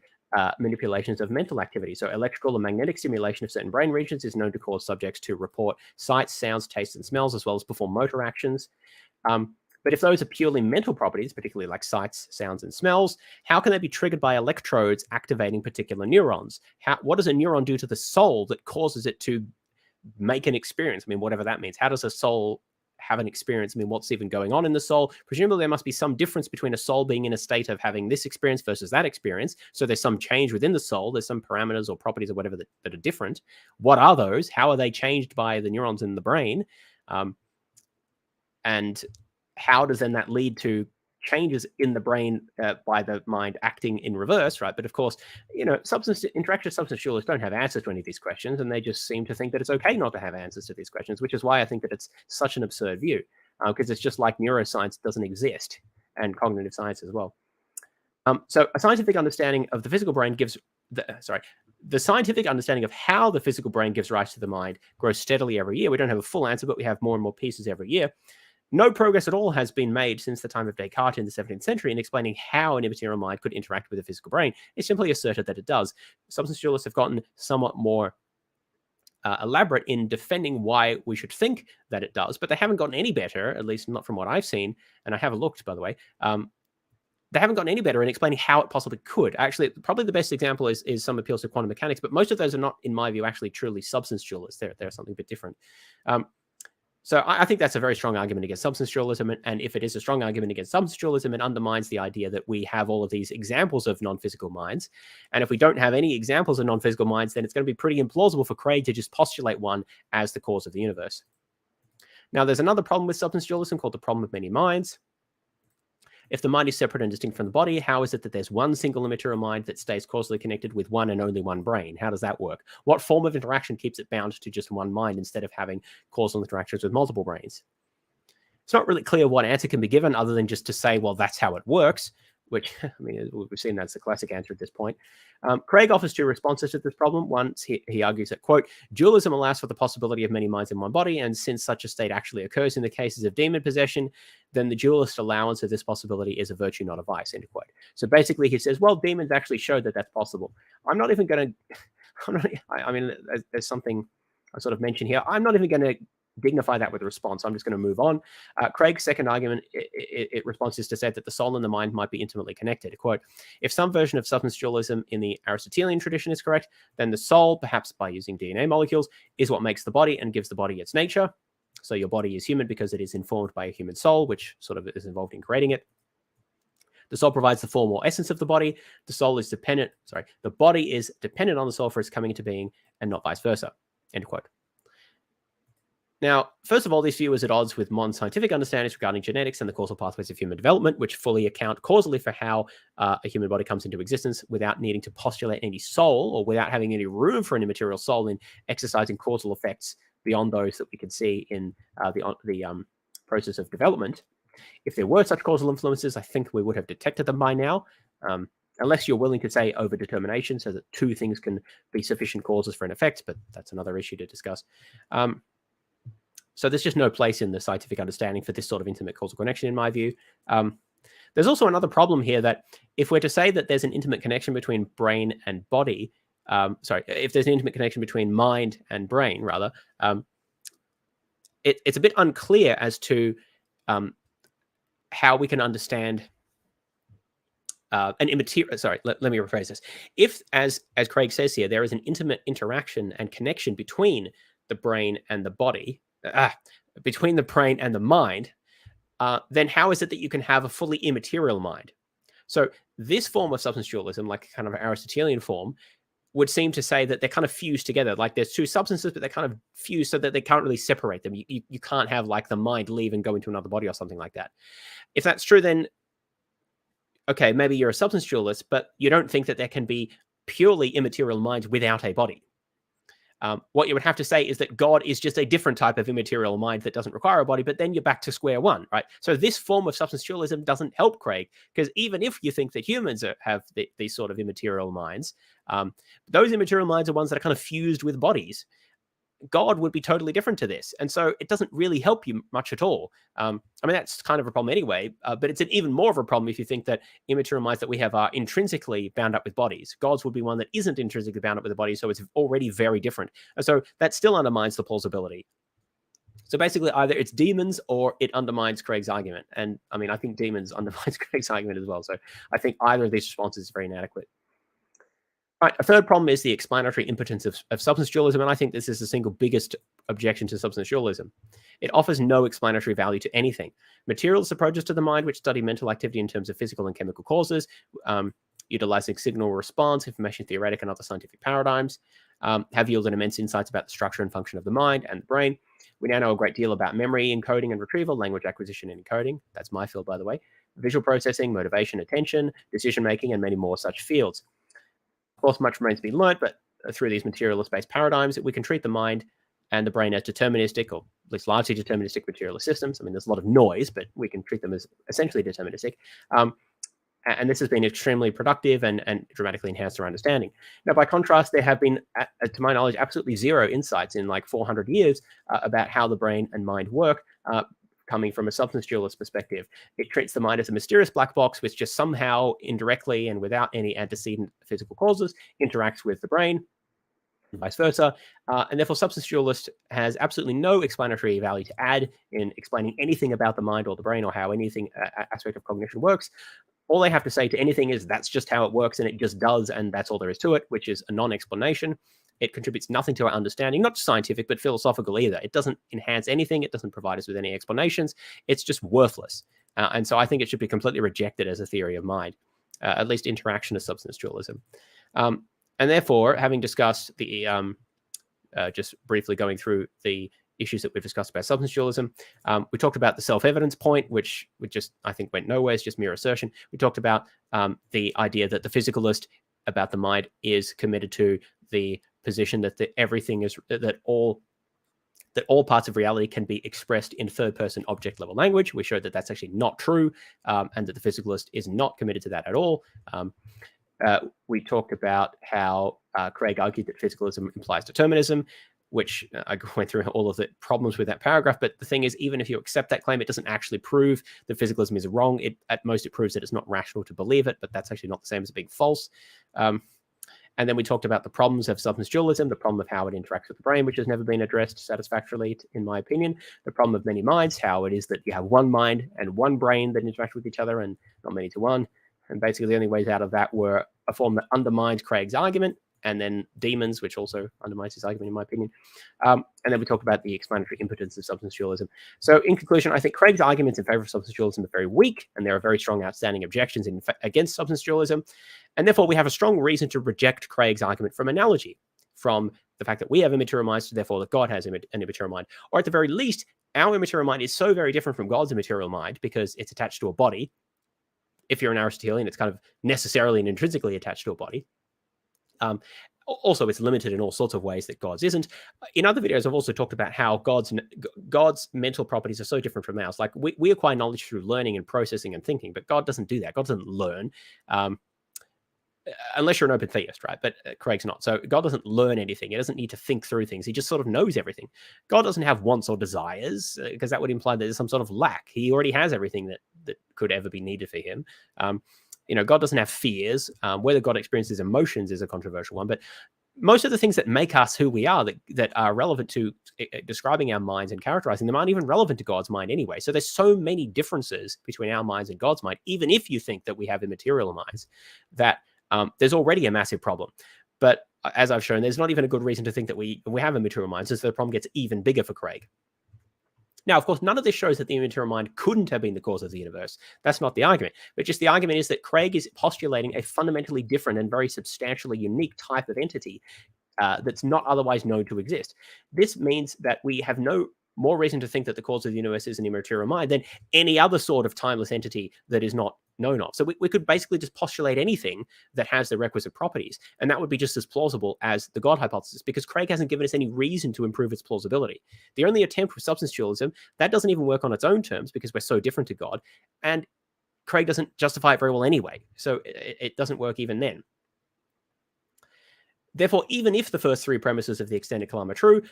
[SPEAKER 2] manipulations of mental activity? So electrical and magnetic stimulation of certain brain regions is known to cause subjects to report sights, sounds, tastes, and smells, as well as perform motor actions. But if those are purely mental properties, particularly like sights, sounds, and smells, how can they be triggered by electrodes activating particular neurons? What does a neuron do to the soul that causes it to make an experience? I mean, whatever that means. How does a soul have an experience? I mean, what's even going on in the soul? Presumably there must be some difference between a soul being in a state of having this experience versus that experience. So there's some change within the soul. There's some parameters or properties or whatever that are different. What are those? How are they changed by the neurons in the brain? And how does then that lead to changes in the brain by the mind acting in reverse, right? But of course, interactive substance dualists don't have answers to any of these questions, and they just seem to think that it's okay not to have answers to these questions, which is why I think that it's such an absurd view, because it's just like neuroscience doesn't exist, and cognitive science as well. So a scientific understanding of the physical brain gives the scientific understanding of how the physical brain gives rise to the mind grows steadily every year. We don't have a full answer, but we have more and more pieces every year. No progress at all has been made since the time of Descartes in the 17th century in explaining how an immaterial mind could interact with a physical brain. It's simply asserted that it does. Substance dualists have gotten somewhat more elaborate in defending why we should think that it does, but they haven't gotten any better, at least not from what I've seen, and I haven't looked, by the way. They haven't gotten any better in explaining how it possibly could. Actually, probably the best example is some appeals to quantum mechanics, but most of those are not, in my view, actually truly substance dualists. They're something a bit different. So I think that's a very strong argument against substance dualism. And if it is a strong argument against substance dualism, it undermines the idea that we have all of these examples of non-physical minds. And if we don't have any examples of non-physical minds, then it's going to be pretty implausible for Craig to just postulate one as the cause of the universe. Now, there's another problem with substance dualism called the problem of many minds. If the mind is separate and distinct from the body, how is it that there's one single immaterial mind that stays causally connected with one and only one brain? How does that work? What form of interaction keeps it bound to just one mind instead of having causal interactions with multiple brains? It's not really clear what answer can be given other than just to say, well, that's how it works, which, I mean, we've seen that's the classic answer at this point. Craig offers two responses to this problem. One, he argues that, quote, dualism allows for the possibility of many minds in one body, and since such a state actually occurs in the cases of demon possession, then the dualist allowance of this possibility is a virtue, not a vice, end quote. So basically he says, well, demons actually showed that that's possible. I'm not even going to, I mean, there's something I sort of mentioned here. I'm not even going to dignify that with a response. I'm just going to move on. Craig's second argument, it responds is to say that the soul and the mind might be intimately connected. Quote, if some version of substance dualism in the Aristotelian tradition is correct, then the soul, perhaps by using DNA molecules, is what makes the body and gives the body its nature. So your body is human because it is informed by a human soul, which sort of is involved in creating it. The soul provides the form or essence of the body. The body is dependent on the soul for its coming into being and not vice versa. End quote. Now, first of all, this view is at odds with modern scientific understandings regarding genetics and the causal pathways of human development, which fully account causally for how a human body comes into existence without needing to postulate any soul or without having any room for an immaterial soul in exercising causal effects beyond those that we can see in the process of development. If there were such causal influences, I think we would have detected them by now, unless you're willing to say overdetermination so that two things can be sufficient causes for an effect, but that's another issue to discuss. So there's just no place in the scientific understanding for this sort of intimate causal connection, in my view. There's also another problem here that if we're to say that there's an intimate connection between brain and body, if there's an intimate connection between mind and brain, rather, it's a bit unclear as to how we can understand an immaterial. Let me rephrase this. If, as Craig says here, there is an intimate interaction and connection between the brain and the body, between the brain and the mind, then how is it that you can have a fully immaterial mind? So this form of substance dualism, like kind of an Aristotelian form, would seem to say that they're kind of fused together. Like there's two substances, but they're kind of fused so that they can't really separate them. You can't have like the mind leave and go into another body or something like that. If that's true, then okay, maybe you're a substance dualist, but you don't think that there can be purely immaterial minds without a body. What you would have to say is that God is just a different type of immaterial mind that doesn't require a body, but then you're back to square one, right? So this form of substance dualism doesn't help Craig, because even if you think that humans have these sort of immaterial minds, those immaterial minds are ones that are kind of fused with bodies. God would be totally different to this. And so it doesn't really help you much at all. I mean, that's kind of a problem anyway, but it's an even more of a problem if you think that immaterial minds that we have are intrinsically bound up with bodies. God's would be one that isn't intrinsically bound up with the body, so it's already very different. And so that still undermines the plausibility. So basically, either it's demons or it undermines Craig's argument. And I mean, I think demons undermines Craig's argument as well. So I think either of these responses is very inadequate. Right, a third problem is the explanatory impotence of substance dualism, and I think this is the single biggest objection to substance dualism. It offers no explanatory value to anything. Materialist approaches to the mind, which study mental activity in terms of physical and chemical causes, utilizing signal response, information theoretic, and other scientific paradigms, have yielded immense insights about the structure and function of the mind and the brain. We now know a great deal about memory, encoding and retrieval, language acquisition and encoding. That's my field, by the way. Visual processing, motivation, attention, decision-making, and many more such fields. Of course, much remains to be learnt, but through these materialist-based paradigms, we can treat the mind and the brain as deterministic, or at least largely deterministic materialist systems. I mean, there's a lot of noise, but we can treat them as essentially deterministic. And this has been extremely productive and dramatically enhanced our understanding. Now, by contrast, there have been, to my knowledge, absolutely zero insights in like 400 years about how the brain and mind work, coming from a substance dualist perspective. It treats the mind as a mysterious black box, which just somehow indirectly and without any antecedent physical causes interacts with the brain, and vice versa. And therefore, substance dualist has absolutely no explanatory value to add in explaining anything about the mind or the brain or how anything aspect of cognition works. All they have to say to anything is that's just how it works and it just does, and that's all there is to it, which is a non-explanation. It contributes nothing to our understanding, not just scientific, but philosophical either. It doesn't enhance anything. It doesn't provide us with any explanations. It's just worthless. And so I think it should be completely rejected as a theory of mind, at least interactionist substance dualism. And therefore, having discussed the, just briefly going through the issues that we've discussed about substance dualism, we talked about the self-evidence point, which just, I think, went nowhere. It's just mere assertion. We talked about the idea that the physicalist about the mind is committed to the position that everything is, that all parts of reality can be expressed in third-person object-level language. We showed that that's actually not true, and that the physicalist is not committed to that at all. We talked about how Craig argued that physicalism implies determinism, which I went through all of the problems with that paragraph. But the thing is, even if you accept that claim, it doesn't actually prove that physicalism is wrong. At most, it proves that it's not rational to believe it, but that's actually not the same as being false. And then we talked about the problems of substance dualism, the problem of how it interacts with the brain, which has never been addressed satisfactorily, in my opinion. The problem of many minds, how it is that you have one mind and one brain that interact with each other and not many to one. And basically the only ways out of that were a form that undermines Craig's argument, and then demons, which also undermines his argument, in my opinion. And then we talk about the explanatory impotence of substance dualism. So in conclusion, I think Craig's arguments in favor of substance dualism are very weak, and there are very strong outstanding objections against substance dualism. And therefore, we have a strong reason to reject Craig's argument from analogy, from the fact that we have immaterial minds, so therefore that God has an immaterial mind. Or at the very least, our immaterial mind is so very different from God's immaterial mind because it's attached to a body. If you're an Aristotelian, it's kind of necessarily and intrinsically attached to a body. Also, it's limited in all sorts of ways that God's isn't. In other videos, I've also talked about how God's mental properties are so different from ours. Like we acquire knowledge through learning and processing and thinking, but God doesn't do that. God doesn't learn, unless you're an open theist, right? But Craig's not. So God doesn't learn anything. He doesn't need to think through things. He just sort of knows everything. God doesn't have wants or desires, because that would imply that there's some sort of lack. He already has everything that could ever be needed for him. God doesn't have fears. Whether God experiences emotions is a controversial one, but most of the things that make us who we are, that are relevant to describing our minds and characterizing them, aren't even relevant to God's mind anyway. So there's so many differences between our minds and God's mind, even if you think that we have immaterial minds, that there's already a massive problem. But as I've shown, there's not even a good reason to think that we have immaterial minds, so the problem gets even bigger for Craig. Now, of course, none of this shows that the immaterial mind couldn't have been the cause of the universe. That's not the argument. But just the argument is that Craig is postulating a fundamentally different and very substantially unique type of entity that's not otherwise known to exist. This means that we have no more reason to think that the cause of the universe is an immaterial mind than any other sort of timeless entity that is not known of. So we could basically just postulate anything that has the requisite properties, and that would be just as plausible as the God hypothesis, because Craig hasn't given us any reason to improve its plausibility. The only attempt with substance dualism, that doesn't even work on its own terms because we're so different to God, and Craig doesn't justify it very well anyway, so it doesn't work even then. Therefore, even if the first three premises of the extended Kalam are true,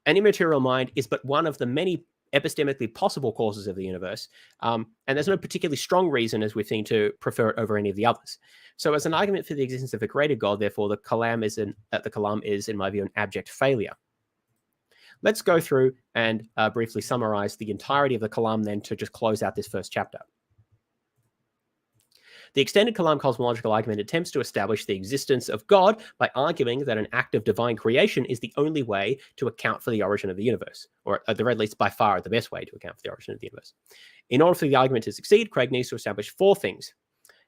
[SPEAKER 2] an immaterial mind is but one of the many epistemically possible causes of the universe, and there's no particularly strong reason, as we've seen, to prefer it over any of the others. So as an argument for the existence of a greater God, therefore, the Kalam is, in my view, an abject failure. Let's go through and briefly summarize the entirety of the Kalam then to just close out this first chapter. The extended Kalam cosmological argument attempts to establish the existence of God by arguing that an act of divine creation is the only way to account for the origin of the universe, or at the very least, by far the best way to account for the origin of the universe. In order for the argument to succeed, Craig needs to establish four things.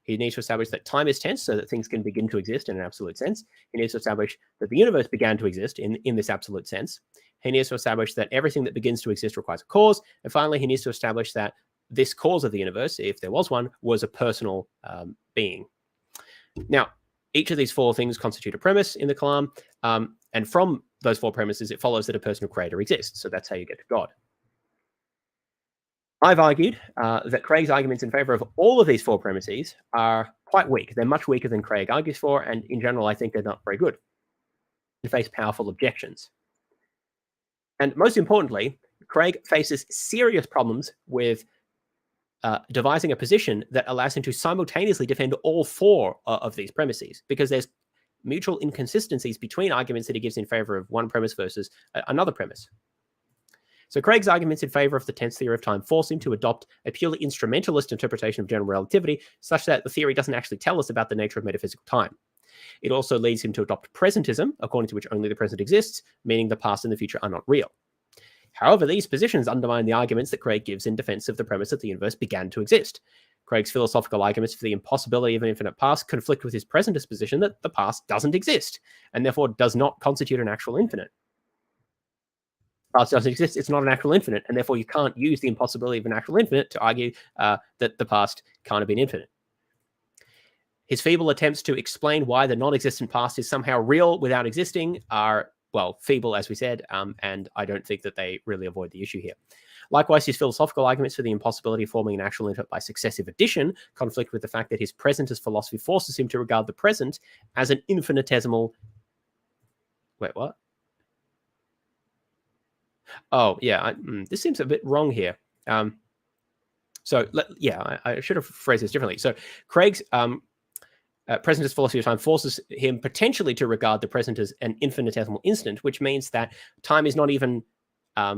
[SPEAKER 2] He needs to establish that time is tense so that things can begin to exist in an absolute sense. He needs to establish that the universe began to exist in this absolute sense. He needs to establish that everything that begins to exist requires a cause. And finally, he needs to establish that this cause of the universe, if there was one, was a personal being. Now, each of these four things constitute a premise in the Kalam, and from those four premises, it follows that a personal creator exists. So that's how you get to God. I've argued that Craig's arguments in favor of all of these four premises are quite weak. They're much weaker than Craig argues for, and in general, I think they're not very good. They face powerful objections. And most importantly, Craig faces serious problems with devising a position that allows him to simultaneously defend all four of these premises, because there's mutual inconsistencies between arguments that he gives in favor of one premise versus another premise. So Craig's arguments in favor of the tense theory of time force him to adopt a purely instrumentalist interpretation of general relativity, such that the theory doesn't actually tell us about the nature of metaphysical time. It also leads him to adopt presentism, according to which only the present exists, meaning the past and the future are not real. However, these positions undermine the arguments that Craig gives in defense of the premise that the universe began to exist. Craig's philosophical arguments for the impossibility of an infinite past conflict with his presentist position that the past doesn't exist, and therefore does not constitute an actual infinite. Past doesn't exist, it's not an actual infinite, and therefore you can't use the impossibility of an actual infinite to argue that the past can't have been infinite. His feeble attempts to explain why the non-existent past is somehow real without existing are, well, feeble, as we said, and I don't think that they really avoid the issue here. Likewise, his philosophical arguments for the impossibility of forming an actual infinite by successive addition conflict with the fact that his presentist philosophy forces him to regard the present as an infinitesimal... Wait, what? Oh, yeah, this seems a bit wrong here. I should have phrased this differently. So Craig's presentist philosophy of time forces him potentially to regard the present as an infinitesimal instant, which means that time is not even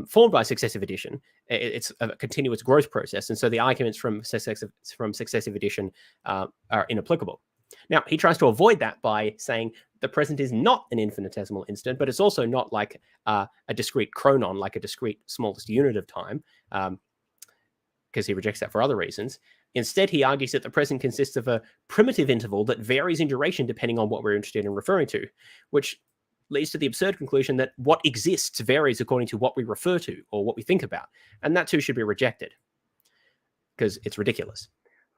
[SPEAKER 2] formed by successive addition. It's a continuous growth process. And so the arguments from successive addition are inapplicable. Now, he tries to avoid that by saying the present is not an infinitesimal instant, but it's also not like a discrete chronon, like a discrete smallest unit of time, because he rejects that for other reasons. Instead, he argues that the present consists of a primitive interval that varies in duration depending on what we're interested in referring to, which leads to the absurd conclusion that what exists varies according to what we refer to or what we think about. And that too should be rejected because it's ridiculous.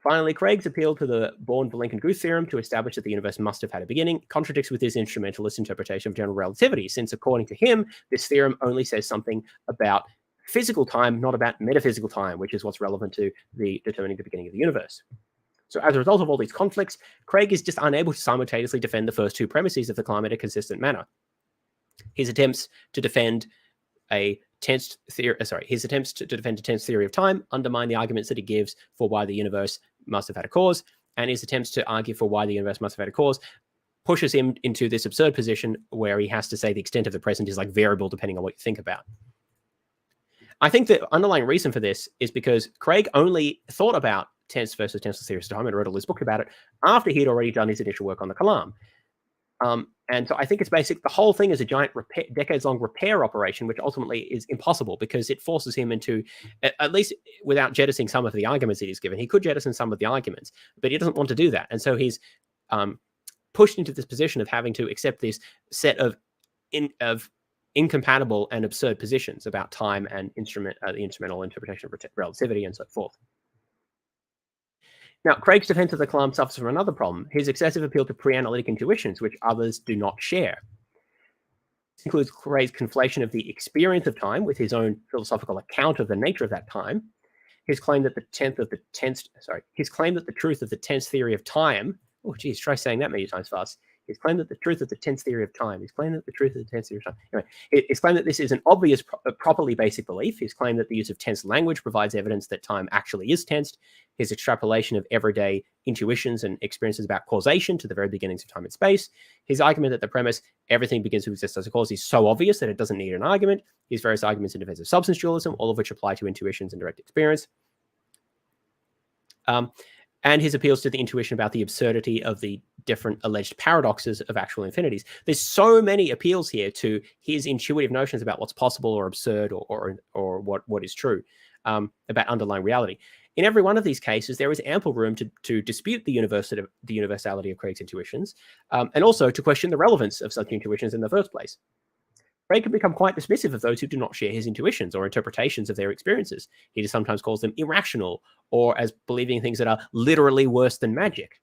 [SPEAKER 2] Finally, Craig's appeal to the Born-Vilenkin-Guth theorem to establish that the universe must have had a beginning contradicts with his instrumentalist interpretation of general relativity, since according to him, this theorem only says something about physical time, not about metaphysical time, which is what's relevant to the determining the beginning of the universe. So as a result of all these conflicts, Craig is just unable to simultaneously defend the first two premises of the Kalam in a consistent manner. His attempts to defend a tense theory, to defend a tense theory of time undermine the arguments that he gives for why the universe must have had a cause, and his attempts to argue for why the universe must have had a cause pushes him into this absurd position where he has to say the extent of the present is like variable depending on what you think about. I think the underlying reason for this is because Craig only thought about tense versus tenseless theories of time and wrote all his book about it after he had already done his initial work on the Kalam. And so I think it's basic. The whole thing is a giant decades-long repair operation, which ultimately is impossible because it forces him into, at least without jettisoning some of the arguments that he's given, he could jettison some of the arguments, but he doesn't want to do that. And so he's pushed into this position of having to accept this set of incompatible and absurd positions about time and the instrumental interpretation of relativity and so forth. Now, Craig's defense of the Kalam suffers from another problem, his excessive appeal to pre-analytic intuitions, which others do not share. This includes Craig's conflation of the experience of time with his own philosophical account of the nature of that time, his claim that the truth of the tense theory of time, oh geez, try saying that many times fast. His claim that the truth of the tense theory of time. His claim that the truth of the tense theory of time. Anyway, his claim that this is an obvious, properly basic belief. His claim that the use of tense language provides evidence that time actually is tensed. His extrapolation of everyday intuitions and experiences about causation to the very beginnings of time and space. His argument that the premise, everything begins to exist as a cause, is so obvious that it doesn't need an argument. His various arguments in defense of substance dualism, all of which apply to intuitions and direct experience. And his appeals to the intuition about the absurdity of the different alleged paradoxes of actual infinities. There's so many appeals here to his intuitive notions about what's possible or absurd or what is true, about underlying reality. In every one of these cases, there is ample room to dispute the universality of Craig's intuitions, and also to question the relevance of such intuitions in the first place. Craig can become quite dismissive of those who do not share his intuitions or interpretations of their experiences. He just sometimes calls them irrational or as believing things that are literally worse than magic.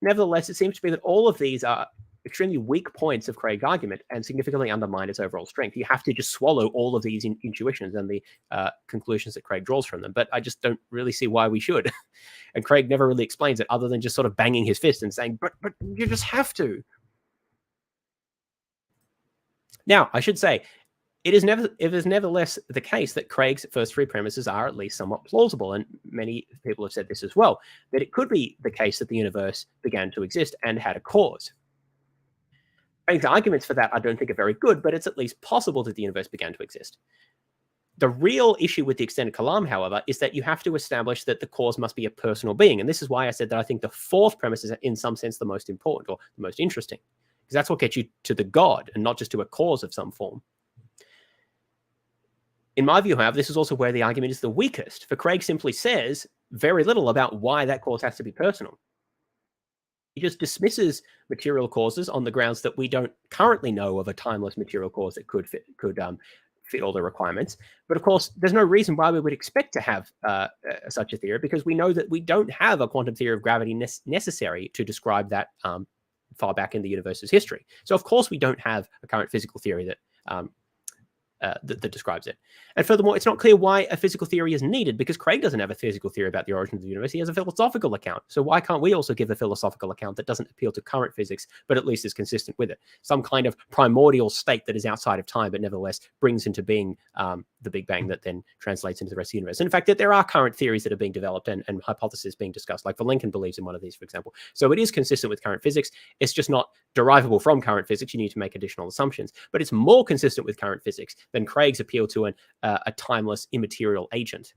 [SPEAKER 2] Nevertheless, it seems to be that all of these are extremely weak points of Craig's argument and significantly undermine its overall strength. You have to just swallow all of these intuitions and the conclusions that Craig draws from them. But I just don't really see why we should. And Craig never really explains it other than just sort of banging his fist and saying, but you just have to. Now, I should say, it is nevertheless the case that Craig's first three premises are at least somewhat plausible, and many people have said this as well, that it could be the case that the universe began to exist and had a cause. Craig's arguments for that I don't think are very good, but it's at least possible that the universe began to exist. The real issue with the extended Kalam, however, is that you have to establish that the cause must be a personal being, and this is why I said that I think the fourth premise is in some sense the most important or the most interesting. Because that's what gets you to the God and not just to a cause of some form. In my view, however, this is also where the argument is the weakest, for Craig simply says very little about why that cause has to be personal. He just dismisses material causes on the grounds that we don't currently know of a timeless material cause that could fit all the requirements. But of course, there's no reason why we would expect to have such a theory, because we know that we don't have a quantum theory of gravity necessary to describe that far back in the universe's history. So of course we don't have a current physical theory that that describes it. And furthermore, it's not clear why a physical theory is needed, because Craig doesn't have a physical theory about the origin of the universe. He has a philosophical account. So why can't we also give a philosophical account that doesn't appeal to current physics, but at least is consistent with it? Some kind of primordial state that is outside of time, but nevertheless brings into being the Big Bang that then translates into the rest of the universe. And in fact, that there are current theories that are being developed and hypotheses being discussed, like Lincoln believes in one of these, for example. So it is consistent with current physics. It's just not derivable from current physics. You need to make additional assumptions. But it's more consistent with current physics than Craig's appeal to a timeless, immaterial agent.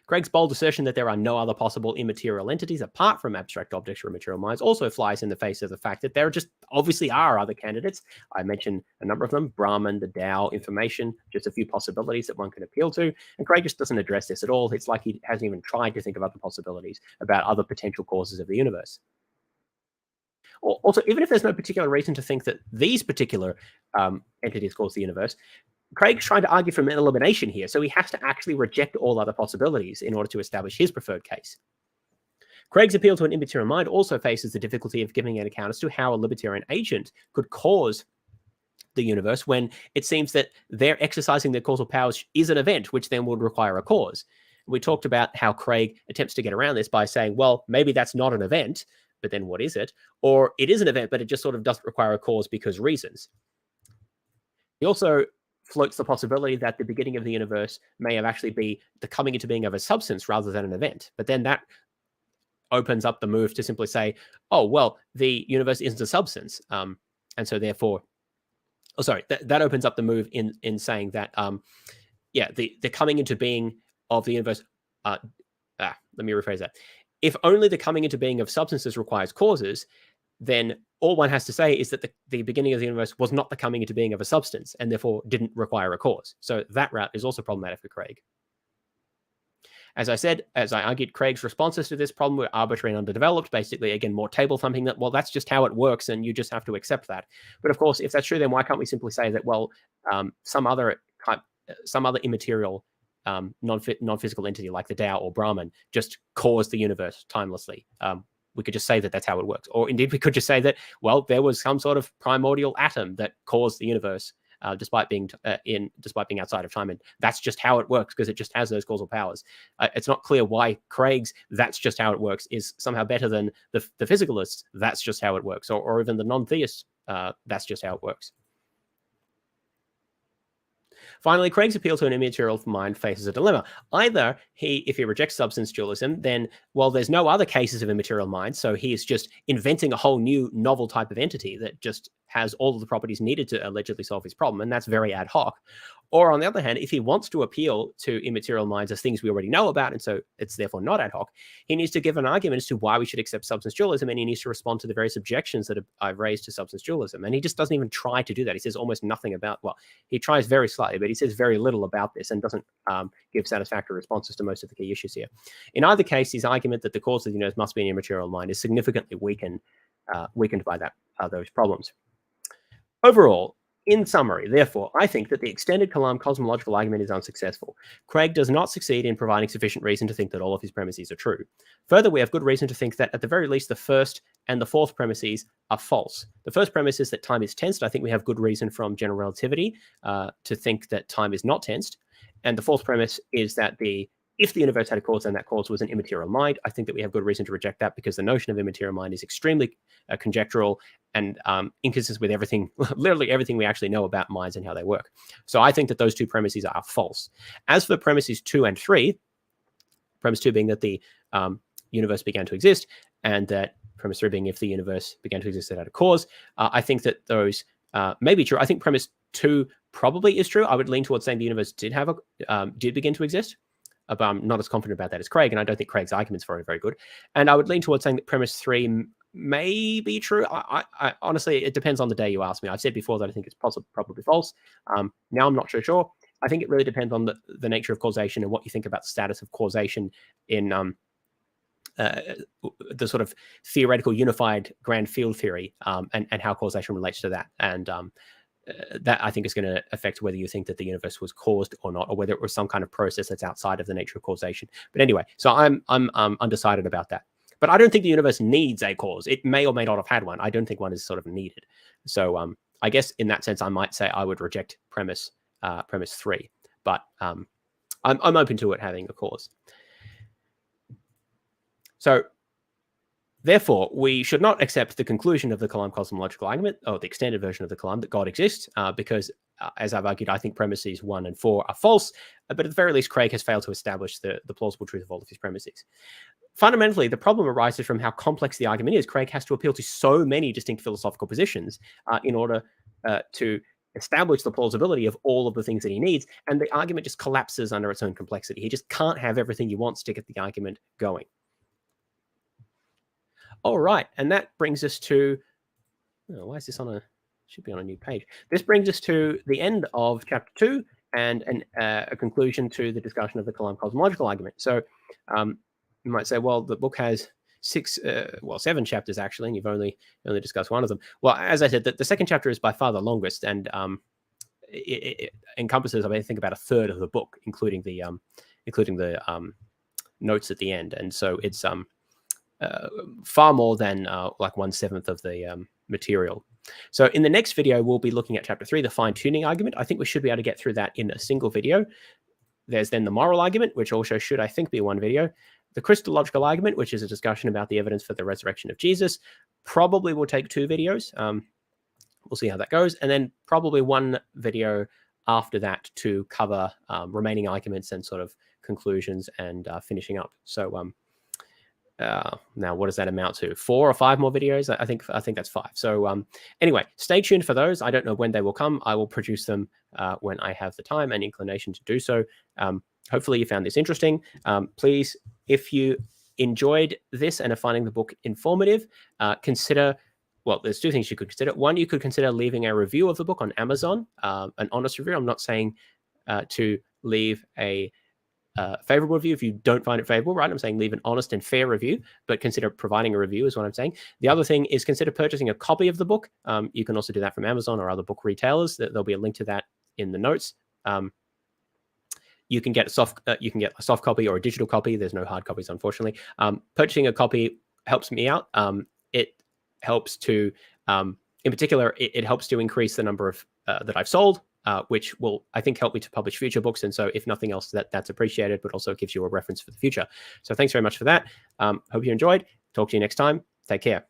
[SPEAKER 2] Craig's bold assertion that there are no other possible immaterial entities apart from abstract objects or immaterial minds also flies in the face of the fact that there just obviously are other candidates. I mentioned a number of them: Brahman, the Tao, information, just a few possibilities that one can appeal to. And Craig just doesn't address this at all. It's like he hasn't even tried to think of other possibilities about other potential causes of the universe. Also, even if there's no particular reason to think that these particular entities cause the universe, Craig's trying to argue for mental elimination here, so he has to actually reject all other possibilities in order to establish his preferred case. Craig's appeal to an immaterial mind also faces the difficulty of giving an account as to how a libertarian agent could cause the universe, when it seems that their exercising their causal powers is an event, which then would require a cause. We talked about how Craig attempts to get around this by saying, well, maybe that's not an event, but then what is it? Or it is an event, but it just sort of doesn't require a cause because reasons. He also floats the possibility that the beginning of the universe may have actually be the coming into being of a substance rather than an event. But then that opens up the move to simply say, oh, well, the universe isn't a substance. And so therefore, that opens up the move in saying that, the coming into being of the universe, let me rephrase that. If only the coming into being of substances requires causes, then all one has to say is that the beginning of the universe was not the coming into being of a substance and therefore didn't require a cause. So that route is also problematic for Craig. As I said, as I argued, Craig's responses to this problem were arbitrary and underdeveloped. Basically, again, more table thumping that, well, that's just how it works and you just have to accept that. But of course, if that's true, then why can't we simply say that, well, some other immaterial non-physical entity like the Tao or Brahman just caused the universe timelessly? We could just say that that's how it works. Or indeed, we could just say that, well, there was some sort of primordial atom that caused the universe, despite being outside of time, and that's just how it works because it just has those causal powers. It's not clear why Craig's "that's just how it works" is somehow better than the physicalists' "that's just how it works," or even the non-theists' "that's just how it works." Finally, Craig's appeal to an immaterial mind faces a dilemma. Either if he rejects substance dualism, then, well, there's no other cases of immaterial mind, so he is just inventing a whole new novel type of entity that just has all of the properties needed to allegedly solve his problem, and that's very ad hoc. Or on the other hand, if he wants to appeal to immaterial minds as things we already know about, and so it's therefore not ad hoc, he needs to give an argument as to why we should accept substance dualism, and he needs to respond to the various objections that I've raised to substance dualism. And he just doesn't even try to do that. He says almost nothing about, well, he tries very slightly, but he says very little about this and doesn't give satisfactory responses to most of the key issues here. In either case, his argument that the cause of the universe must be an immaterial mind is significantly weakened by those problems. Overall, in summary, therefore, I think that the extended Kalam cosmological argument is unsuccessful. Craig does not succeed in providing sufficient reason to think that all of his premises are true. Further, we have good reason to think that at the very least the first and the fourth premises are false. The first premise is that time is tensed. I think we have good reason from general relativity to think that time is not tensed. And the fourth premise is that if the universe had a cause, then that cause was an immaterial mind. I think that we have good reason to reject that because the notion of immaterial mind is extremely conjectural and inconsistent with everything, literally everything we actually know about minds and how they work. So I think that those two premises are false. As for premises 2 and 3, premise 2 being that the universe began to exist, and that premise 3 being if the universe began to exist, it had a cause, I think that those may be true. I think premise 2 probably is true. I would lean towards saying the universe did begin to exist. But I'm not as confident about that as Craig, and I don't think Craig's arguments for it are very good. And I would lean towards saying that premise 3 may be true. I honestly, it depends on the day you ask me. I've said before that I think it's probably false. Now I'm not sure. I think it really depends on the nature of causation and what you think about the status of causation in the sort of theoretical unified grand field theory and how causation relates to that. And that I think is going to affect whether you think that the universe was caused or not, or whether it was some kind of process that's outside of the nature of causation. But anyway, so I'm undecided about that. But I don't think the universe needs a cause. It may or may not have had one. I don't think one is sort of needed. So I guess in that sense, I might say I would reject premise 3. But I'm open to it having a cause. So therefore, we should not accept the conclusion of the Kalam cosmological argument, or the extended version of the Kalam, that God exists, because, as I've argued, I think premises 1 and 4 are false, but at the very least, Craig has failed to establish the plausible truth of all of his premises. Fundamentally, the problem arises from how complex the argument is. Craig has to appeal to so many distinct philosophical positions in order to establish the plausibility of all of the things that he needs, and the argument just collapses under its own complexity. He just can't have everything he wants to get the argument going. All right, and that brings us to, why is this should be on a new page. This brings us to the end of chapter 2 and a conclusion to the discussion of the Kalam cosmological argument. So you might say, well, the book has 7 chapters actually, and you've only discussed one of them. Well, as I said, the second chapter is by far the longest, and it encompasses, I think, about a third of the book, including the notes at the end, and so it's far more than like 1/7 of the material. So in the next video, we'll be looking at chapter 3, the fine-tuning argument. I think we should be able to get through that in a single video. There's then the moral argument, which also should, I think, be one video. The Christological argument, which is a discussion about the evidence for the resurrection of Jesus, probably will take 2 videos. We'll see how that goes. And then probably one video after that to cover remaining arguments and sort of conclusions and finishing up. So now what does that amount to? 4 or 5 more videos? I think that's 5. So anyway, stay tuned for those. I don't know when they will come. I will produce them when I have the time and inclination to do so. Hopefully you found this interesting. Please, if you enjoyed this and are finding the book informative, consider well, there's two things you could consider. One, you could consider leaving a review of the book on Amazon, an honest review. I'm not saying to leave a favorable review if you don't find it favorable, right? I'm saying leave an honest and fair review, but consider providing a review is what I'm saying. The other thing is consider purchasing a copy of the book. You can also do that from Amazon or other book retailers. There'll be a link to that in the notes. You can get a soft copy or a digital copy. There's no hard copies, unfortunately. Purchasing a copy helps me out. It helps to, in particular, it helps to increase the number of that I've sold, which will, I think, help me to publish future books. And so if nothing else, that's appreciated, but also gives you a reference for the future. So thanks very much for that. Hope you enjoyed. Talk to you next time. Take care.